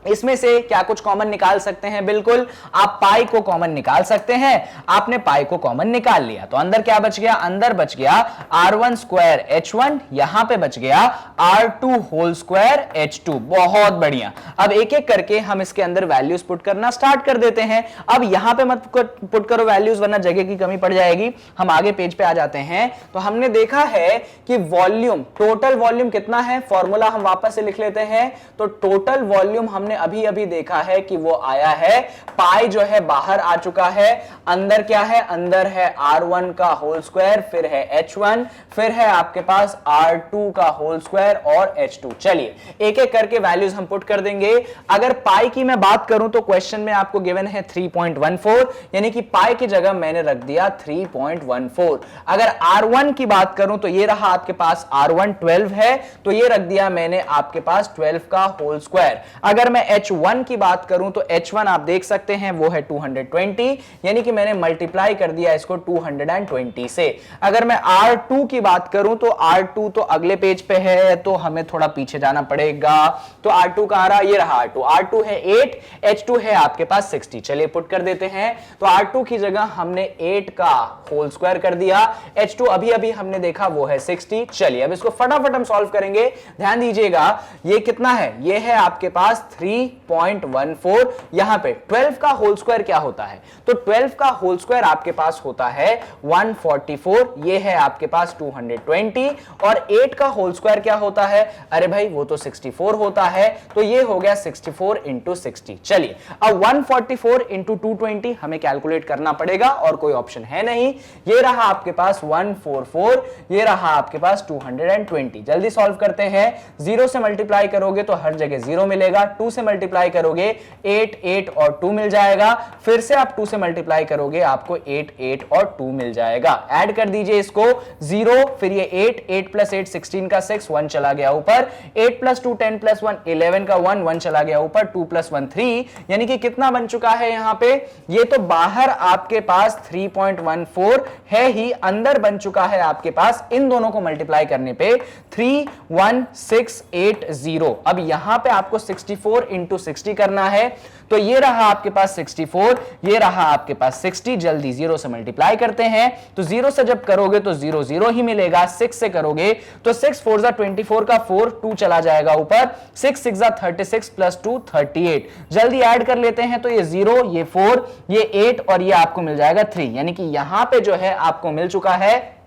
इसमें से क्या कुछ कॉमन निकाल सकते हैं, बिल्कुल आप पाई को कॉमन निकाल सकते हैं। आपने पाई को कॉमन निकाल लिया तो अंदर क्या बच गया, अंदर बच गया R1 स्क्वायर H1, यहां पे बच गया R2 होल स्क्वायर H2। बहुत बढ़िया, अब एक एक करके हम इसके अंदर वैल्यूज पुट करना स्टार्ट कर देते हैं। अब यहां पे मत पुट करो वैल्यूज, वरना जगह की कमी पड़ जाएगी। हम आगे पेज पे आ जाते हैं। तो हमने देखा है कि वॉल्यूम, टोटल वॉल्यूम कितना है, फॉर्मूला हम वापस से लिख लेते हैं। तो टोटल वॉल्यूम हमने अभी अभी देखा है कि वो आया है, पाई जो है बाहर आ चुका है, अंदर क्या है, अंदर है R1 का होल स्क्वायर, फिर है H1, फिर है आपके पास R2 का होल स्क्वायर और H2। चलिए एक एक करके वैल्यूज हम पुट कर देंगे। अगर पाई की मैं बात करूं तो क्वेश्चन में आपको गिवन है 3.14, यानी कि पाई की जगह मैंने रख दिया 3.14। अगर R1 की बात करूं तो ये रहा आपके पास R1 12 है, तो ये रख दिया मैंने आपके पास 12 का होल स्क्वायर। अगर मैं H1 की बात करूं तो H1 आप देख सकते हैं वो है 220, यानी कि मैंने मल्टीप्लाई कर दिया इसको 220 से। अगर मैं R2 की बात करूं तो R2 तो अगले पेज पे है, तो हमें थोड़ा पीछे जाना पड़ेगा। तो R2 का आ रहा, ये रहा R2 है 8, H2 है आपके पास 60। चलिए पुट कर देते हैं। तो R2 की जगह हमने 8 का होल स्क्वायर कर दिया, H2 अभी अभी हमने देखा वो है 60। चलिए अब इसको फटाफट हम सॉल्व करेंगे। ध्यान दीजिएगा ये कितना है, ये है आपके पास 3.14। यहां पे 12 का होल स्क्वायर क्या होता है, तो 12 का होल स्क्वायर आपके पास होता है 144, ये है आपके पास 220, और 8 का होल स्क्वायर क्या होता है, अरे भाई वो तो 64 होता है, तो ये हो गया 64 इंटू 60। चलिए अब 144 इंटू 220 हमें कैलकुलेट करना पड़ेगा और कोई ऑप्शन है नहीं। ये रहा आपके पास 144, ये रहा आपके पास 220। जल्दी सॉल्व करते हैं। 0 से मल्टीप्लाई करोगे तो हर जगह 0 मिलेगा, 2 से मल्टीप्लाई करोगे 8 8 और 2 मिल जाएगा, फिर से आप 2 से मल्टीप्लाई करोगे आपको 8 8 और 2 मिल जाएगा। ऐड कर दीजिए इसको 0, फिर ये 8 8 प्लस 8 16 का 6, 1 चला गया ऊपर, 8 प्लस 2 10 प्लस 1 11 का 1 1 चला गया ऊपर, 2 प्लस 1 3, यानी कि कितना बन चुका है यहां पे, ये तो बाहर आपके पास 3.14 है ही, अंदर बन चुका है आपके पास इन दोनों को मल्टीप्लाई करने पे 31680। अब यहां पे आपको 64 इंटू 60 करना है, तो ये रहा आपके पास 64, ये रहा आपके पास 60। जल्दी 0 से मल्टीप्लाई करते हैं, तो 0 से जब करोगे तो 0 0 ही मिलेगा, 6 से करोगे तो 6 4 जा 24 का 4, 2 चला जाएगा ऊपर, 6 6 जा 36 प्लस 2 38। जल्दी ऐड कर लेते हैं, तो ये 0 ये 4 ये 8 और ये आपको मिल जाएगा 3, यानी कि यहां पे जो है आपको मिल चुका है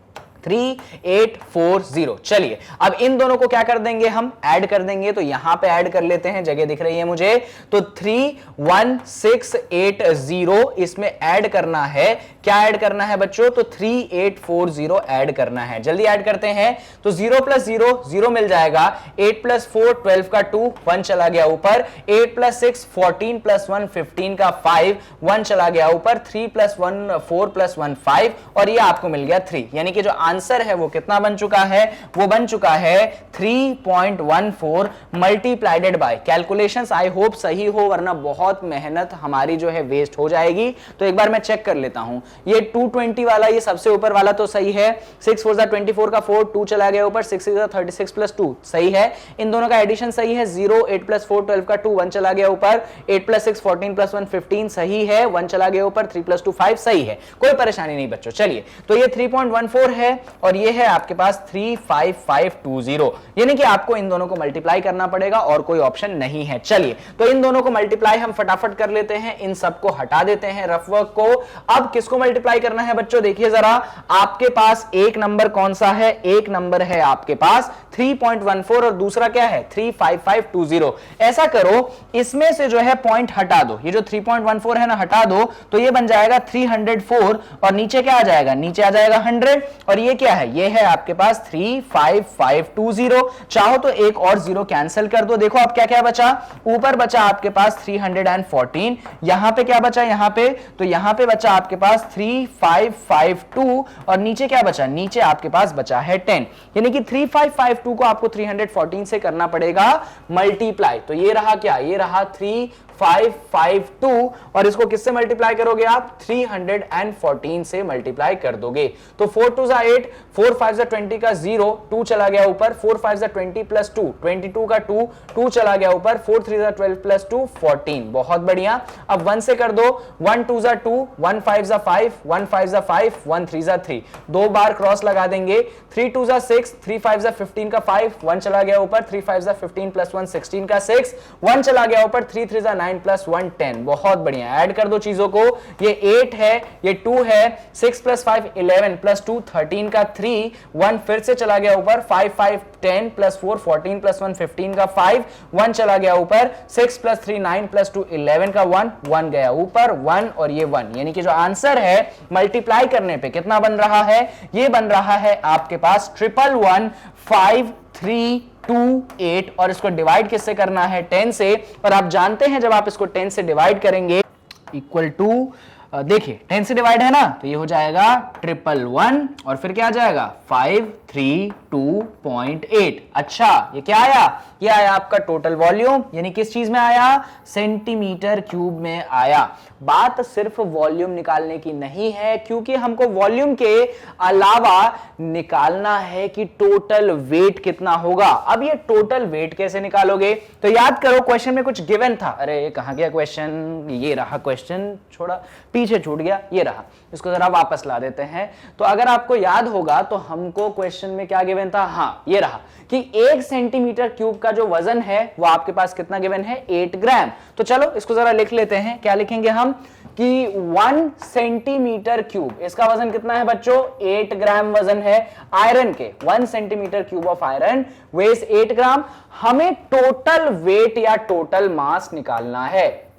3840। चलिए अब इन दोनों को क्या कर देंगे, हम ऐड कर देंगे। तो यहां पे ऐड कर लेते हैं, जगह दिख रही है मुझे, तो 31680 इसमें ऐड करना है। क्या ऐड करना है बच्चों, तो 3840 ऐड करना है। जल्दी ऐड करते हैं, तो 0 प्लस 0 0 मिल जाएगा, 8 प्लस 4 12 का 2 1 चला गया ऊपर, 8 प्लस 6 14 प्लस 1 15 का 5 1 चला गया ऊपर, 3 प्लस 1 4 प्लस 1 5 और ये आपको मिल गया 3, यानी कि जो आंसर है वो कितना बन चुका है, वो बन चुका है 3.14 मल्टीप्लाइडेड बाय। कैलकुलेशंस आई होप सही हो, वरना बहुत मेहनत हमारी जो है वेस्ट हो जाएगी। तो एक बार मैं चेक कर लेता हूं, ये 220 वाला, ये सबसे ऊपर वाला तो सही है, 6 4 24 का 4 2 चला गया ऊपर, 6 6 36 प्लस 2 सही है, इन दोनों का एडिशन सही है, 0 8 प्लस 4 12 का 2 1 चला गया ऊपर, 8 प्लस 6 14 प्लस 1 15 सही है, 1 चला गया ऊपर, 3 प्लस 2 5 सही है, कोई परेशानी नहीं बच्चों। चलिए तो ये 3.14 है और ये है आपके पास 35520, यानी कि आपको इन दोनों को मल्टीप्लाई करना पड़ेगा और कोई ऑप्शन नहीं है। चलिए तो इन दोनों को मल्टीप्लाई हम फटाफट कर लेते हैं, इन सबको हटा देते हैं रफ वर्क को। अब किसको मल्टीप्लाई करना है बच्चों, देखिए जरा, आपके पास एक नंबर कौन सा है, एक नंबर है आपके पास 3.14 और दूसरा क्या है 35520। ऐसा करो, इसमें से जो है पॉइंट हटा दो, ये जो 3.14 है ना हटा दो, तो ये बन जाएगा 304 और नीचे क्या आ जाएगा, नीचे आ जाएगा 100 और ये क्या है, ये है आपके पास 35520। चाहो तो एक और जीरो कैंसिल कर दो। देखो अब क्या क्या बचा, ऊपर बचा आपके पास 314, यहां पे क्या बचा, यहां पे, तो यहां पे बचा आपके पास 3552 और नीचे क्या बचा, नीचे आपके पास बचा है 10, यानी कि 3552 को आपको 314 से करना पड़ेगा मल्टीप्लाई। तो ये रहा क्या, ये रहा 3552 और इसको किससे मल्टीप्लाई करोगे आप, 314 से मल्टीप्लाई कर दोगे। तो 4 2 जा 8, 4 5 जा 20 का 0, 2 चला गया ऊपर, 4 5 जा 20 प्लस 2 22 का 2 2 चला गया ऊपर, 4 3 जा 12 प्लस 2 14। बहुत बढ़िया। अब 1 से कर दो, 1 2 जा 2, 1 5 जा 5, 1 5 जा 5, 1 3 जा 3, दो बार क्रॉस लगा देंगे, 3 2 जा 6, 3 5 जा 15 का 5, 1 चला गया ऊपर, 3 5 जा 15 प्लस 1 16 का 6, 1 चला गया ऊपर, 3 3 जा 9 प्लस 1 10। बहुत बढ़िया, ऐड कर दो चीजों को, ये 8 है, ये 2 है, 6 प्लस 5 11 प्लस 2 13 का 3, 1 फिर से चला गया ऊपर, 5 5 10 प्लस 4 14 प्लस 1 15 का 5, 1 चला गया ऊपर, 6 प्लस 3 9 प्लस 2 11 का 1, 1 गया ऊपर, 1 और ये 1, यानी कि जो आंसर है मल्टीप्लाई करने पे कितना बन रहा है, ये बन रहा है आपके पास 1115328 और इसको डिवाइड किससे करना है, 10 से। और आप जानते हैं जब आप इसको 10 से डिवाइड करेंगे इक्वल टू, देखिए 10 से डिवाइड है ना, तो ये हो जाएगा 111 और फिर क्या आ जाएगा 532.8। अच्छा ये क्या आया, ये आया आपका टोटल वॉल्यूम, यानी किस चीज में आया, सेंटीमीटर क्यूब में आया। बात सिर्फ वॉल्यूम निकालने की नहीं है, क्योंकि हमको वॉल्यूम के अलावा निकालना है कि टोटल वेट कितना होगा। अब ये टोटल वेट कैसे निकालोगे, तो याद करो क्वेश्चन में कुछ गिवन था, अरे कहां गया क्वेश्चन, ये रहा क्वेश्चन, छोड़ा पीछे छूट गया, ये रहा, इसको जरा वापस ला देते हैं। तो अगर आपको याद होगा तो हमको क्वेश्चन में क्या गिवन था, हाँ ये रहा कि 1 सेंटीमीटर क्यूब का जो वजन है वो आपके पास कितना गिवन है, 8 ग्राम। तो चलो इसको जरा लिख लेते हैं, क्या लिखेंगे हम कि 1 सेंटीमीटर क्यूब, इसका वजन कितना है बच्चों, 8 ग्राम वजन है आयरन के। 1 centimetre cube of iron weighs 8 grams. हमें टोटल वेट या टोटल मास निकालना है,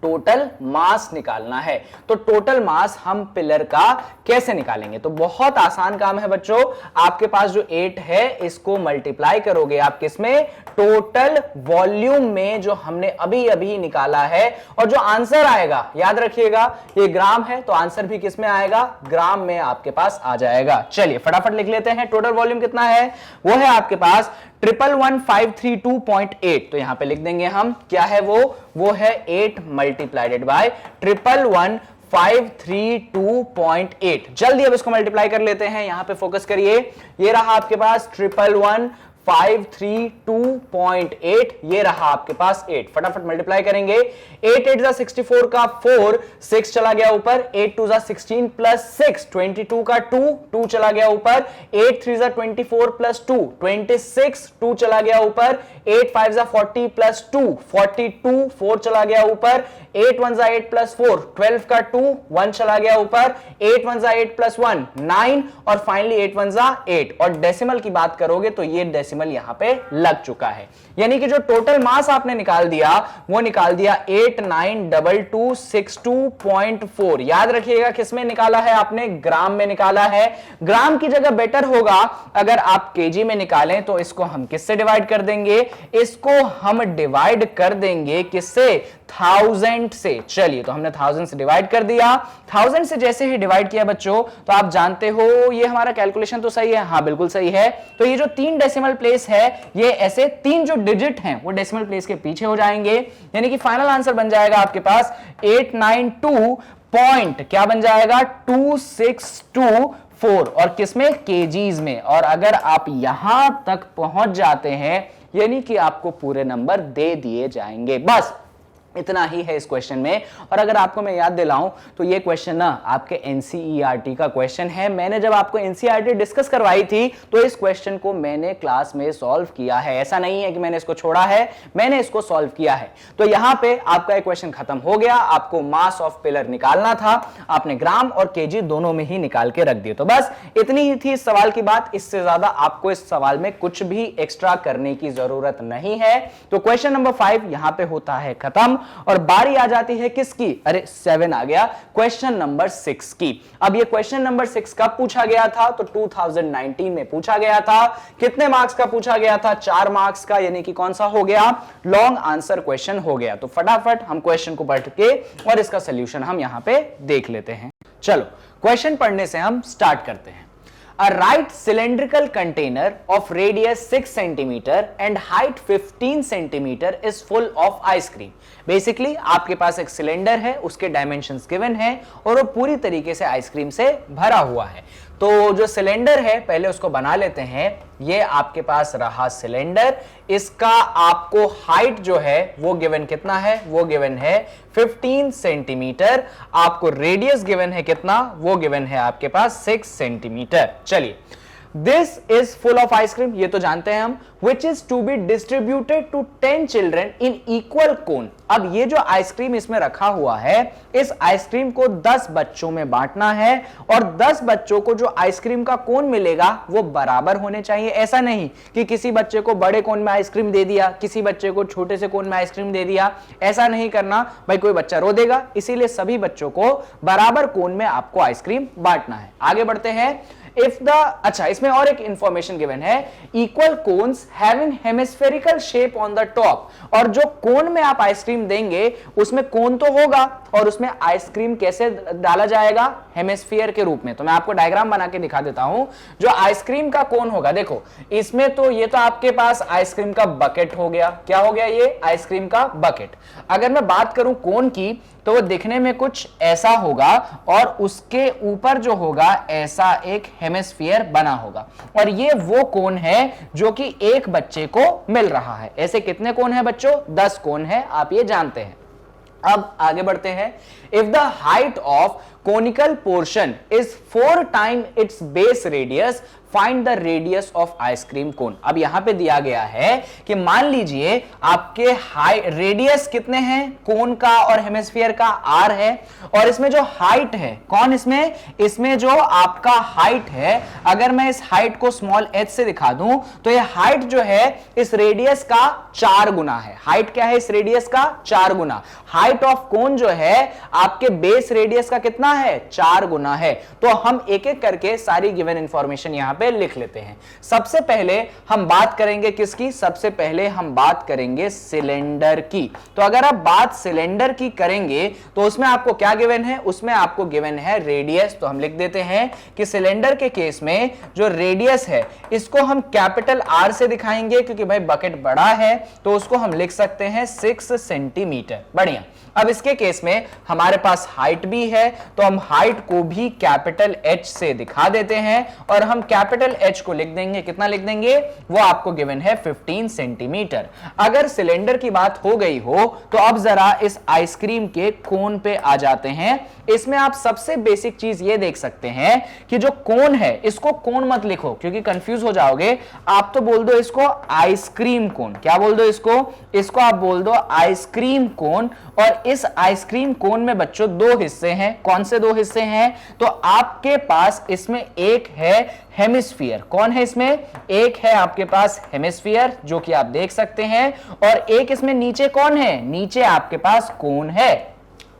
टोटल मास निकालना है। तो टोटल मास हम पिलर का कैसे निकालेंगे, तो बहुत आसान काम है बच्चों। आपके पास जो 8 है इसको मल्टीप्लाई करोगे आप किसमें, टोटल वॉल्यूम में जो हमने अभी अभी निकाला है, और जो आंसर आएगा याद रखिएगा ये ग्राम है तो आंसर भी किसमें आएगा, ग्राम में आपके पास आ जाएगा। चलिए फटाफट लिख लेते हैं, टोटल वॉल्यूम कितना है, वो है आपके पास 111,532.8। तो यहां पे लिख देंगे हम, क्या है वो है 8 मल्टीप्लाइडेड बाय 111,532.8। जल्दी अब इसको मल्टीप्लाई कर लेते हैं, यहां पे फोकस करिए, ये रहा आपके पास 111,532.8, ये रहा आपके पास 8। फटाफट मल्टीप्लाई करेंगे, 8 8 जा 64 का 4, 6 चला गया ऊपर, 8 2 जा 16 प्लस 6 22 का 2, 2 चला गया ऊपर, 8 3 जा 24 प्लस 2 26, 2 चला गया ऊपर, 8 5 जा 40 प्लस 2 42, 4 चला गया ऊपर, 8 1 जा 8 प्लस 4 12 का 2, 1 चला गया ऊपर, 8 1 जा 8 प्लस 1 9 और फाइनली 8 1 जा 8। और डेसिमल की बात करोगे तो ये डेसिमल यहां पे लग चुका है, यानी कि जो टोटल मास आपने निकाल दिया वो निकाल दिया 892262.4। याद रखिएगा किसमें निकाला है आपने, ग्राम में निकाला है। ग्राम की जगह बेटर होगा अगर आप केजी में निकालें, तो इसको हम किससे डिवाइड कर देंगे, इसको हम डिवाइड कर देंगे किससे, 1000 से। चलिए तो हमने 1000 से डिवाइड कर दिया, 1000 से जैसे ही डिवाइड किया बच्चों, तो आप जानते हो ये हमारा कैलकुलेशन तो सही है, हाँ बिल्कुल सही है। तो ये जो 3 डेसिमल प्लेस है, ये ऐसे 3 जो डिजिट हैं वो डेसिमल प्लेस के पीछे हो जाएंगे, यानी कि फाइनल आंसर बन जाएगा आपके पास 892 पॉइंट, क्या बन जाएगा 2624, और किसमें, केजीज में। और अगर आप यहां तक पहुंच जाते हैं यानी कि आपको पूरे नंबर दे दिए जाएंगे। बस इतना ही है इस क्वेश्चन में। और अगर आपको मैं याद दिलाऊं तो ये क्वेश्चन ना आपके एनसीईआरटी का क्वेश्चन है। मैंने जब आपको एनसीईआरटी डिस्कस करवाई थी तो इस क्वेश्चन को मैंने क्लास में सॉल्व किया है, ऐसा नहीं है कि मैंने इसको छोड़ा है, मैंने इसको सॉल्व किया है। तो यहां पे आपका एक क्वेश्चन खत्म हो गया, आपको मास ऑफ पिलर निकालना था, आपने ग्राम और केजी दोनों में ही निकाल के रख दिए। तो बस इतनी ही थी इस सवाल की बात, इससे ज्यादा आपको इस सवाल में कुछ भी एक्स्ट्रा करने की जरूरत नहीं है। तो क्वेश्चन नंबर 5 यहां पे होता है खत्म, और बारी आ जाती है किसकी, अरे 7 आ गया, क्वेश्चन नंबर 6 की। अब ये क्वेश्चन नंबर 6 कब पूछा गया था, तो 2019 में पूछा गया था। कितने मार्क्स का पूछा गया था, 4 मार्क्स का, यानी कि कौन सा हो गया, लॉन्ग आंसर क्वेश्चन हो गया। तो फटाफट हम क्वेश्चन को पढ़ के और इसका सोल्यूशन हम यहां पे देख लेते हैं। चलो क्वेश्चन पढ़ने से हम स्टार्ट करते हैं। A right cylindrical container of radius 6 cm and height 15 cm is full of ice cream. Basically आपके पास एक सिलेंडर है, उसके डायमेंशंस गिवन है और वो पूरी तरीके से आइसक्रीम से भरा हुआ है। तो जो सिलेंडर है पहले उसको बना लेते हैं। ये आपके पास रहा सिलेंडर, इसका आपको हाइट जो है वो गिवन कितना है, वो गिवन है 15 सेंटीमीटर। आपको रेडियस गिवन है कितना, वो गिवन है आपके पास 6 सेंटीमीटर। चलिए this is full of ice cream, ये तो जानते हैं हम, which is to be distributed to 10 children in equal cone। अब ये जो आइसक्रीम इसमें रखा हुआ है, इस आइसक्रीम को 10 बच्चों में बांटना है और 10 बच्चों को जो आइसक्रीम का कोन मिलेगा वो बराबर होने चाहिए। ऐसा नहीं कि किसी बच्चे को बड़े कोन में आइसक्रीम दे दिया, किसी बच्चे को छोटे से कोन में आइसक्रीम दे दिया, ऐसा नहीं करना भाई, कोई बच्चा रो देगा। इसीलिए सभी बच्चों को बराबर कोन में आपको आइसक्रीम बांटना है। आगे बढ़ते हैं। अच्छा, इसमें और एक इंफॉर्मेशन गिवन है, equal cones having hemispherical shape on the top. और जो कोन में आप आइसक्रीम देंगे उसमें कोन तो होगा और उसमें आइसक्रीम कैसे डाला जाएगा, हेमिस्फीयर के रूप में। तो मैं आपको डायग्राम बना के दिखा देता हूं। जो आइसक्रीम का कोन होगा, देखो इसमें तो ये तो आपके पास आइसक्रीम का बकेट हो गया। क्या हो गया, ये आइसक्रीम का बकेट। अगर मैं बात करूं कोन की, तो वो दिखने में कुछ ऐसा होगा और उसके ऊपर जो होगा ऐसा एक हेमिस्फीयर बना होगा। और ये वो कोन है जो कि एक बच्चे को मिल रहा है। ऐसे कितने कोन है बच्चों, 10 कोन है, आप ये जानते हैं। अब आगे बढ़ते हैं। If the height of conical portion is 4 time it's base radius, find the radius of ice cream cone. अब यहां पे दिया गया है कि मान लीजिए आपके रेडियस कितने हैं कोन का और हेमिस्फीयर का, r है, और इसमें जो हाइट है, कौन इसमें जो आपका हाइट है, अगर मैं इस हाइट को स्मॉल h से दिखा दूं तो ये हाइट जो है इस रेडियस का 4 गुना है। हाइट क्या है इस रेडियस का, 4 गुना। हाइट ऑफ कोन जो है आपके बेस रेडियस का कितना है, 4 गुना है। तो हम एक एक करके सारी गिवन इंफॉर्मेशन यहां पे लिख लेते हैं। सबसे पहले हम बात करेंगे किसकी, सबसे पहले हम बात करेंगे सिलेंडर की। तो अगर आप बात सिलेंडर की करेंगे तो उसमें आपको क्या गिवन है, उसमें आपको गिवन है रेडियस। तो हम लिख देते हैं कि सिलेंडर के केस में जो रेडियस है इसको हम कैपिटल R से दिखाएंगे, क्योंकि भाई बकेट बड़ा है तो उसको हम लिख सकते हैं 6 सेंटीमीटर। बढ़िया। अब इसके केस में हमारे पास हाइट भी है तो हम हाइट को भी कैपिटल H से दिखा देते हैं और हम कैपिटल H को लिख देंगे, कितना लिख देंगे, वो आपको गिवन है 15 सेंटीमीटर। अगर सिलेंडर की बात हो गई हो तो अब जरा इस आइसक्रीम के कोन पे आ जाते हैं। इसमें आप सबसे बेसिक चीज ये देख सकते हैं कि जो कोन है इसको कोन मत लिखो क्योंकि कंफ्यूज हो जाओगे। आप तो बोल दो इसको आइसक्रीम कोन। क्या बोल दो इसको आप बोल दो आइसक्रीम कोन। और इस आइसक्रीम कोन में बच्चों 2 हिस्से हैं। कौन से 2 हिस्से हैं, तो आपके पास इसमें एक है हेमिस्फीयर। कौन है इसमें, एक है आपके पास हेमिस्फीयर जो कि आप देख सकते हैं, और एक इसमें नीचे कौन है, नीचे आपके पास कोन है।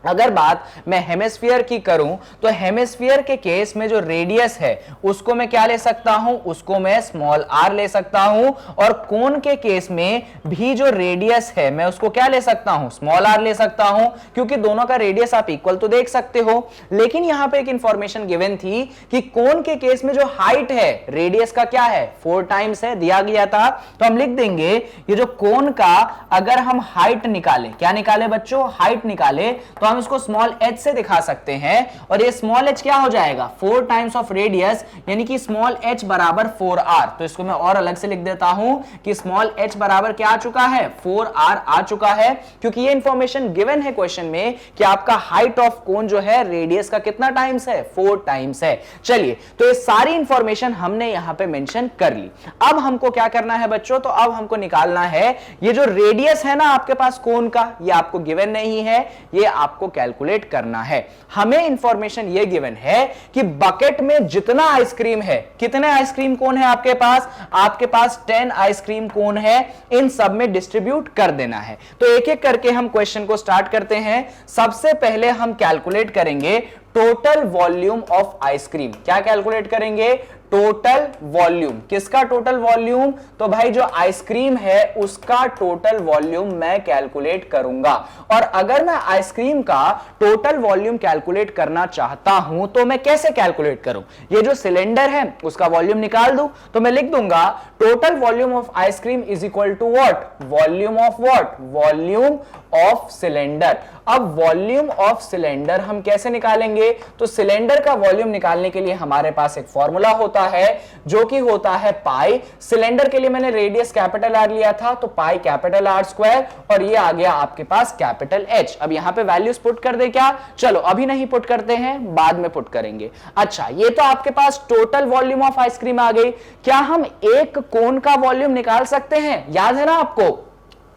अगर बात मैं हेमिस्फीयर की करूं तो हेमिस्फीयर के केस में जो रेडियस है उसको मैं क्या ले सकता हूं, उसको मैं स्मॉल r ले सकता हूं, और कोन के केस में भी जो रेडियस है मैं उसको क्या ले सकता हूं, स्मॉल r ले सकता हूं, क्योंकि दोनों का रेडियस आप इक्वल तो देख सकते हो। लेकिन यहां पे एक इंफॉर्मेशन गिवन थी कि कोन के केस में जो हाइट है रेडियस का क्या है, 4 टाइम्स है, दिया गया था। तो हम लिख देंगे ये जो कोन का अगर हम हाइट निकाले, क्या निकाले बच्चों, हाइट निकाले, तो हम इसको स्मॉल h से दिखा सकते हैं। और ये स्मॉल h क्या हो जाएगा, 4 टाइम्स ऑफ रेडियस, यानी कि स्मॉल h बराबर 4r। तो इसको मैं और अलग से लिख देता हूं कि स्मॉल h बराबर क्या आ चुका है, 4r आ चुका है, क्योंकि ये इंफॉर्मेशन गिवन है क्वेश्चन में कि आपका हाइट ऑफ कोन जो है रेडियस का कितना टाइम्स है, 4 टाइम्स है। चलिए, तो ये सारी इंफॉर्मेशन हमने यहां पे मेंशन कर ली। अब हमको क्या करना है बच्चों, तो अब हमको निकालना है ये जो रेडियस है ना आपके पास कोन का, ये आपको गिवन नहीं है, ये आपको कैलकुलेट करना है। हमें इंफॉर्मेशन ये गिवन है कि बकेट में जितना आइसक्रीम है, कितने आइसक्रीम कोन है आपके पास, आपके पास 10 आइसक्रीम कोन है, इन सब में डिस्ट्रीब्यूट कर देना है। तो एक एक करके हम क्वेश्चन को स्टार्ट करते हैं। सबसे पहले हम कैलकुलेट करेंगे टोटल वॉल्यूम ऑफ आइसक्रीम। क्या कैलकुलेट करेंगे, टोटल वॉल्यूम। किसका टोटल वॉल्यूम, तो भाई जो आइसक्रीम है उसका टोटल वॉल्यूम मैं कैलकुलेट करूंगा। और अगर मैं आइसक्रीम का टोटल वॉल्यूम कैलकुलेट करना चाहता हूं तो मैं कैसे कैलकुलेट करूं, ये जो सिलेंडर है उसका वॉल्यूम निकाल दूं, तो मैं लिख दूंगा total volume of ice cream is equal to what, volume of what, volume of cylinder. अब वॉल्यूम ऑफ सिलेंडर हम कैसे निकालेंगे, तो सिलेंडर का वॉल्यूम निकालने के लिए हमारे पास एक फॉर्मूला होता होता है जो कि होता है पाई। सिलेंडर के लिए मैंने रेडियस कैपिटल आर लिया था, तो पाई कैपिटल आर स्क्वायर, और ये आ गया आपके पास कैपिटल एच। अब यहां पे वैल्यूज पुट कर दे क्या? चलो अभी नहीं पुट करते हैं, बाद में पुट करेंगे। अच्छा, ये तो आपके पास टोटल वॉल्यूम ऑफ आइसक्रीम आ गई। क्या हम एक कोन का वॉल्यूम निकाल सकते हैं? याद है ना आपको,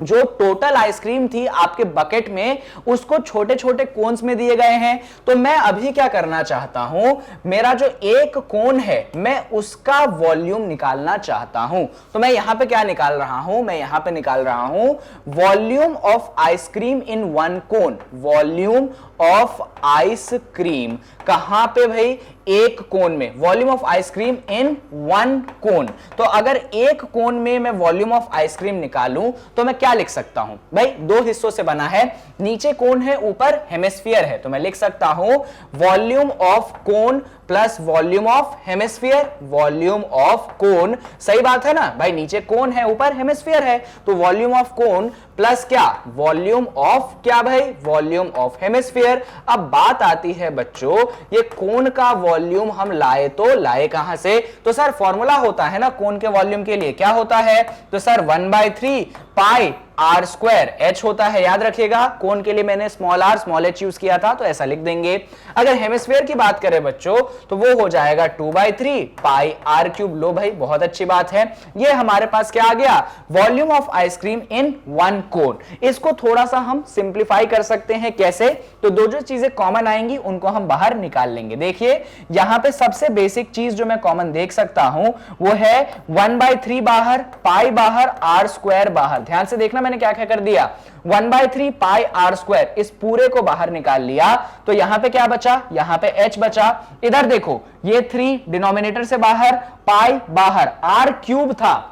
जो टोटल आइसक्रीम थी आपके बकेट में, उसको छोटे छोटे कोन्स में दिए गए हैं। तो मैं अभी क्या करना चाहता हूं, मेरा जो एक कोन है मैं उसका वॉल्यूम निकालना चाहता हूं। तो मैं यहां पे क्या निकाल रहा हूं? मैं यहां पे निकाल रहा हूं volume of ice cream in one cone. Volume of ice cream कहां पे भाई? एक कोन में। Volume of ice cream in one कोन। तो अगर एक कोन में मैं वॉल्यूम ऑफ आइसक्रीम निकालूं तो मैं क्या लिख सकता हूं भाई? दो हिस्सों से बना है, नीचे कोन है, ऊपर हेमिस्फीयर है। तो मैं लिख सकता हूं volume of cone plus volume of hemisphere. Volume of कोन, सही बात है ना भाई, नीचे कोन है, ऊपर हेमिस्फीयर है, तो वॉल्यूम ऑफ कोन प्लस क्या? वॉल्यूम ऑफ क्या भाई? Volume of hemisphere. अब बात आती है बच्चों, ये कोन का वॉल्यूम हम लाए तो लाए कहां से? तो सर फॉर्मूला होता है ना कोन के वॉल्यूम के लिए, क्या होता है? तो sir 1/3 pi are square h होता है, याद रखिएगा। कोन के लिए मैंने small r small h use किया था, तो ऐसा लिख देंगे। अगर हेमिस्फीयर की बात करें बच्चों, तो वो हो जाएगा 2/3 पाई आर क्यूब। लो भाई, बहुत अच्छी बात है। ये हमारे पास क्या आ गया? Volume of ice cream in one कोन। इसको थोड़ा सा हम सिंप्लीफाई कर सकते हैं, कैसे? तो दो जो चीजें कॉमन आएंगी उनको हम बाहर निकाल लेंगे। देखिए यहां पे सबसे बेसिक चीज जो मैं कॉमन देख सकता हूं वो है 1/3 बाहर, पाई बाहर, आर स्क्वायर बाहर। ध्यान से देखना मैंने क्या क्या कर दिया। 1/3 पाई आर स्क्वायर, इस पूरे को बाहर निकाल लिया, तो यहां पे क्या बचा? यहां पे h बचा। इधर देखो, ये 3 डिनोमिनेटर से बाहर, पाई बाहर, आर क्यूब था,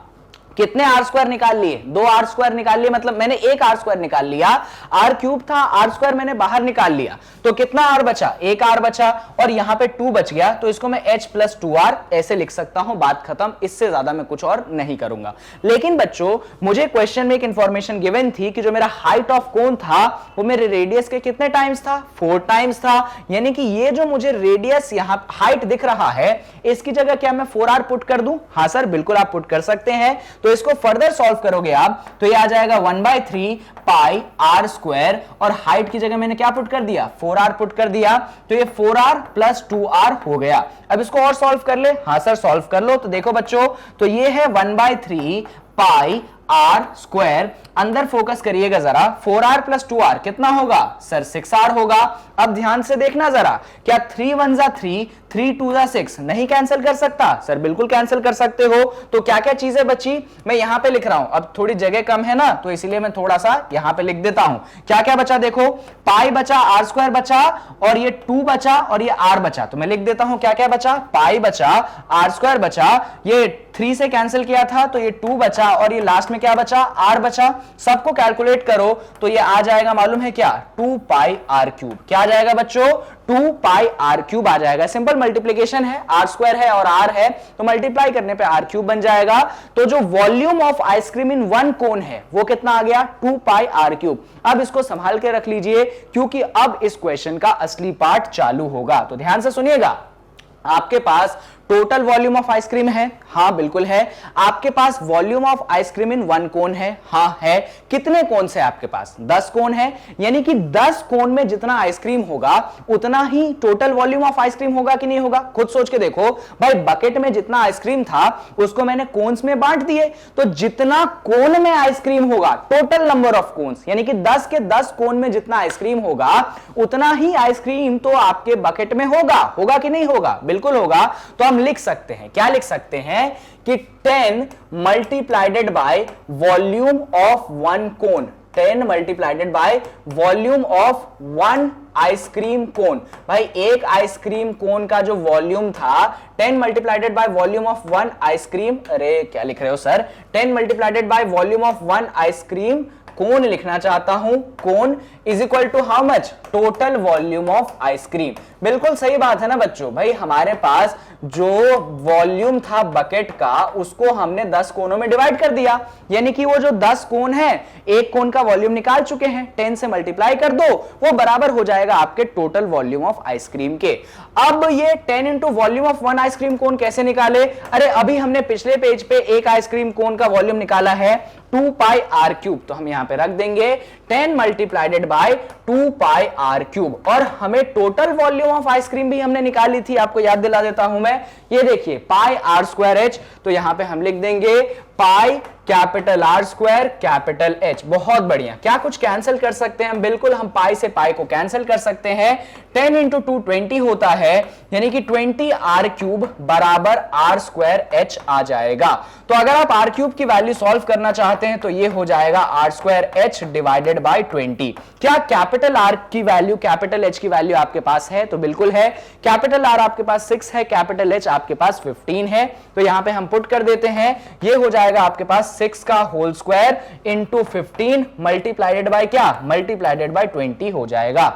कितने आर स्क्वायर निकाल लिए? 2 आर स्क्वायर निकाल लिए, मतलब मैंने 1 आर स्क्वायर निकाल लिया। आर क्यूब था, आर स्क्वायर मैंने बाहर निकाल लिया, तो कितना आर बचा? 1 आर बचा, और यहां पे 2 बच गया, तो इसको मैं h प्लस 2r ऐसे लिख सकता हूं। बात खत्म, इससे ज्यादा मैं कुछ और नहीं करूंगा। लेकिन बच्चों, मुझे क्वेश्चन में एक इंफॉर्मेशन गिवन थी कि जो मेरा हाइट ऑफ कोन था वो मेरे रेडियस के कितने टाइम्स था? 4 टाइम्स था। यानी कि ये जो मुझे रेडियस यहां हाइट दिख रहा है, इसकी जगह क्या मैं 4r पुट कर दूं? हां सर, बिल्कुल आप पुट कर सकते हैं। तो इसको फर्दर सॉल्व करोगे आप, तो ये आ जाएगा 1/3 पाई आर स्क्वायर, और हाइट की जगह मैंने क्या पुट कर दिया? 4r पुट कर दिया, तो ये 4r प्लस 2r हो गया। अब इसको और सॉल्व कर ले। हां सर, सॉल्व कर लो। तो देखो बच्चों, तो ये है 1/3 पाई आर स्क्वायर, अंदर फोकस करिएगा जरा, 4r प्लस 2r कितना होगा? सर 6r होगा। अब ध्यान से देखना जरा, क्या 3 1 जा 3, 3 2 जा 6 नहीं कैंसिल कर सकता? सर बिल्कुल कैंसिल कर सकते हो। तो क्या क्या चीजें बची मैं यहां पे लिख रहा हूं। अब थोड़ी जगह कम है ना, तो इसलिए मैं थोड़ा सा यहां पे लिख देता हूं। क्या क्या बचा? देखो, पाई बचा, आर स्क्वायर बचा, और ये 2 बचा, और ये r बचा। तो मैं लिख देता हूं क्या क्या बचा। पाई बचा, आर स्क्वायर बचा, ये 3 से कैंसिल किया था तो ये 2 बचा, और ये लास्ट में क्या बचा? r बचा। सबको कैलकुलेट करो तो ये आ जाएगा, मालूम है क्या? 2 पाई आर क्यूब। क्या आ जाएगा बच्चों? 2 पाई आर क्यूब आ जाएगा। सिंपल मल्टीप्लीकेशन है, आर स्क्वायर है और आर है, तो मल्टीप्लाई करने पे आर क्यूब बन जाएगा। तो जो volume of ice cream in one cone है वो कितना आ गया? 2 पाई आर क्यूब। अब इसको संभाल के रख लीजिए, क्योंकि अब इस क्वेश्चन का असली पार्ट चालू होगा। तो ध्यान से सुनिएगा, आपके पास टोटल वॉल्यूम ऑफ आइसक्रीम है? हां बिल्कुल है। आपके पास volume of ice cream in one cone है? हां है। कितने कोन से आपके पास? 10 कोन है। यानी कि 10 कोन में जितना आइसक्रीम होगा उतना ही टोटल वॉल्यूम ऑफ आइसक्रीम होगा कि नहीं होगा? खुद सोच के देखो भाई, बकेट में जितना आइसक्रीम था उसको मैंने कोन्स में बांट दिए, तो जितना कोन में आइसक्रीम होगा, टोटल नंबर ऑफ कोन्स, यानी कि 10 के 10 कोन में जितना आइसक्रीम होगा उतना ही आइसक्रीम तो आपके बकेट में होगा कि नहीं होगा? बिल्कुल होगा। तो हम लिख सकते हैं, क्या लिख सकते हैं कि 10 multiplied by volume of one cone, 10 multiplied by volume of one ice cream cone. भाई एक आइसक्रीम कोन का जो वॉल्यूम था 10 multiplied by volume of one ice cream, अरे क्या लिख रहे हो sir? 10 multiplied by volume of one ice cream cone लिखना चाहता हूं, cone is equal to how much, total volume of ice cream. बिल्कुल सही बात है ना बच्चों, भाई हमारे पास जो वॉल्यूम था बकेट का उसको हमने 10 कोनों में डिवाइड कर दिया, यानी कि वो जो 10 कोन है, एक कोन का वॉल्यूम निकाल चुके हैं, 10 से मल्टीप्लाई कर दो, वो बराबर हो जाएगा आपके टोटल वॉल्यूम ऑफ आइसक्रीम के। अब ये 10 into volume of one ice cream कोन कैसे निकाले? अरे अभी हमने पिछले पेज पे एक आइसक्रीम कोन का वॉल्यूम निकाला है 2 पाई आर क्यूब, तो हम यहां पे रख देंगे 10 multiplied by 2 pi r cube. और हमें टोटल वॉल्यूम ऑफ आइसक्रीम भी हमने निकाली थी, आपको याद दिला देता हूं मैं, ये देखिए पाई आर स्क्वायर एच, तो यहां पे हम लिख देंगे pi capital R square capital H. बहुत बढ़िया, क्या कुछ कैंसिल कर सकते हैं हम? बिल्कुल, हम पाई से पाई को कैंसिल कर सकते हैं। 10 इंटू 2 20 होता है, यानी कि 20 आर क्यूब बराबर आर स्क्वायर एच आ जाएगा। तो अगर आप आर क्यूब की वैल्यू सॉल्व करना चाहते हैं तो ये हो जाएगा r square h divided by 20। क्या कैपिटल आर की वैल्यू कैपिटल एच की वैल्यू आपके पास है? तो बिल्कुल है। कैपिटल आर आपके पास 6 है, कैपिटल एच आपके पास 15 है, तो यहां पे हम पुट कर देते हैं, ये हो जाएगा आपके पास 6 का whole square into 15 multiplied by क्या, मल्टीप्लाइडेड बाय 20 हो जाएगा।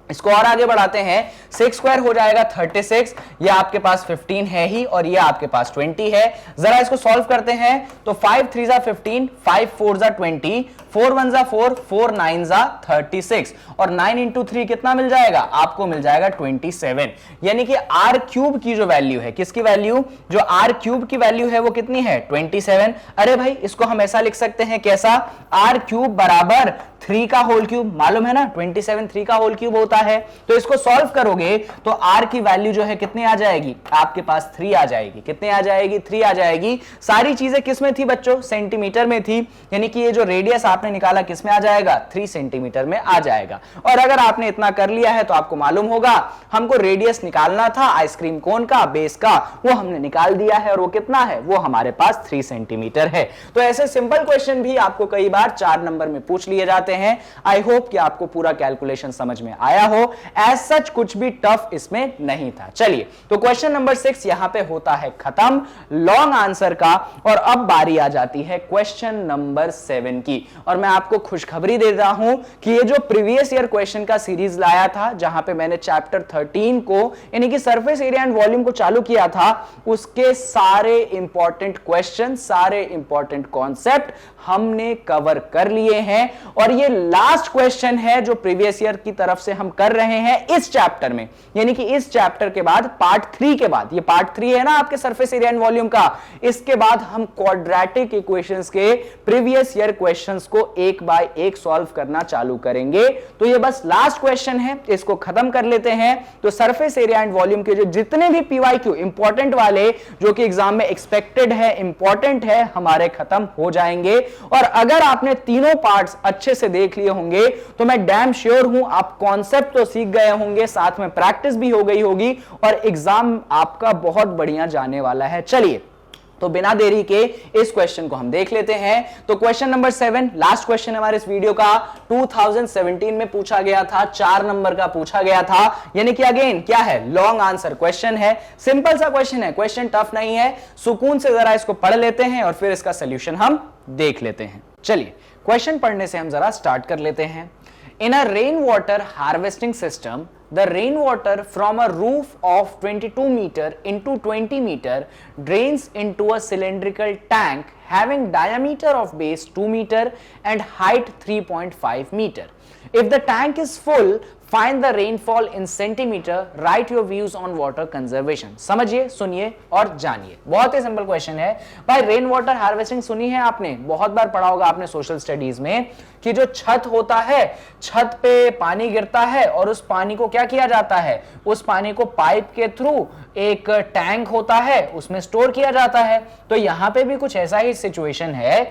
इसको और आगे बढ़ाते हैं, 6 स्क्वायर हो जाएगा 36, ये आपके पास 15 है ही और ये आपके पास 20 है। जरा इसको सॉल्व करते हैं, तो 5 3 जा 15, 5 4 जा 20, 4 1 जा 4, 4 9 जा 36, और 9 इंटू 3 कितना मिल जाएगा आपको? मिल जाएगा 27। यानी कि आर क्यूब की जो वैल्यू है, किसकी वैल्यू? जो आर क्यूब की वैल्यू है वो कितनी है? 27। अरे भाई इसको हम ऐसा लिख सकते हैं, कैसा? आर क्यूब बराबर 3 का होल क्यूब, मालूम है ना 27 3 का होल क्यूब होता है। तो इसको सॉल्व करोगे तो r की वैल्यू जो है कितनी आ जाएगी? आपके पास 3 आ जाएगी। कितने आ जाएगी? 3 आ जाएगी। सारी चीजें किस में थी बच्चों? सेंटीमीटर में थी, यानी कि ये जो रेडियस आपने निकाला किस में आ जाएगा? 3 सेंटीमीटर में आ जाएगा। और अगर आपने इतना कर लिया है तो आपको मालूम होगा हमको रेडियस निकालना था आइसक्रीम कोन का, बेस का, वो हमने निकाल दिया है, और वो कितना है? वो हमारे पास 3 सेंटीमीटर है। तो ऐसे सिंपल क्वेश्चन भी आपको कई बार 4 नंबर में पूछ लिए जाते हैं। आई होप कि आपको पूरा कैलकुलेशन समझ में आया हो। एज सच कुछ भी टफ इसमें नहीं था। चलिए, तो क्वेश्चन नंबर 6 यहां पे होता है खत्म लॉन्ग आंसर का, और अब बारी आ जाती है क्वेश्चन नंबर 7 की। और मैं आपको खुशखबरी दे रहा हूं कि ये जो प्रीवियस ईयर क्वेश्चन का सीरीज लाया था, जहां पे मैंने चैप्टर 13 को यानी कि सरफेस एरिया एंड वॉल्यूम को चालू किया था, उसके सारे इंपॉर्टेंट क्वेश्चन, सारे इंपॉर्टेंट कॉन्सेप्ट हमने कवर कर लिए हैं। और ये लास्ट क्वेश्चन है जो प्रीवियस ईयर की तरफ से हम कर रहे हैं इस चैप्टर में, यानी कि इस चैप्टर के बाद पार्ट 3 के बाद, ये पार्ट 3 है ना आपके सरफेस एरिया एंड वॉल्यूम का, इसके बाद हम क्वाड्रेटिक इक्वेशंस के प्रीवियस ईयर क्वेश्चंस को एक बाय एक सॉल्व करना चालू करेंगे। तो ये बस लास्ट क्वेश्चन है, इसको खत्म कर लेते हैं। तो सरफेस एरिया एंड वॉल्यूम के जो जितने भी पीवाईक्यू इंपॉर्टेंट वाले जो कि एग्जाम में एक्सपेक्टेड है, इंपॉर्टेंट है, हमारे खत्म हो जाएंगे। और अगर आपने तीनों पार्ट्स अच्छे से देख लिए होंगे तो मैं डैम श्योर हूं आप कॉन्सेप्ट तो सीख गए होंगे, साथ में प्रैक्टिस भी हो गई होगी, और एग्जाम आपका बहुत बढ़िया जाने वाला है। चलिए, तो बिना देरी के इस क्वेश्चन को हम देख लेते हैं। तो क्वेश्चन नंबर 7 लास्ट क्वेश्चन हमारे इस वीडियो का, 2017 में पूछा गया था, 4 नंबर का पूछा गया था, यानी कि अगेन क्या है? लॉन्ग आंसर क्वेश्चन है, सिंपल सा क्वेश्चन है, क्वेश्चन टफ नहीं है। सुकून से जरा इसको पढ़ लेते हैं और फिर इसका सोल्यूशन हम देख लेते हैं। चलिए, क्वेश्चन पढ़ने से हम जरा स्टार्ट कर लेते हैं। In a rain water harvesting system, the rainwater from a roof of 22 meter into 20 meter drains into a cylindrical tank having diameter of base 2 meter and height 3.5 meter. If the tank is full, find the rainfall in centimeter. Write your views on water conservation. समझिए, सुनिए और जानिए। बहुत ही simple question है भाई। Rain water harvesting सुनी है आपने, बहुत बार पढ़ा होगा आपने सोशल स्टडीज में, कि जो छत होता है, छत पे पानी गिरता है और उस पानी को क्या किया जाता है? उस पानी को पाइप के थ्रू एक टैंक होता है उसमें स्टोर किया जाता है। तो यहां पे भी कुछ ऐसा ही सिचुएशन है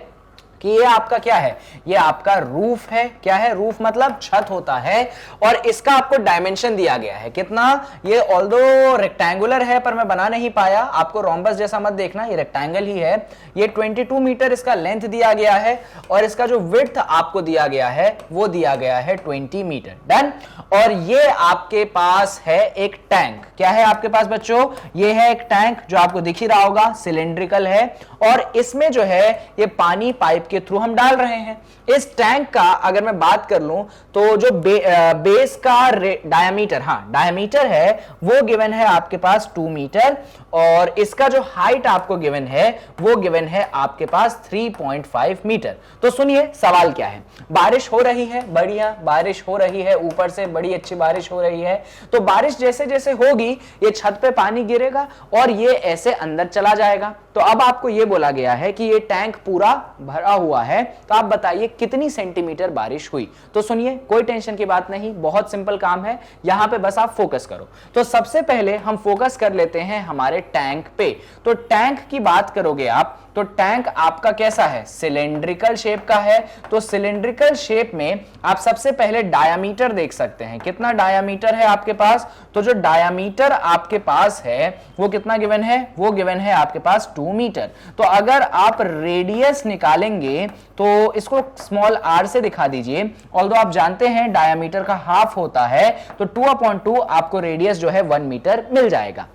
कि ये आपका क्या है? ये आपका रूफ है। क्या है? रूफ मतलब छत होता है, और इसका आपको डायमेंशन दिया गया है कितना? ये ऑल्दो रेक्टेंगुलर है पर मैं बना नहीं पाया, आपको रोम्बस जैसा मत देखना, ये रेक्टेंगल ही है। ये 22 मीटर इसका लेंथ दिया गया है, और इसका जो विड्थ आपको दिया गया है वो दिया गया है 20 मीटर। डन। और ये आपके पास है एक टैंक। क्या है आपके पास बच्चों? ये है एक टैंक जो आपको दिख ही रहा होगा, सिलेंड्रिकल है, और इसमें जो है ये पानी पाइप के थ्रू हम डाल रहे हैं। इस टैंक का अगर मैं बात कर लूं तो जो बेस का डायमीटर, डायमीटर है वो गिवन है आपके पास 2 मीटर, और इसका जो हाइट आपको गिवन है वो गिवन है आपके पास 3.5 मीटर। तो सुनिए सवाल क्या है। बारिश हो रही है, बढ़िया बारिश हो रही है, ऊपर से बड़ी अच्छी बारिश हो रही है। तो बारिश जैसे जैसे होगी ये छत पे पानी गिरेगा और ये ऐसे अंदर चला जाएगा। तो अब आपको ये बोला गया है कि ये टैंक पूरा भरा हुआ है, तो आप बताइए कितनी सेंटीमीटर बारिश हुई। तो सुनिए कोई टेंशन की बात नहीं, बहुत सिंपल काम है, यहां पे बस आप फोकस करो। तो सबसे पहले हम फोकस कर लेते हैं हमारे टैंक पे। तो टैंक की बात करोगे आप तो टैंक आपका कैसा है, सिलेंड्रिकल शेप का है। तो सिलेंड्रिकल शेप में आप सबसे पहले डायामीटर देख सकते हैं, कितना डायामीटर है आपके पास। तो जो डायामीटर आपके पास है वो कितना गिवन है, वो गिवन है आपके पास 2 मीटर। तो अगर आप रेडियस निकालेंगे तो इसको स्मॉल r से दिखा दीजिए, ऑल्दो आप जानते हैं डायामीटर का हाफ होता है, तो 2/2 आपको रेडियस जो है 1 मीटर मिल जाएगा।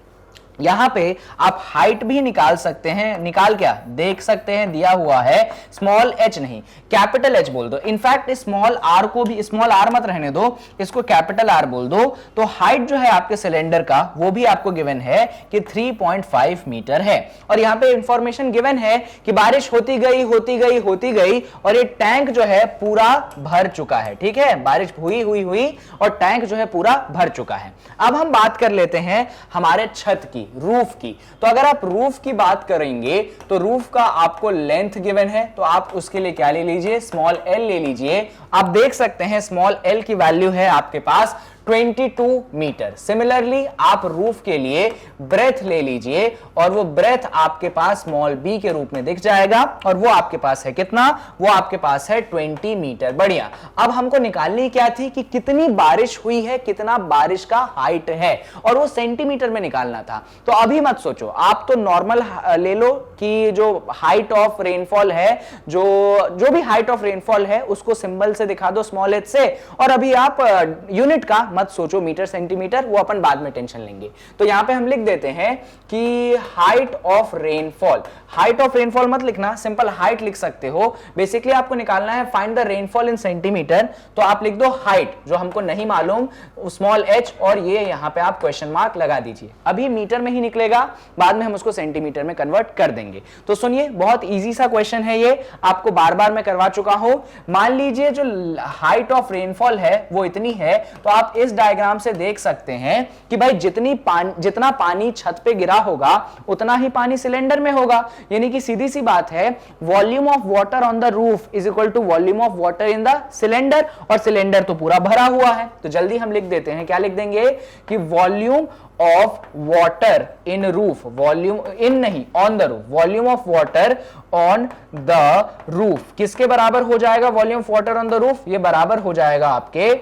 यहां पे आप हाइट भी निकाल सकते हैं, निकाल क्या देख सकते हैं, दिया हुआ है स्मॉल h नहीं कैपिटल H बोल दो। इनफैक्ट स्मॉल r को भी, स्मॉल r मत रहने दो, इसको कैपिटल R बोल दो। तो हाइट जो है आपके सिलेंडर का वो भी आपको गिवन है कि 3.5 मीटर है। और यहां पे इंफॉर्मेशन गिवन है कि बारिश होती गई होती गई होती गई और ये टैंक जो है पूरा भर चुका है। ठीक है, बारिश हुई हुई हुई और टैंक जो है पूरा भर चुका है। अब हम बात कर लेते हैं हमारे छत की, रूफ की। तो अगर आप रूफ की बात करेंगे तो रूफ का आपको लेंथ गिवन है, तो आप उसके लिए क्या ले लीजिए, स्मॉल एल ले लीजिए। आप देख सकते हैं स्मॉल एल की वैल्यू है आपके पास 22 मीटर। सिमिलरली आप रूफ के लिए ब्रेथ ले लीजिए और वो ब्रेथ आपके पास स्मॉल बी के रूप में दिख जाएगा और वो आपके पास है कितना, वो आपके पास है 20 मीटर। बढ़िया। अब हमको निकालनी क्या थी कि कितनी बारिश हुई है, कितना बारिश का हाइट है, और वो सेंटीमीटर में निकालना था। तो अभी मत सोचो, आप तो नॉर्मल ले लो कि जो हाइट ऑफ रेनफॉल है, जो भी हाइट ऑफ रेनफॉल है उसको सिंबल से दिखा दो स्मॉल एच से, और अभी आप यूनिट का मत सोचो मीटर सेंटीमीटर, वो अपन बाद में टेंशन लेंगे। तो यहां पे हम लिख देते हैं कि height of rainfall, height of rainfall मत लिखना, सिंपल हाइट लिख सकते हो। बेसिकली आपको निकालना है find the rainfall in centimetre, तो आप लिख दो हाइट, जो हमको नहीं मालूम स्मॉल एच, और ये यहां पे आप क्वेश्चन मार्क लगा दीजिए। अभी मीटर में ही निकलेगा, बाद में हम उसको सेंटीमीटर में कन्वर्ट कर देंगे। तो सुनिए बहुत इजी सा क्वेश्चन है ये, आपको बार बार मैं करवा चुका हूं। मान लीजिए जो हाइट ऑफ रेनफॉल है वो इतनी है, तो आप इस डायग्राम से देख सकते हैं कि भाई जितना पानी छत पे गिरा होगा उतना ही पानी सिलेंडर में होगा। यानी कि सीधी सी बात है, volume of water on the roof is equal to volume of water in the cylinder, और सिलेंडर तो पूरा भरा हुआ है। तो जल्दी हम लिख देते हैं, क्या लिख देंगे कि volume of water in roof, volume in नहीं on the roof, volume of water on the roof किसके बराबर हो जाएगा, volume of water on the roof, ये बराबर हो जाएगा आपके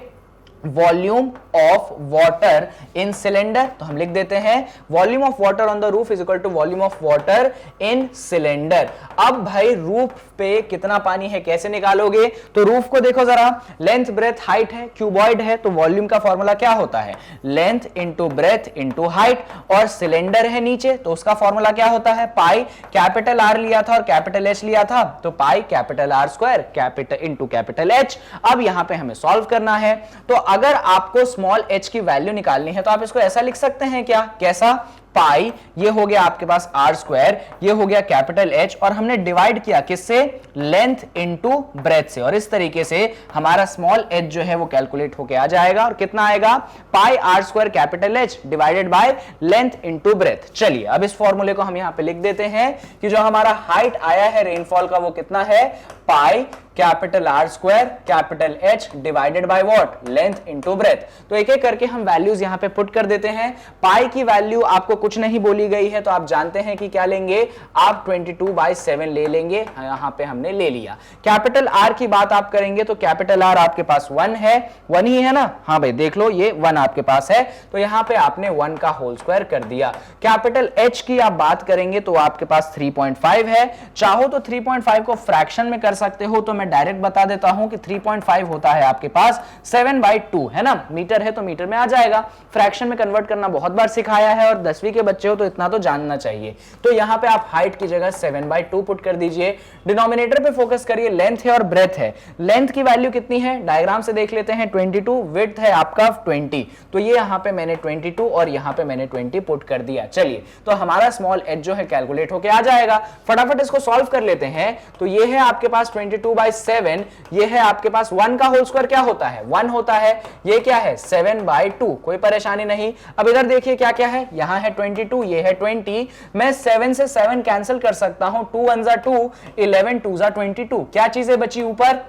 volume of water in cylinder. तो हम लिख देते हैं volume of water on the roof is equal to volume of water in cylinder. अब भाई रूफ पे कितना पानी है कैसे निकालोगे, तो रूफ को देखो जरा, लेंथ ब्रेथ हाइट है, क्यूबॉइड है, तो वॉल्यूम का फॉर्मूला क्या होता है, length into breadth into height, और सिलेंडर है नीचे तो उसका फॉर्मूला क्या होता है, पाई, कैपिटल आर लिया था और कैपिटल एच लिया था, तो pi capital R square capital into capital H. अब यहां पे हमें सॉल्व करना है, तो अगर आपको स्मॉल h की वैल्यू निकालनी है तो आप इसको ऐसा लिख सकते हैं, क्या कैसा, पाई, ये हो गया आपके पास आर स्क्वायर, ये हो गया कैपिटल एच, और हमने डिवाइड किया किससे, लेंथ इनटू ब्रेथ से, और इस तरीके से हमारा स्मॉल एच जो है वो कैलकुलेट होके आ जाएगा, और कितना आएगा, pi are square capital H divided by length into breadth. चलिए अब इस फॉर्मूले को हम यहां पे लिख देते हैं कि जो हमारा हाइट आया है रेनफॉल का वो कितना है, pi capital R square capital H divided by what, length into breath. तो एक एक करके हम वैल्यूज यहां पे पुट कर देते हैं। पाई की वैल्यू आपको कुछ नहीं बोली गई है, तो आप जानते हैं कि क्या लेंगे, आप 22/7 ले लेंगे, यहां पे हमने ले लिया। कैपिटल आर की बात आप करेंगे तो कैपिटल आर आपके पास 1 है, 1 ही है ना, हाँ भाई देख लो ये 1 आपके पास है, तो यहां पे आपने 1 का होल स्क्वायर कर दिया। कैपिटल एच की आप बात करेंगे तो आपके पास 3.5 है, चाहो तो 3.5 को फ्रैक्शन में कर सकते हो, तो मैं डायरेक्ट बता देता हूं कि 3.5 होता है आपके पास 7/2 है ना, मीटर है तो मीटर में आ जाएगा। फ्रैक्शन में कन्वर्ट करना बहुत बार सिखाया है और 10वीं के बच्चे हो तो इतना तो जानना चाहिए। तो यहां पे आप हाइट की जगह 7/2 पुट कर दीजिए। डिनोमिनेटर पे फोकस करिए, लेंथ है और ब्रेथ है। लेंथ की वैल्यू कितनी है डायग्राम से देख लेते हैं, 22, विड्थ है आपका 20, तो ये यहां पे मैंने 22 और यहां पे मैंने 20 पुट कर दिया। चलिए तो हमारा स्मॉल एच जो है कैलकुलेट होके आ जाएगा। फटाफट इसको सॉल्व कर लेते हैं। तो ये है आपके पास 22/7, ये है आपके पास 1 का होल स्क्वायर क्या होता है 1 होता है, ये क्या है 7/2, कोई परेशानी नहीं। अब इधर देखिए क्या क्या है, यहां है 22, ये है 20, मैं 7 से 7 कैंसिल कर सकता हूं, 2 1 जा 2, 11 2 जा 22, क्या चीजें बची ऊपर,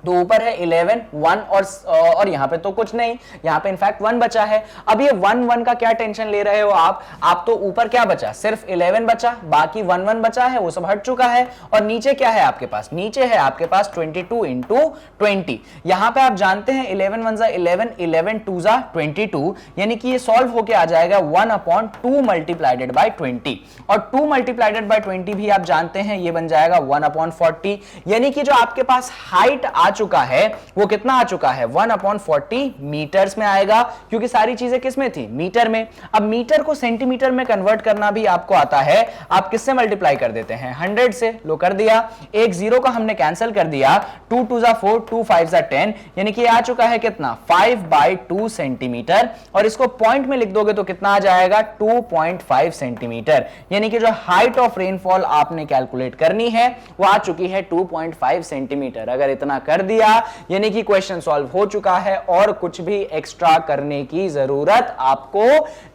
तो ऊपर है 11 1 और यहां पे तो कुछ नहीं, यहां पे इनफैक्ट 1 बचा है। अब ये 1 1 का क्या टेंशन ले रहे हो आप तो ऊपर क्या बचा, सिर्फ 11 बचा, बाकी 1 1 बचा है वो सब हट चुका है। और नीचे क्या है आपके पास, नीचे है आपके पास 22 इंटू 20। यहां पे आप जानते हैं 11 1 जा 11, 11 2 जा 22, यानी कि ये सॉल्व होके आ जाएगा 1/2 मल्टीप्लाइडेड बाय 20, और 2 मल्टीप्लाइडेड बाय 20 भी आप जानते हैं ये बन जाएगा 1/40, यानी कि जो आपके पास हाइट चुका है वो कितना आ चुका है 1/40 मीटर्स में आएगा, क्योंकि सारी चीजें किस में थी, मीटर में। अब मीटर को सेंटीमीटर में कन्वर्ट करना भी आपको आता है, आप किससे मल्टीप्लाई कर देते हैं 100 से, लो कर दिया, एक जीरो का हमने कैंसिल कर दिया, 2 2 जा 4, 2 5 जा 10, यानी कि आ चुका है कितना 5/2 सेंटीमीटर, और इसको पॉइंट में लिख दोगे तो कितना आ जाएगा 2.5 सेंटीमीटर, यानी कि जो हाइट ऑफ रेनफॉल आपने कैलकुलेट करनी है वो आ चुकी है 2.5 सेंटीमीटर। अगर इतना कर दिया यानी कि क्वेश्चन सॉल्व हो चुका है और कुछ भी एक्स्ट्रा करने की जरूरत आपको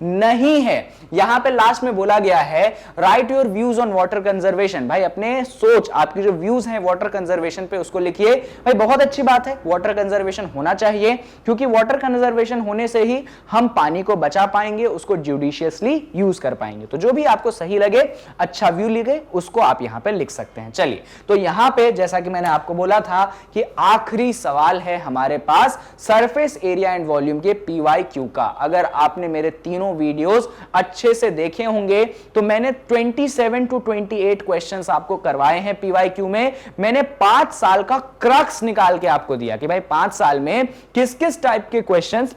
नहीं है। यहां पे लास्ट में बोला गया है right your views on water conservation, भाई अपने सोच, आपकी जो व्यूज हैं वाटर कंजर्वेशन पे उसको लिखिए। भाई बहुत अच्छी बात है, वाटर कंजर्वेशन होना चाहिए, क्योंकि वाटर कंजर्वेशन होने से ही हम पानी को बचा पाएंगे, उसको जुडिशियसली यूज कर पाएंगे। तो जो भी आपको सही लगे, अच्छा व्यू लगे, उसको आप यहां पे लिख सकते हैं। चलिए तो यहां पे जैसा कि मैंने आपको बोला था कि आखिरी सवाल है हमारे पास सरफेस एरिया एंड वॉल्यूम के PYQ का। अगर आपने मेरे तीनों वीडियोस अच्छे से देखे होंगे तो मैंने 27 to 28 क्वेश्चंस आपको करवाए हैं PYQ में। मैंने 5 साल का क्रक्स निकाल के आपको दिया कि भाई 5 साल में किस किस टाइप के क्वेश्चंस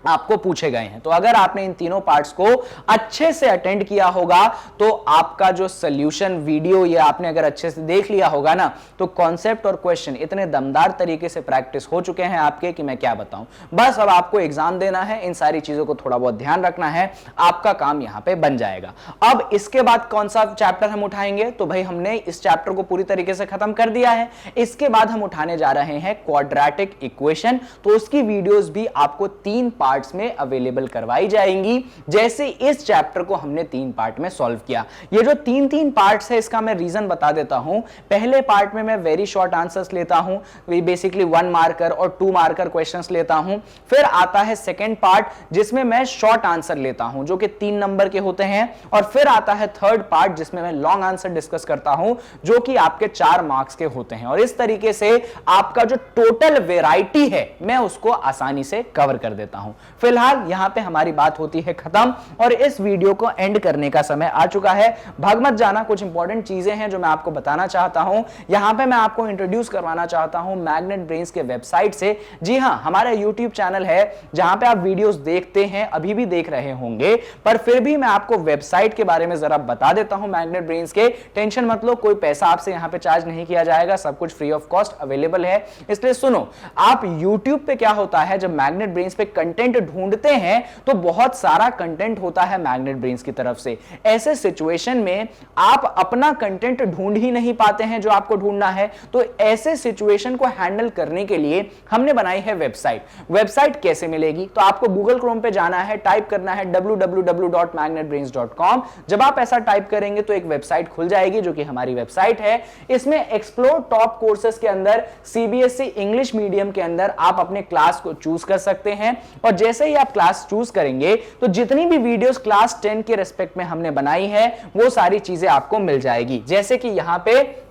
आपको पूछे गए हैं। तो अगर आपने इन तीनों पार्ट्स को अच्छे से अटेंड किया होगा तो आपका जो सॉल्यूशन वीडियो ये आपने अगर अच्छे से देख लिया होगा ना, तो कॉन्सेप्ट और क्वेश्चन इतने दमदार तरीके से प्रैक्टिस हो चुके हैं आपके कि मैं क्या बताऊं। बस अब आपको एग्जाम देना है, इन सारी चीजों को थोड़ा बहुत ध्यान रखना है, आपका काम यहां पे बन जाएगा। अब इसके बाद कौन सा चैप्टर हम उठाएंगे, तो भाई हमने इस चैप्टर को पूरी तरीके से खत्म कर दिया है। इसके बाद हम उठाने जा रहे हैं क्वाड्रेटिक इक्वेशन, तो उसकी वीडियोस भी आपको 3 पार्ट्स में अवेलेबल करवाई जाएंगी, जैसे इस चैप्टर को हमने 3 पार्ट में सॉल्व किया। ये जो 3 पार्ट्स है इसका मैं रीजन बता देता हूं। पहले पार्ट में मैं वेरी शॉर्ट आंसर्स लेता हूं, बेसिकली 1 मार्कर और 2 मार्कर क्वेश्चंस लेता हूं। फिर आता है सेकंड पार्ट जिसमें मैं शॉर्ट आंसर लेता हूं जो कि 3 नंबर के होते हैं, और फिर आता है थर्ड पार्ट जिसमें मैं लॉन्ग आंसर डिस्कस करता हूं जो कि आपके 4 मार्क्स के होते हैं। और इस तरीके से आपका जो टोटल वेराइटी है मैं उसको आसानी से कवर कर देता हूं। फिलहाल यहां पे हमारी बात होती है खत्म और इस वीडियो को एंड करने का समय आ चुका है। भाग मत जाना, कुछ इंपॉर्टेंट चीजें हैं जो मैं आपको बताना चाहता हूं। यहां पे मैं आपको इंट्रोड्यूस करवाना चाहता हूं मैग्नेट ब्रेन्स के वेबसाइट से। जी हां, हमारा यूट्यूब चैनल है जहां पे आप वीडियोस देखते हैं, अभी भी देख रहे होंगे, पर फिर भी मैं आपको वेबसाइट के बारे में जरा बता देता हूं मैग्नेट ब्रेन्स के। टेंशन मत लो, कोई पैसा आपसे यहां पे चार्ज नहीं किया जाएगा, सब कुछ फ्री ऑफ कॉस्ट अवेलेबल है। इसलिए सुनो, आप यूट्यूब पे क्या होता है जब मैग्नेट ब्रेन्स पे कंटेंट ढूंढते हैं तो बहुत सारा कंटेंट होता है मैग्नेट ब्रेन्स की तरफ से। ऐसे सिचुएशन में आप अपना कंटेंट ढूंढ ही नहीं पाते हैं जो आपको ढूंढना है, तो ऐसे सिचुएशन को हैंडल करने के लिए हमने बनाई है वेबसाइट। वेबसाइट कैसे मिलेगी, तो आपको गूगल क्रोम पे जाना है, टाइप करना है www.magnetbrains.com। जब आप ऐसा टाइप करेंगे तो एक वेबसाइट खुल जाएगी जो कि हमारी वेबसाइट है। इसमें एक्सप्लोर टॉप कोर्सेज के अंदर सीबीएसई इंग्लिश मीडियम के अंदर आप अपने क्लास को चूज कर सकते हैं, और जैसे ही आप क्लास चूज करेंगे तो जितनी भी वीडियोस क्लास 10 के रेस्पेक्ट में हमने बनाई है वो सारी चीजें आपको मिल जाएगी। जैसे कि यहां पे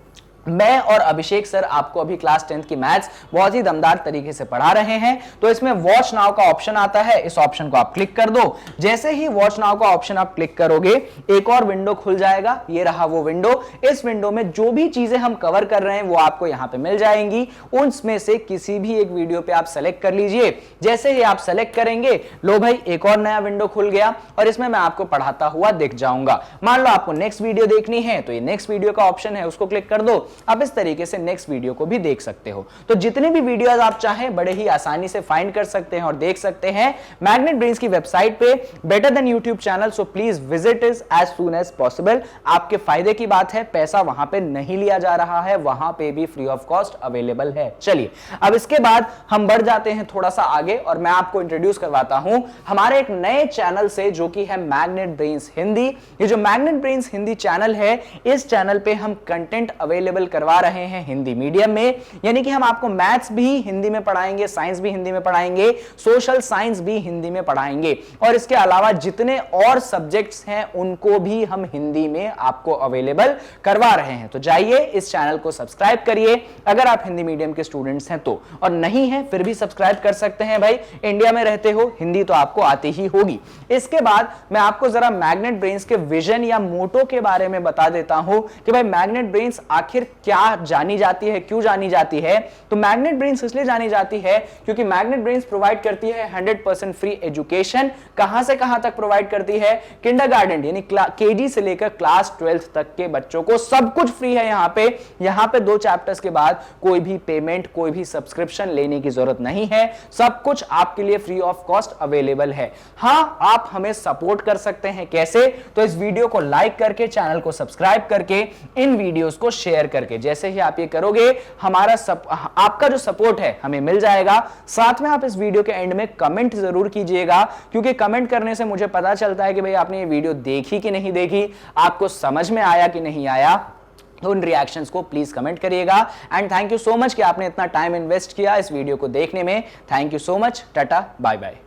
मैं और अभिषेक सर आपको अभी क्लास 10th की मैथ्स बहुत ही दमदार तरीके से पढ़ा रहे हैं। तो इसमें वॉच नाउ का ऑप्शन आता है, इस ऑप्शन को आप क्लिक कर दो। जैसे ही वॉच नाउ का ऑप्शन आप क्लिक करोगे एक और विंडो खुल जाएगा, ये रहा वो विंडो। इस विंडो में जो भी चीजें हम कवर कर रहे हैं वो आपको यहां पे मिल जाएंगी। उनमें से किसी भी एक वीडियो पे आप सेलेक्ट कर लीजिए। जैसे ही आप सेलेक्ट करेंगे, लो भाई एक और नया विंडो खुल गया और इसमें मैं आपको पढ़ाता हुआ दिख जाऊंगा। मान लो आपको नेक्स्ट वीडियो देखनी है तो ये नेक्स्ट वीडियो का ऑप्शन है, उसको क्लिक कर दो। आप इस तरीके से नेक्स्ट वीडियो को भी देख सकते हो। तो जितने भी वीडियोस आप चाहें बड़े ही आसानी से फाइंड कर सकते हैं और देख सकते हैं मैग्नेट ब्रेन्स की वेबसाइट पे, better than YouTube channel. So please visit is as soon as possible. आपके फायदे की बात है, पैसा वहां पे नहीं लिया जा रहा है, वहां पे भी फ्री ऑफ कॉस्ट अवेलेबल है। चलिए अब इसके बाद हम बढ़ जाते हैं थोड़ा सा आगे और मैं आपको इंट्रोड्यूस करवाता हूं हमारे एक नए चैनल से जो कि है मैग्नेट ब्रेन्स हिंदी। ये जो मैग्नेट ब्रेन्स हिंदी चैनल है, इस चैनल पे हम कंटेंट अवेलेबल करवा रहे हैं हिंदी मीडियम में, यानी कि हम आपको मैथ्स भी हिंदी में पढ़ाएंगे, साइंस भी हिंदी में पढ़ाएंगे, सोशल साइंस भी हिंदी में पढ़ाएंगे और इसके अलावा जितने और सब्जेक्ट्स हैं उनको भी हम हिंदी में आपको अवेलेबल करवा रहे हैं। तो जाइए इस चैनल को सब्सक्राइब करिए अगर आप हिंदी मीडियम के स्टूडेंट्स हैं तो, और नहीं है फिर भी सब्सक्राइब कर सकते हैं भाई, इंडिया में रहते हो हिंदी तो आपको आती ही होगी। इसके बाद मैं आपको जरा मैग्नेट ब्रेन्स के विजन या मोटो के बारे में बता देता हूं कि भाई मैग्नेट ब्रेन्स आखिर क्या जानी जाती है, क्यों जानी जाती है। तो मैग्नेट ब्रेन्स इसलिए जानी जाती है क्योंकि मैग्नेट ब्रेन्स प्रोवाइड करती है 100% फ्री एजुकेशन। कहां से कहां तक प्रोवाइड करती है? किंडरगार्टन यानी केजी से लेकर क्लास 12th तक के बच्चों को सब कुछ फ्री है। यहां पे 2 चैप्टर्स के बाद कोई भी पेमेंट, कोई भी सब्सक्रिप्शन लेने की जरूरत नहीं है, सब कुछ आपके लिए फ्री ऑफ कॉस्ट अवेलेबल है। हां, आप हमें सपोर्ट कर सकते हैं, कैसे? तो इस वीडियो को लाइक करके, चैनल को सब्सक्राइब करके, इन वीडियोस को शेयर करके। जैसे ही आप ये करोगे आपका जो सपोर्ट है हमें मिल जाएगा। साथ में आप इस वीडियो के एंड में कमेंट जरूर कीजिएगा, क्योंकि कमेंट करने से मुझे पता चलता है कि भाई आपने ये वीडियो देखी कि नहीं देखी, आपको समझ में आया कि नहीं आया। तो उन रिएक्शंस को प्लीज कमेंट करिएगा। And thank you so much कि आपने इतना टाइम इन्वेस्ट किया इस वीडियो को देखने में। Thank you so much. Tata, bye bye.